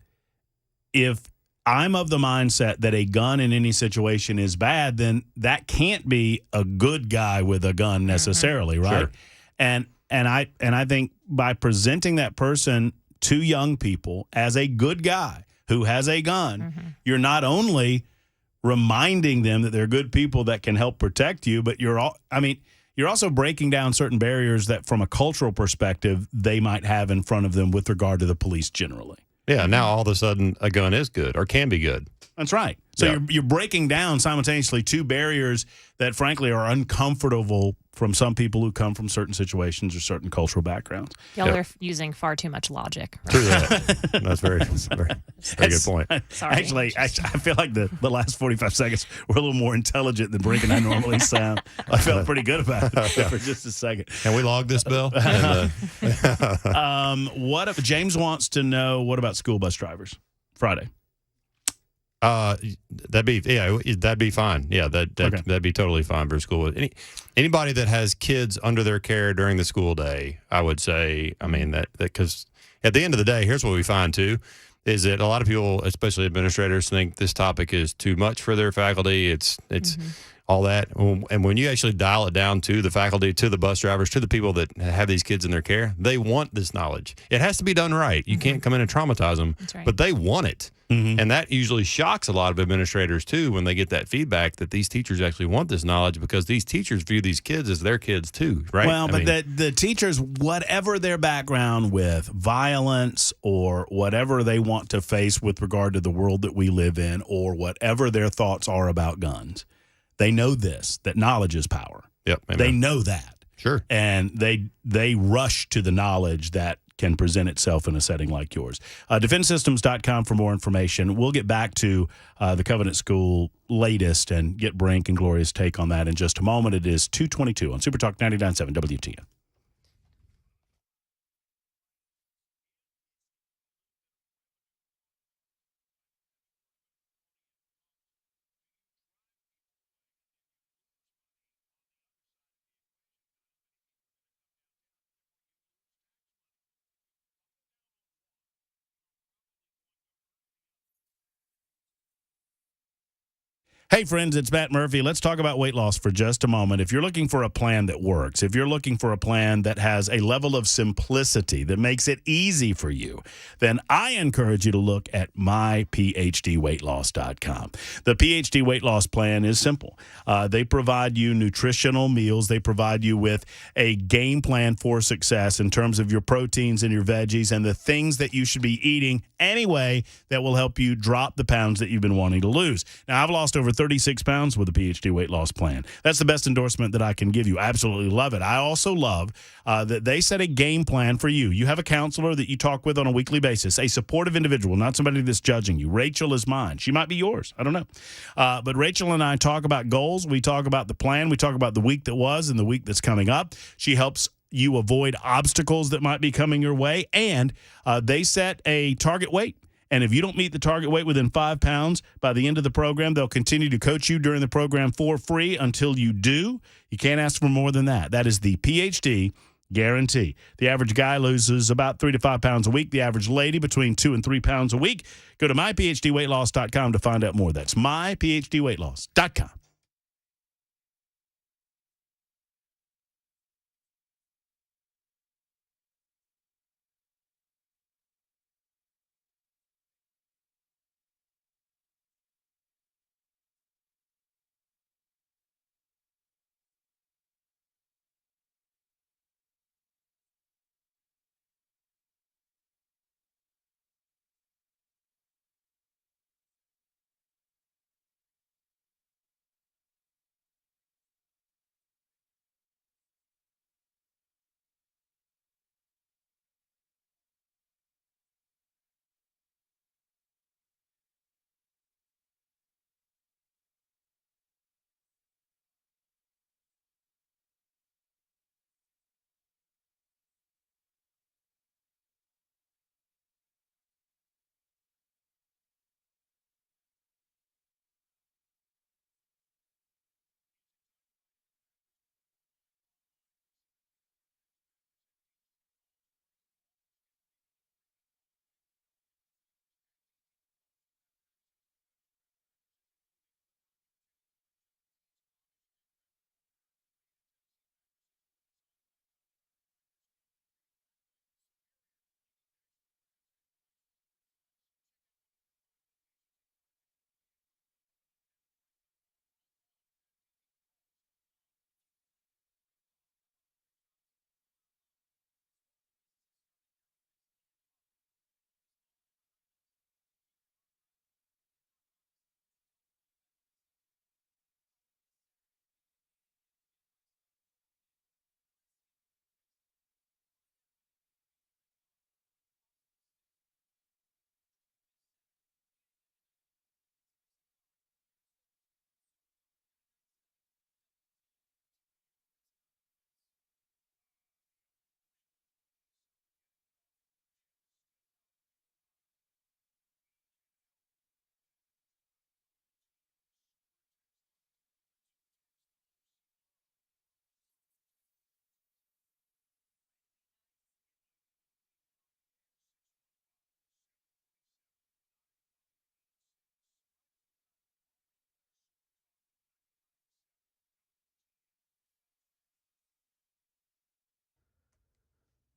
if I'm of the mindset that a gun in any situation is bad, then that can't be a good guy with a gun necessarily, right? Sure. And I think by presenting that person to young people as a good guy who has a gun, you're not only reminding them that they're good people that can help protect you, but you're also breaking down certain barriers that from a cultural perspective they might have in front of them with regard to the police generally. Yeah, now all of a sudden a gun is good or can be good. That's right. So you're breaking down simultaneously two barriers that, frankly, are uncomfortable from some people who come from certain situations or certain cultural backgrounds. Y'all are using far too much logic. Right? True that. That's very good point. Sorry. Actually, I feel like the last 45 seconds were a little more intelligent than Brink and I normally sound. I felt pretty good about it for just a second. Can we log this, Bill? What if James wants to know, what about school bus drivers Friday? That'd be fine. Yeah, that'd be totally fine for school. Anybody that has kids under their care during the school day, I would say, that because at the end of the day, here's what we find too, is that a lot of people, especially administrators, think this topic is too much for their faculty. It's all that. And when you actually dial it down to the faculty, to the bus drivers, to the people that have these kids in their care, they want this knowledge. It has to be done right. You can't come in and traumatize them, but they want it. And that usually shocks a lot of administrators, too, when they get that feedback that these teachers actually want this knowledge, because these teachers view these kids as their kids, too, right? Well, the teachers, whatever their background with violence or whatever they want to face with regard to the world that we live in, or whatever their thoughts are about guns, they know that knowledge is power. Yep. Amen. They know that. Sure. And they rush to the knowledge that can present itself in a setting like yours. DefenseSystems.com for more information. We'll get back to the Covenant School latest and get Brink and Gloria's take on that in just a moment. It is 2:22 on Super Talk 99.7 WTN. Hey, friends, it's Matt Murphy. Let's talk about weight loss for just a moment. If you're looking for a plan that works, if you're looking for a plan that has a level of simplicity that makes it easy for you, then I encourage you to look at myphdweightloss.com. The PhD weight loss plan is simple. They provide you nutritional meals. They provide you with a game plan for success in terms of your proteins and your veggies and the things that you should be eating anyway that will help you drop the pounds that you've been wanting to lose. Now, I've lost over 36 pounds with a PhD weight loss plan. That's the best endorsement that I can give you. I absolutely love it. I also love that they set a game plan for you. You have a counselor that you talk with on a weekly basis, a supportive individual, not somebody that's judging you. Rachel is mine. She might be yours. I don't know. But Rachel and I talk about goals. We talk about the plan. We talk about the week that was and the week that's coming up. She helps you avoid obstacles that might be coming your way. And they set a target weight. And if you don't meet the target weight within 5 pounds by the end of the program, they'll continue to coach you during the program for free until you do. You can't ask for more than that. That is the PhD guarantee. The average guy loses about 3 to 5 pounds a week. The average lady between 2 and 3 pounds a week. Go to myphdweightloss.com to find out more. That's myphdweightloss.com.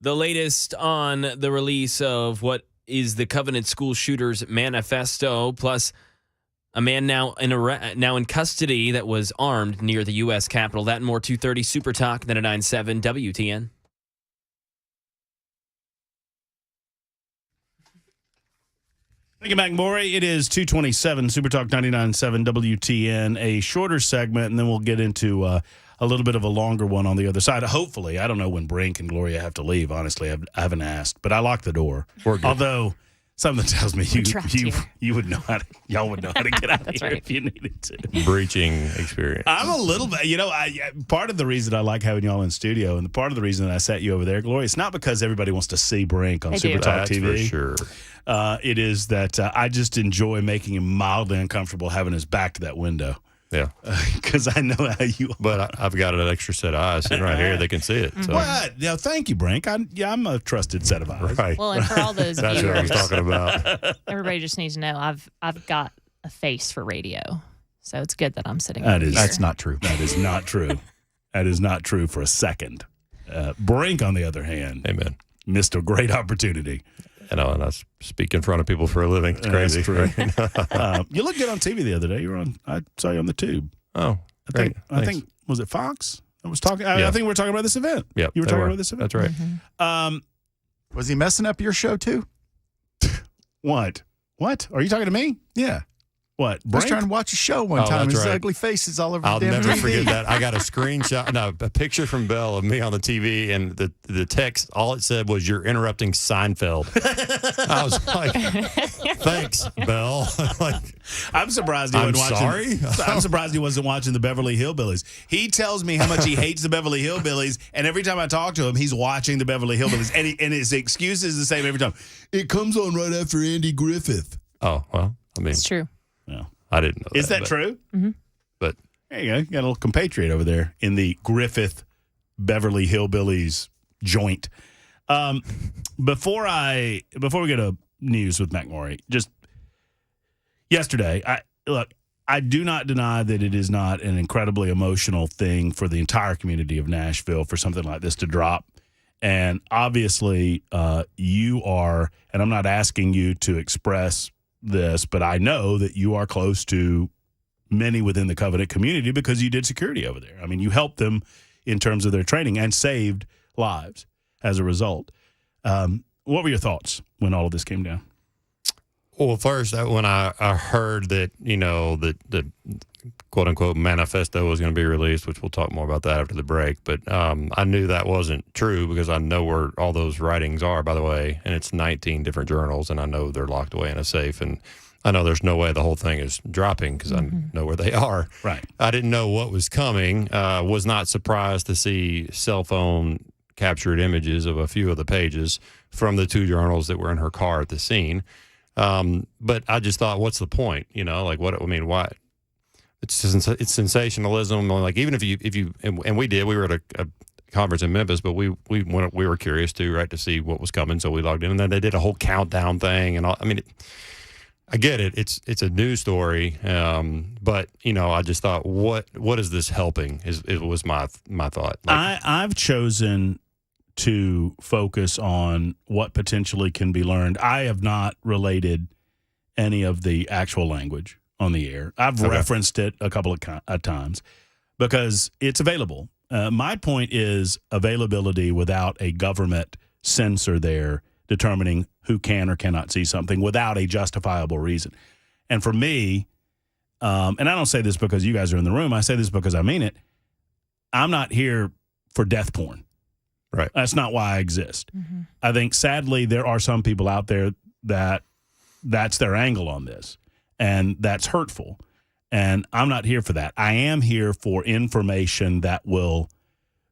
The latest on the release of what is the Covenant School Shooters Manifesto, plus a man now in custody that was armed near the U.S. Capitol. That and more 2:30 Super Talk, then at 9:07 WTN. Thank you, McMorey. It is 2:27 Super Talk 99.7 WTN, a shorter segment, and then we'll get into a little bit of a longer one on the other side. Hopefully, I don't know when Brink and Gloria have to leave. Honestly, I haven't asked, but I locked the door. Although something tells me you would know how to, y'all would know how to get out of here if you needed to. Breaching experience. I'm a little bit, part of the reason I like having y'all in studio, and the part of the reason that I sat you over there, Gloria, it's not because everybody wants to see Brink on Super Talk TV. For sure. It is that I just enjoy making him mildly uncomfortable having his back to that window. Yeah. Because I know how you are. But I've got an extra set of eyes sitting right here. They can see it. So. What? Yeah, thank you, Brink. I'm a trusted set of eyes. Right. Well, and for all those That's viewers, what I was talking about. everybody just needs to know I've got a face for radio, so it's good that I'm sitting. That's not true. That is not true. That is not true for a second. Brink, on the other hand, amen, missed a great opportunity. And I speak in front of people for a living. It's crazy. That's true. You looked good on TV the other day. I saw you on the tube. Oh, I think was it Fox? I was talking. I think we were talking about this event. Yeah, you were talking about this event. That's right. Mm-hmm. Was he messing up your show too? What? Are you talking to me? Yeah. What? I was Brink? trying to watch a show one Oh, time. that's His right. ugly face is all over I'll the damn never TV. forget that. I got a screenshot, a picture from Bell of me on the TV, and the text, all it said was, "You're interrupting Seinfeld." I was like, "Thanks, Bell." Like, I'm surprised he I'm wasn't watching. I'm surprised he wasn't watching the Beverly Hillbillies. He tells me how much he hates the Beverly Hillbillies, and every time I talk to him, he's watching the Beverly Hillbillies, and his excuse is the same every time. It comes on right after Andy Griffith. oh well, I mean, It's true. Yeah. I didn't know. Is that but, true? But There you go. You got a little compatriot over there in the Griffith Beverly Hillbillies joint. Before we go to news with McMurray, just yesterday, I do not deny that it is not an incredibly emotional thing for the entire community of Nashville for something like this to drop. And obviously, you are, and I'm not asking you to express this, but I know that you are close to many within the Covenant community because you did security over there. I mean, you helped them in terms of their training and saved lives as a result. What were your thoughts when all of this came down? well, first when I heard that that the quote unquote manifesto was going to be released, which we'll talk more about that after the break. But I knew that wasn't true because I know where all those writings are, by the way, and it's 19 different journals, and I know they're locked away in a safe, and I know there's no way the whole thing is dropping because I know where they are. Right. I didn't know what was coming. Was not surprised to see cell phone captured images of a few of the pages from the two journals that were in her car at the scene. But I just thought, what's the point? Like what? I mean, why? It's sensationalism. Like even if you and we were at a conference in Memphis, but we were curious too, right, to see what was coming. So we logged in, and then they did a whole countdown thing, and all. I mean, I get it. It's a news story, but I just thought, what is this helping? It was my thought. I've chosen to focus on what potentially can be learned. I have not related any of the actual language on the air. I've referenced it a couple of times because it's available. My point is availability without a government censor there determining who can or cannot see something without a justifiable reason. And for me, and I don't say this because you guys are in the room, I say this because I mean it, I'm not here for death porn. Right. That's not why I exist. I think, sadly, there are some people out there that's their angle on this, and that's hurtful. And I'm not here for that. I am here for information that will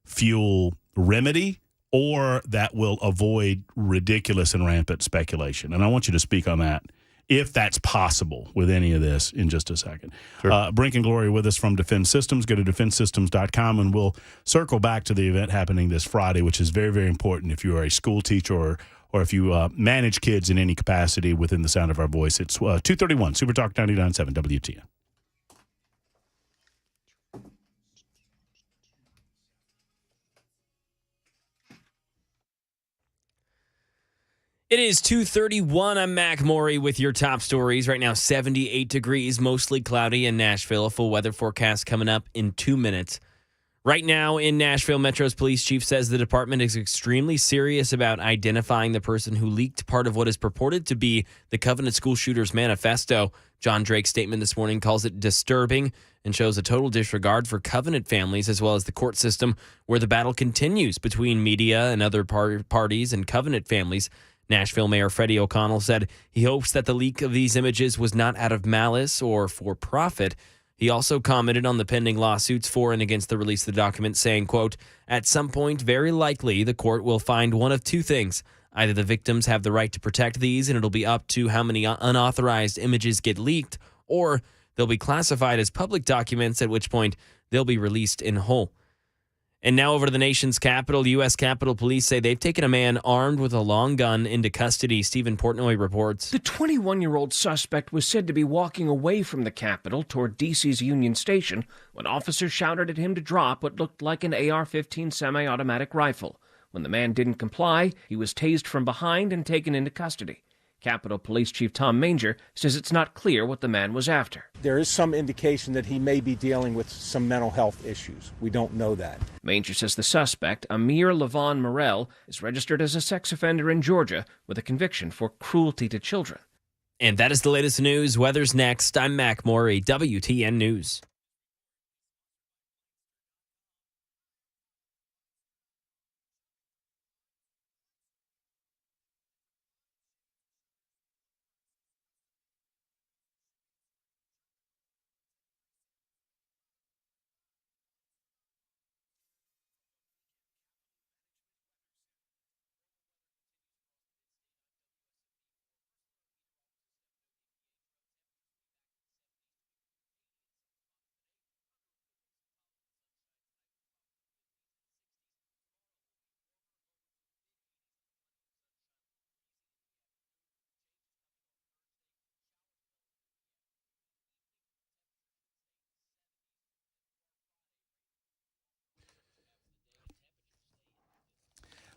fuel remedy or that will avoid ridiculous and rampant speculation. And I want you to speak on that, if that's possible, with any of this in just a second. Sure. Brink and Glory with us from Defense Systems. Go to defensesystems.com, and we'll circle back to the event happening this Friday, which is very, very important if you are a school teacher or if you manage kids in any capacity within the sound of our voice. It's 231 Super Talk 99.7 WTN. It is 2:31. I'm Mac Morey with your top stories. Right now, 78 degrees, mostly cloudy in Nashville. A full weather forecast coming up in 2 minutes. Right now in Nashville, Metro's police chief says the department is extremely serious about identifying the person who leaked part of what is purported to be the Covenant school shooter's manifesto. John Drake's statement this morning calls it disturbing and shows a total disregard for Covenant families as well as the court system, where the battle continues between media and other parties and Covenant families. Nashville Mayor Freddie O'Connell said he hopes that the leak of these images was not out of malice or for profit. He also commented on the pending lawsuits for and against the release of the document, saying, quote, "At some point, very likely, the court will find one of two things. Either the victims have the right to protect these, and it'll be up to how many unauthorized images get leaked, or they'll be classified as public documents, at which point they'll be released in whole." And now over to the nation's capital. U.S. Capitol Police say they've taken a man armed with a long gun into custody. Stephen Portnoy reports. The 21-year-old suspect was said to be walking away from the Capitol toward D.C.'s Union Station when officers shouted at him to drop what looked like an AR-15 semi-automatic rifle. When the man didn't comply, he was tased from behind and taken into custody. Capitol Police Chief Tom Manger says it's not clear what the man was after. There is some indication that he may be dealing with some mental health issues. We don't know that. Manger says the suspect, Amir Levon Morel, is registered as a sex offender in Georgia with a conviction for cruelty to children. And that is the latest news. Weather's next. I'm Mac Morey, WTN News.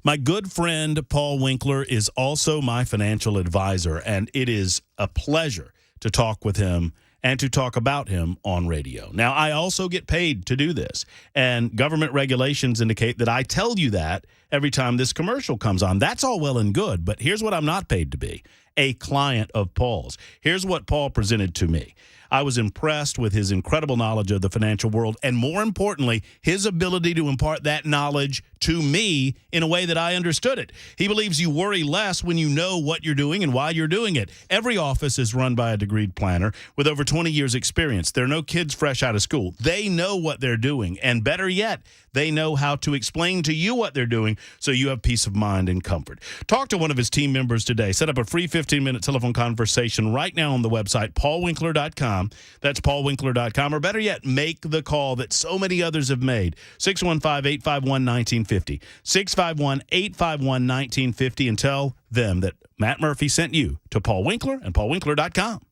My good friend Paul Winkler is also my financial advisor, and it is a pleasure to talk with him and to talk about him on radio. Now, I also get paid to do this, and government regulations indicate that I tell you that every time this commercial comes on. That's all well and good, but here's what I'm not paid to be: a client of Paul's. Here's what Paul presented to me. I was impressed with his incredible knowledge of the financial world, and more importantly, his ability to impart that knowledge to me in a way that I understood it. He believes you worry less when you know what you're doing and why you're doing it. Every office is run by a degreed planner with over 20 years experience. There are no kids fresh out of school. They know what they're doing, and better yet, they know how to explain to you what they're doing so you have peace of mind and comfort. Talk to one of his team members today. Set up a free 15-minute telephone conversation right now on the website, paulwinkler.com. That's paulwinkler.com. Or better yet, make the call that so many others have made. 615-851-1950. 651-851-1950, and tell them that Matt Murphy sent you to Paul Winkler and paulwinkler.com.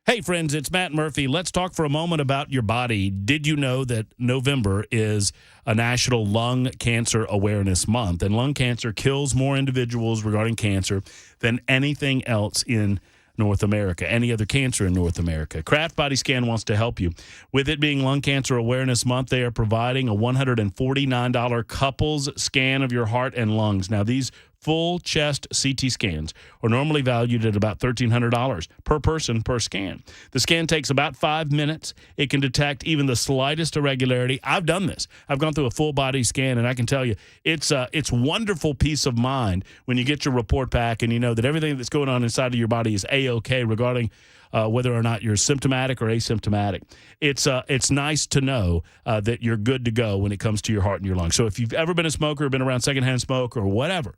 Hey, friends, it's Matt Murphy. Let's talk for a moment about your body. Did you know that November is a National Lung Cancer Awareness Month? And lung cancer kills more individuals regarding cancer than anything else in North America, any other cancer in North America. Kraft Body Scan wants to help you. With it being Lung Cancer Awareness Month, they are providing a $149 couples scan of your heart and lungs. Now, these full chest CT scans are normally valued at about $1,300 per person per scan. The scan takes about 5 minutes. It can detect even the slightest irregularity. I've done this. I've gone through a full body scan, and I can tell you it's wonderful peace of mind when you get your report back and you know that everything that's going on inside of your body is A-OK regarding whether or not you're symptomatic or asymptomatic. It's nice to know that you're good to go when it comes to your heart and your lungs. So if you've ever been a smoker or been around secondhand smoke or whatever,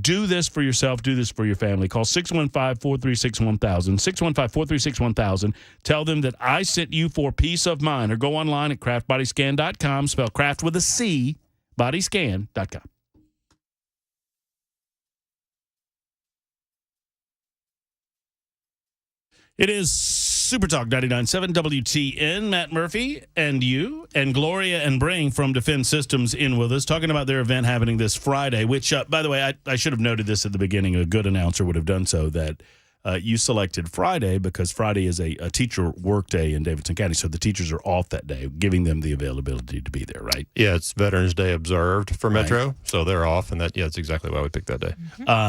do this for yourself. Do this for your family. Call 615-436-1000, 615-436-1000. Tell them that I sent you for peace of mind, or go online at craftbodyscan.com, spell craft with a C, bodyscan.com. It is Super Talk 99.7 WTN. Matt Murphy and you and Gloria and Bring from Defense Systems in with us, talking about their event happening this Friday, which, by the way, I should have noted this at the beginning. A good announcer would have done so, that you selected Friday because Friday is a teacher work day in Davidson County, so the teachers are off that day, giving them the availability to be there, right? Yeah, it's Veterans Day observed for Metro, so they're off, and that's exactly why we picked that day.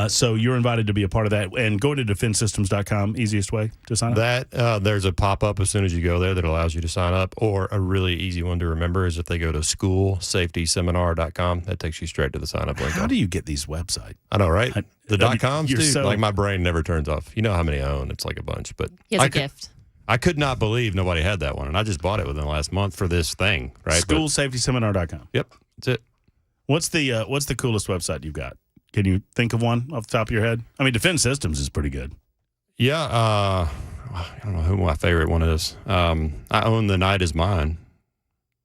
So you're invited to be a part of that, and go to defensesystems.com, easiest way to sign up? There's a pop-up as soon as you go there that allows you to sign up, or a really easy one to remember is if they go to schoolsafetyseminar.com, that takes you straight to the sign-up link. How do you get these websites? I know, right? The .coms, dude, so, like my brain never turns off. You know how many I own. It's like a bunch. But he has a gift. I could not believe nobody had that one, and I just bought it within the last month for this thing, right? Schoolsafetyseminar.com. Yep, that's it. What's the coolest website you've got? Can you think of one off the top of your head? I mean, Defense Systems is pretty good. Yeah, I don't know who my favorite one is. I own The Night Is Mine,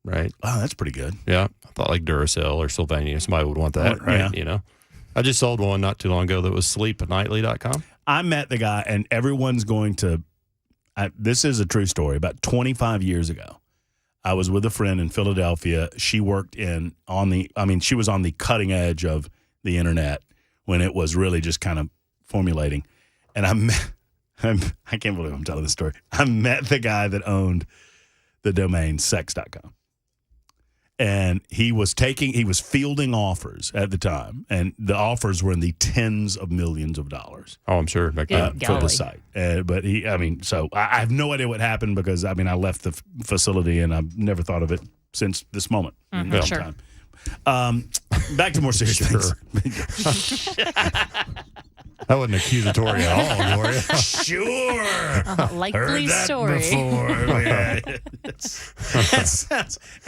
right? Oh, that's pretty good. Yeah, I thought like Duracell or Sylvania. Somebody would want that, right? Yeah. You know, I just sold one not too long ago that was sleepnightly.com. I met the guy, and everyone's going to this is a true story. About 25 years ago, I was with a friend in Philadelphia. She worked she was on the cutting edge of the internet when it was really just kind of formulating. And I can't believe I'm telling this story. I met the guy that owned the domain sex.com. And he was fielding offers at the time, and the offers were in the tens of millions of dollars. Oh, I'm sure. For the site. But I have no idea what happened because, I left the facility and I've never thought of it since this moment. Mm-hmm, sure. Time. Back to more serious things. That wasn't accusatory at all, Gloria. Sure. Likely Heard that story. Before. Yeah.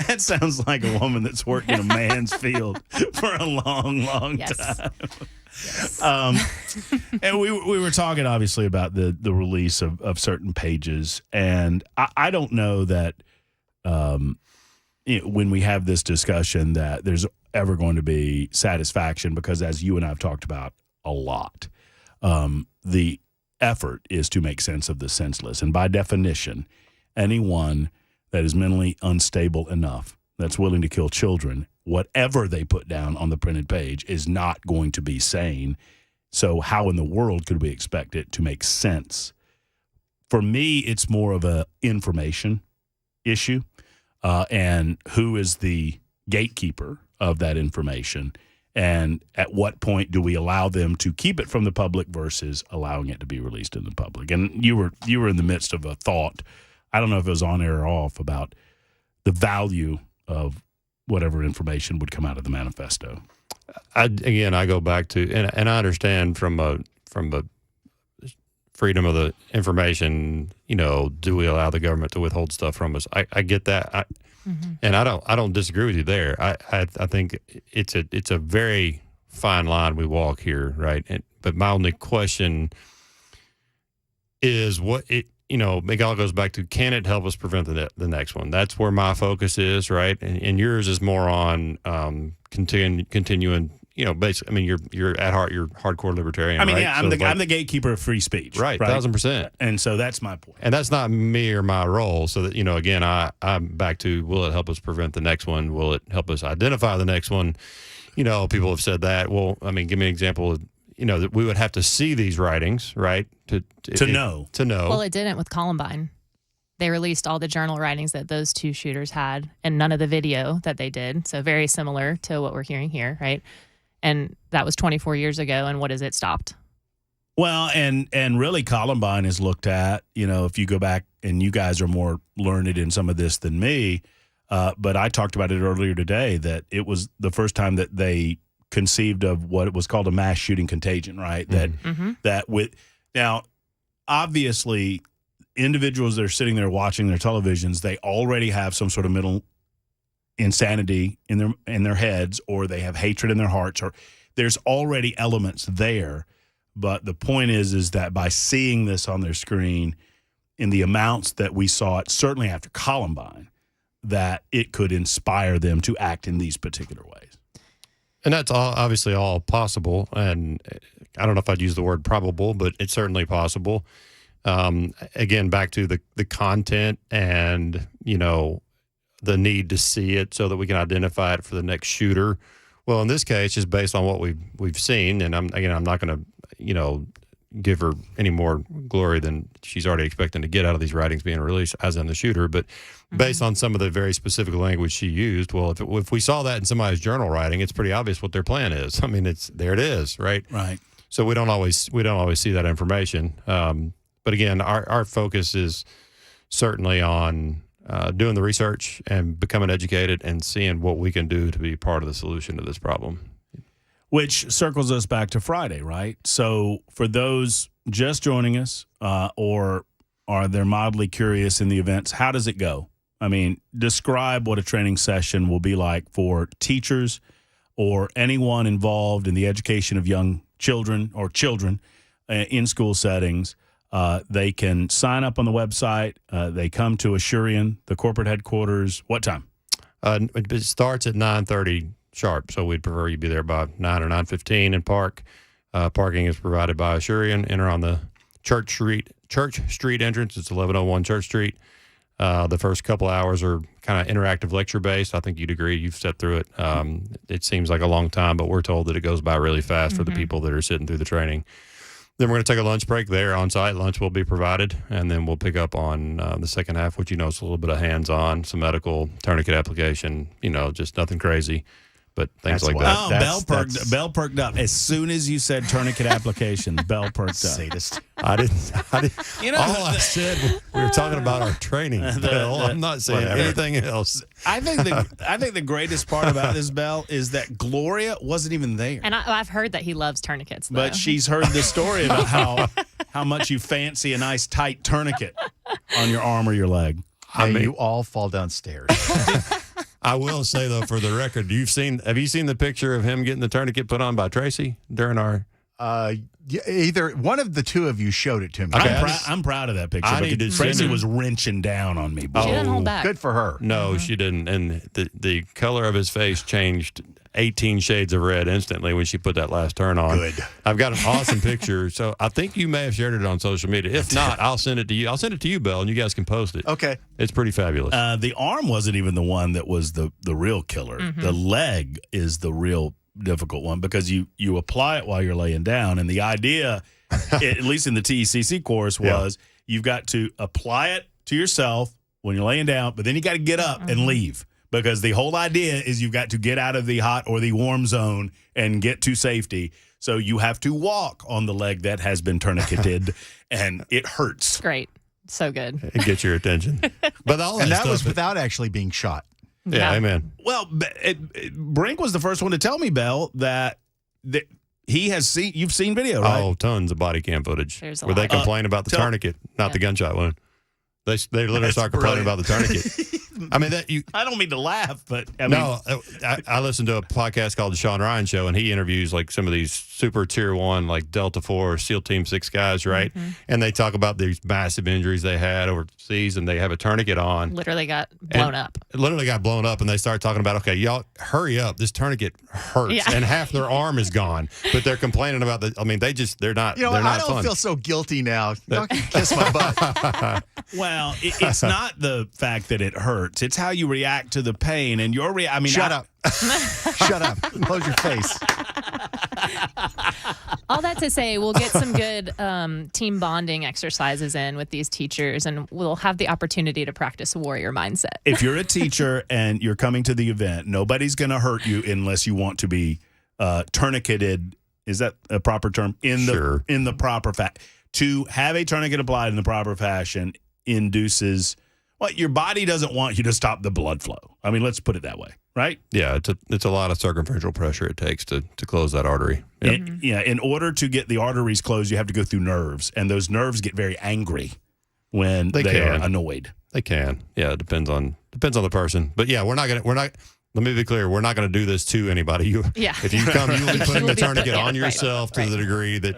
That sounds like a woman that's worked in a man's field for a long, long time. Yes. And we were talking, obviously, about the release of certain pages. And I don't know that when we have this discussion that there's ever going to be satisfaction because, as you and I have talked about a lot, the effort is to make sense of the senseless. And by definition, anyone that is mentally unstable enough that's willing to kill children, whatever they put down on the printed page is not going to be sane. So how in the world could we expect it to make sense? For me, it's more of a information issue, and who is the gatekeeper of that information, and at what point do we allow them to keep it from the public versus allowing it to be released in the public? And you were in the midst of a thought, I don't know if it was on air or off, about the value of whatever information would come out of the manifesto. I go back to, and I understand from a freedom of the information, do we allow the government to withhold stuff from us? I get that. And I don't disagree with you there. I think it's a very fine line we walk here, right? But my only question is it all goes back to, can it help us prevent the next one? That's where my focus is, right? And yours is more on continuing. Basically, you're at heart, you're hardcore libertarian. right? Yeah, I'm the gatekeeper of free speech. Right, 1,000%. And so that's my point. And that's not me or my role. So that, again, I'm back to, will it help us prevent the next one? Will it help us identify the next one? People have said that. Well, give me an example of, that we would have to see these writings, right? To know. Well, it didn't with Columbine. They released all the journal writings that those two shooters had and none of the video that they did. So very similar to what we're hearing here, right? And that was 24 years ago. And what is it stopped? Well, and really Columbine is looked at, if you go back, and you guys are more learned in some of this than me, but I talked about it earlier today, that it was the first time that they conceived of what it was called a mass shooting contagion, right? That with now, obviously, individuals that are sitting there watching their televisions, they already have some sort of mental insanity in their heads, or they have hatred in their hearts, or there's already elements there. But the point is that by seeing this on their screen in the amounts that we saw it, certainly after Columbine, that it could inspire them to act in these particular ways. And that's obviously all possible. And I don't know if I'd use the word probable, but it's certainly possible. Again, back to the content and, the need to see it so that we can identify it for the next shooter. Well, in this case, just based on what we've seen, and I'm not going to, give her any more glory than she's already expecting to get out of these writings being released, as in the shooter. But based on some of the very specific language she used, well, if we saw that in somebody's journal writing, it's pretty obvious what their plan is. I mean, there it is, right? Right. So we don't always see that information. But again, our focus is certainly on doing the research and becoming educated and seeing what we can do to be part of the solution to this problem. Which circles us back to Friday, right? So for those just joining us, or are they mildly curious in the events, how does it go? I mean, describe what a training session will be like for teachers or anyone involved in the education of young children or children in school settings. They can sign up on the website. They come to Asurion, the corporate headquarters. What time? It starts at 9:30 sharp, so we'd prefer you be there by 9 or 9:15 and park. Parking is provided by Asurion. Enter on the Church Street entrance. It's 1101 Church Street. The first couple hours are kind of interactive lecture based. I think you'd agree. You've stepped through it. It seems like a long time, but we're told that it goes by really fast for the people that are sitting through the training. Then we're going to take a lunch break there on site. Lunch will be provided, and then we'll pick up on the second half, which is a little bit of hands-on, some medical tourniquet application. Just nothing crazy, but things like that. Oh, Bell perked up as soon as you said tourniquet application. Bell perked up. Sadist. I didn't. All I said, we were talking about our training, Bell. I'm not saying anything else. I think the greatest part about this, Bell, is that Gloria wasn't even there. And I've heard that he loves tourniquets, though. But she's heard the story about how much you fancy a nice tight tourniquet on your arm or your leg. You all fall downstairs. I will say, though, for the record, have you seen the picture of him getting the tourniquet put on by Tracy during our... Either one of the two of you showed it to me. Okay, I'm proud of that picture. Tracy was wrenching down on me. She didn't hold back. Good for her. No, she didn't. And the color of his face changed 18 shades of red instantly when she put that last turn on. Good. I've got an awesome picture. So I think you may have shared it on social media. If not, I'll send it to you. I'll send it to you, Bell, and you guys can post it. Okay. It's pretty fabulous. The arm wasn't even the one that was the real killer. The leg is the real difficult one, because you apply it while you're laying down, and the idea, at least in the TECC course, was you've got to apply it to yourself when you're laying down, but then you got to get up and leave, because the whole idea is you've got to get out of the hot or the warm zone and get to safety. So you have to walk on the leg that has been tourniqueted, and it hurts. Great. So good. It gets your attention. But that was without actually being shot. Yeah, amen. Well, Brink was the first one to tell me, Bell, that he has seen. You've seen video, right? Oh, tons of body cam footage where they complain about the tourniquet, not the gunshot wound. They literally start complaining about the tourniquet. I mean, I don't mean to laugh, but I listened to a podcast called The Sean Ryan Show, and he interviews like some of these super tier 1, like Delta Force, SEAL Team 6 guys, right? And they talk about these massive injuries they had overseas, and they have a tourniquet on. Literally got blown up. And they start talking about, okay, y'all hurry up, this tourniquet hurts, and half their arm is gone, but they're complaining about they're not. I don't feel so guilty now. Y'all can kiss my butt. Well, it's not the fact that it hurts. It's how you react to the pain, and your Shut up. Shut up. Close your face. All that to say, we'll get some good team bonding exercises in with these teachers, and we'll have the opportunity to practice a warrior mindset. If you're a teacher and you're coming to the event, nobody's going to hurt you unless you want to be tourniqueted. Is that a proper term? Sure. In the proper to have a tourniquet applied in the proper fashion induces your body doesn't want you to stop the blood flow. I mean, let's put it that way, right? Yeah, it's a lot of circumferential pressure it takes to close that artery. Yep. In order to get the arteries closed, you have to go through nerves, and those nerves get very angry when they are annoyed. They can. Yeah, it depends on the person. But yeah, we're not. Let me be clear. We're not going to do this to anybody. If you come, you will be putting the tourniquet on yourself to the degree that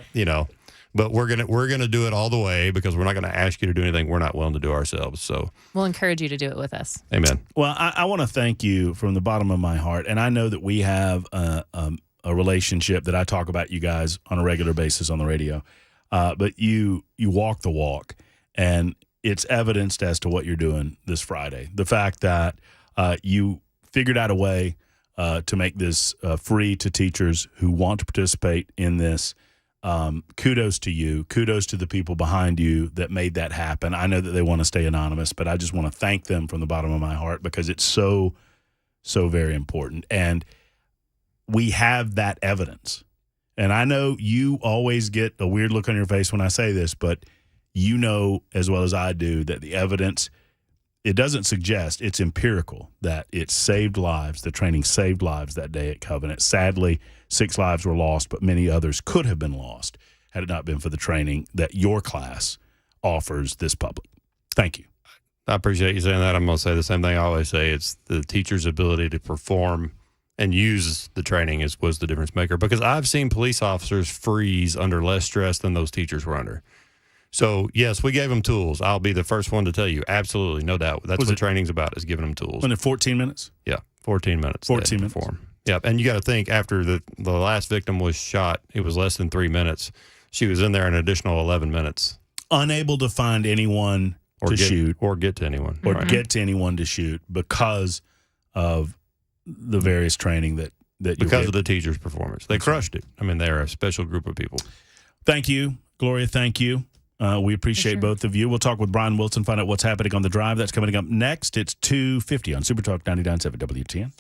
But we're gonna do it all the way because we're not going to ask you to do anything we're not willing to do ourselves. So we'll encourage you to do it with us. Amen. Well, I want to thank you from the bottom of my heart, and I know that we have a relationship that I talk about you guys on a regular basis on the radio. But you walk the walk, and it's evidenced as to what you're doing this Friday. The fact that you figured out a way to make this free to teachers who want to participate in this. Kudos to you. Kudos to the people behind you that made that happen. I know that they want to stay anonymous, but I just want to thank them from the bottom of my heart because it's so, so very important. And we have that evidence. And I know you always get a weird look on your face when I say this, but you know as well as I do that the evidence, it doesn't suggest, it's empirical, that it saved lives. The training saved lives that day at Covenant. Sadly, 6 lives were lost, but many others could have been lost had it not been for the training that your class offers this public. Thank you. I appreciate you saying that. I'm going to say the same thing I always say. It's the teacher's ability to perform and use the training was the difference maker, because I've seen police officers freeze under less stress than those teachers were under. So, yes, we gave them tools. I'll be the first one to tell you. Absolutely, no doubt. That's what training's about, is giving them tools. Wasn't it 14 minutes? Yeah, 14 minutes. 14 minutes. Yeah, and you got to think, after the last victim was shot, it was less than 3 minutes. She was in there an additional 11 minutes. Unable to find anyone to shoot. Or get to anyone. Or get to anyone to shoot because of the various training that because of the teacher's performance. They crushed it. I mean, they're a special group of people. Thank you, Gloria. Thank you. We appreciate both of you. We'll talk with Brian Wilson, find out what's happening on the drive. That's coming up next. It's 2:50 on Super Talk 99.7 WTN.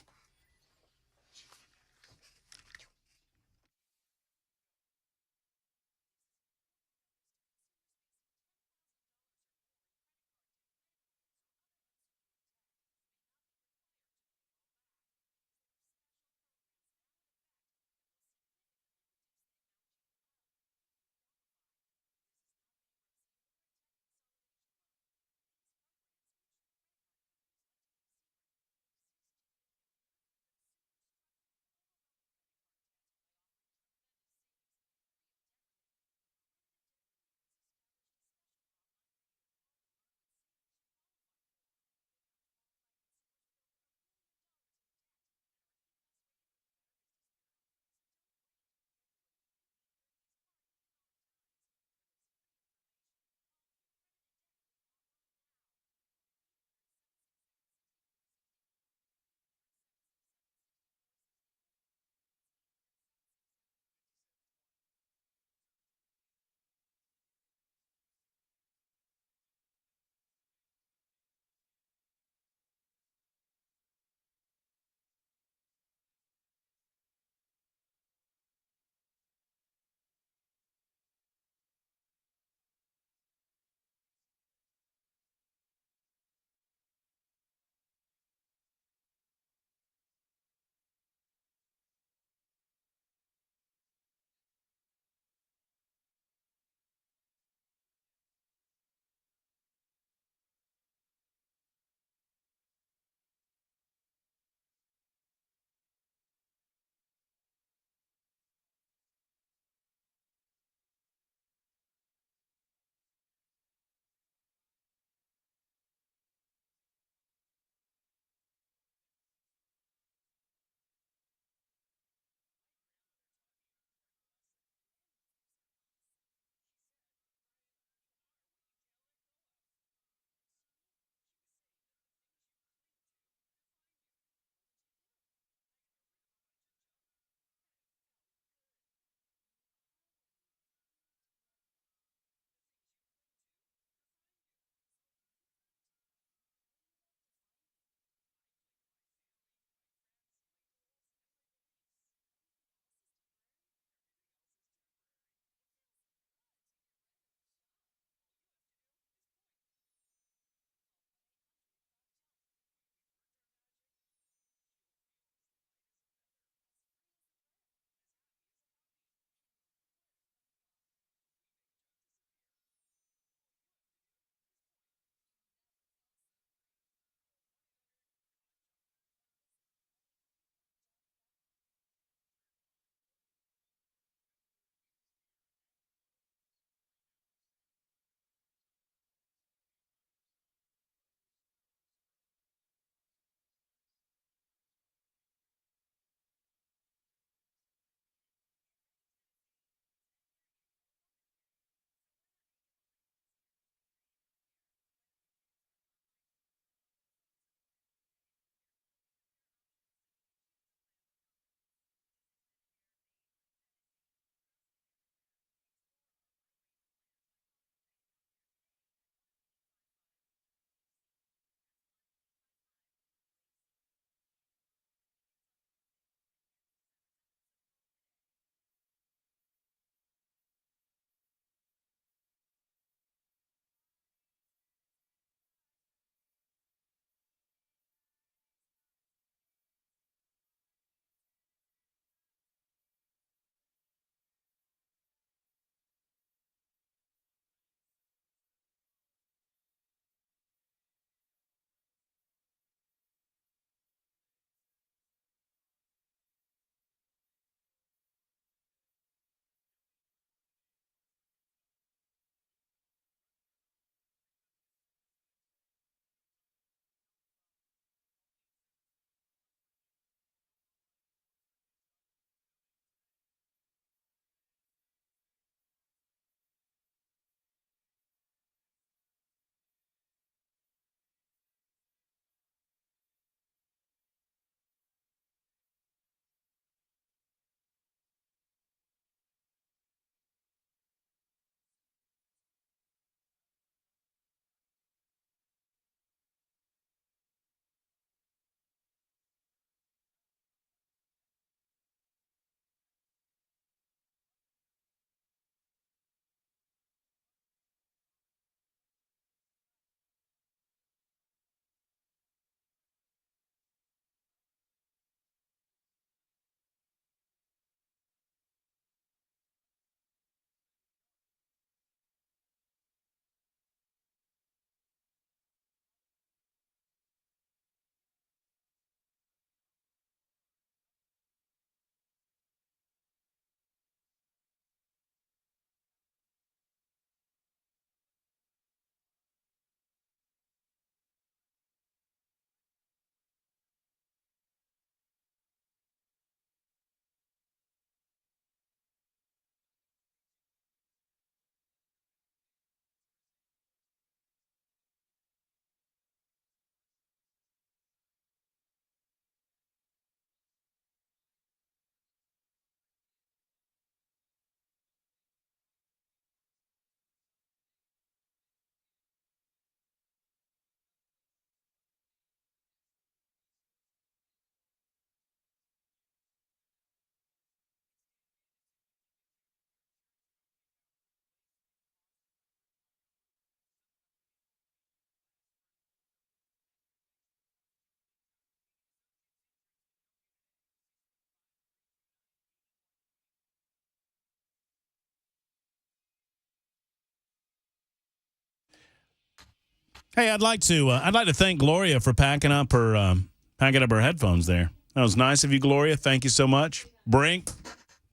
Hey, I'd like to thank Gloria for packing up her headphones there. That was nice of you, Gloria. Thank you so much. Brink,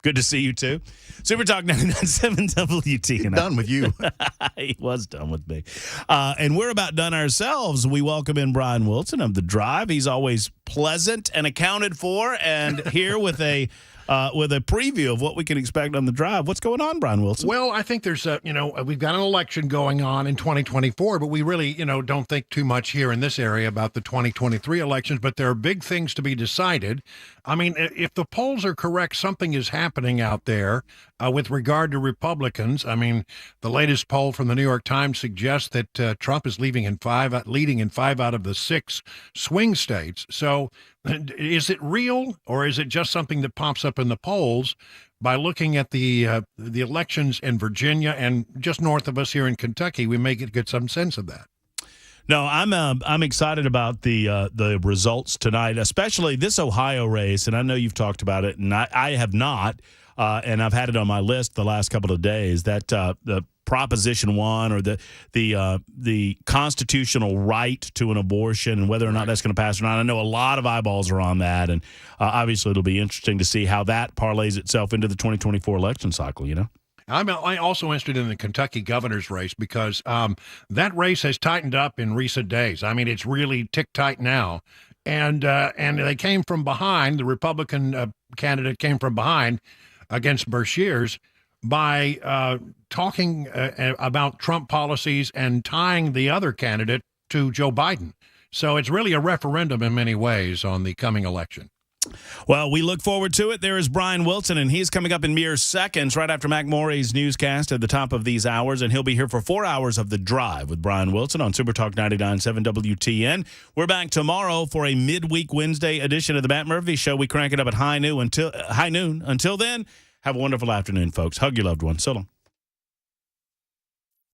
good to see you too. Super Talk 99.7 WTN. Done with you. He was done with me. And we're about done ourselves. We welcome in Brian Wilson of The Drive. He's always pleasant and accounted for, and here with a preview of what we can expect on The Drive. What's going on, Brian Wilson? Well, I think there's we've got an election going on in 2024, but we really, don't think too much here in this area about the 2023 elections, but there are big things to be decided. I mean, if the polls are correct, something is happening out there with regard to Republicans. I mean, the latest poll from the New York Times suggests that Trump is leading in 5 out of the 6 swing states. So is it real, or is it just something that pops up in the polls? By looking at the elections in Virginia and just north of us here in Kentucky, we may get some sense of that. No, I'm excited about the results tonight, especially this Ohio race. And I know you've talked about it, and I have not, and I've had it on my list the last couple of days. That the Proposition 1 or the constitutional right to an abortion and whether or not that's going to pass or not. I know a lot of eyeballs are on that, and obviously it'll be interesting to see how that parlays itself into the 2024 election cycle. I'm also interested in the Kentucky governor's race because that race has tightened up in recent days. I mean, it's really tick tight now. And they came from behind. The Republican candidate came from behind against Beshears by talking about Trump policies and tying the other candidate to Joe Biden. So it's really a referendum in many ways on the coming election. Well, we look forward to it. There is Brian Wilson, and he's coming up in mere seconds right after Mac Morey's newscast at the top of these hours, and he'll be here for 4 hours of The Drive with Brian Wilson on Super Talk 99.7 WTN. We're back tomorrow for a midweek Wednesday edition of the Matt Murphy Show. We crank it up at high noon. Until then, have a wonderful afternoon, folks. Hug your loved ones. So long.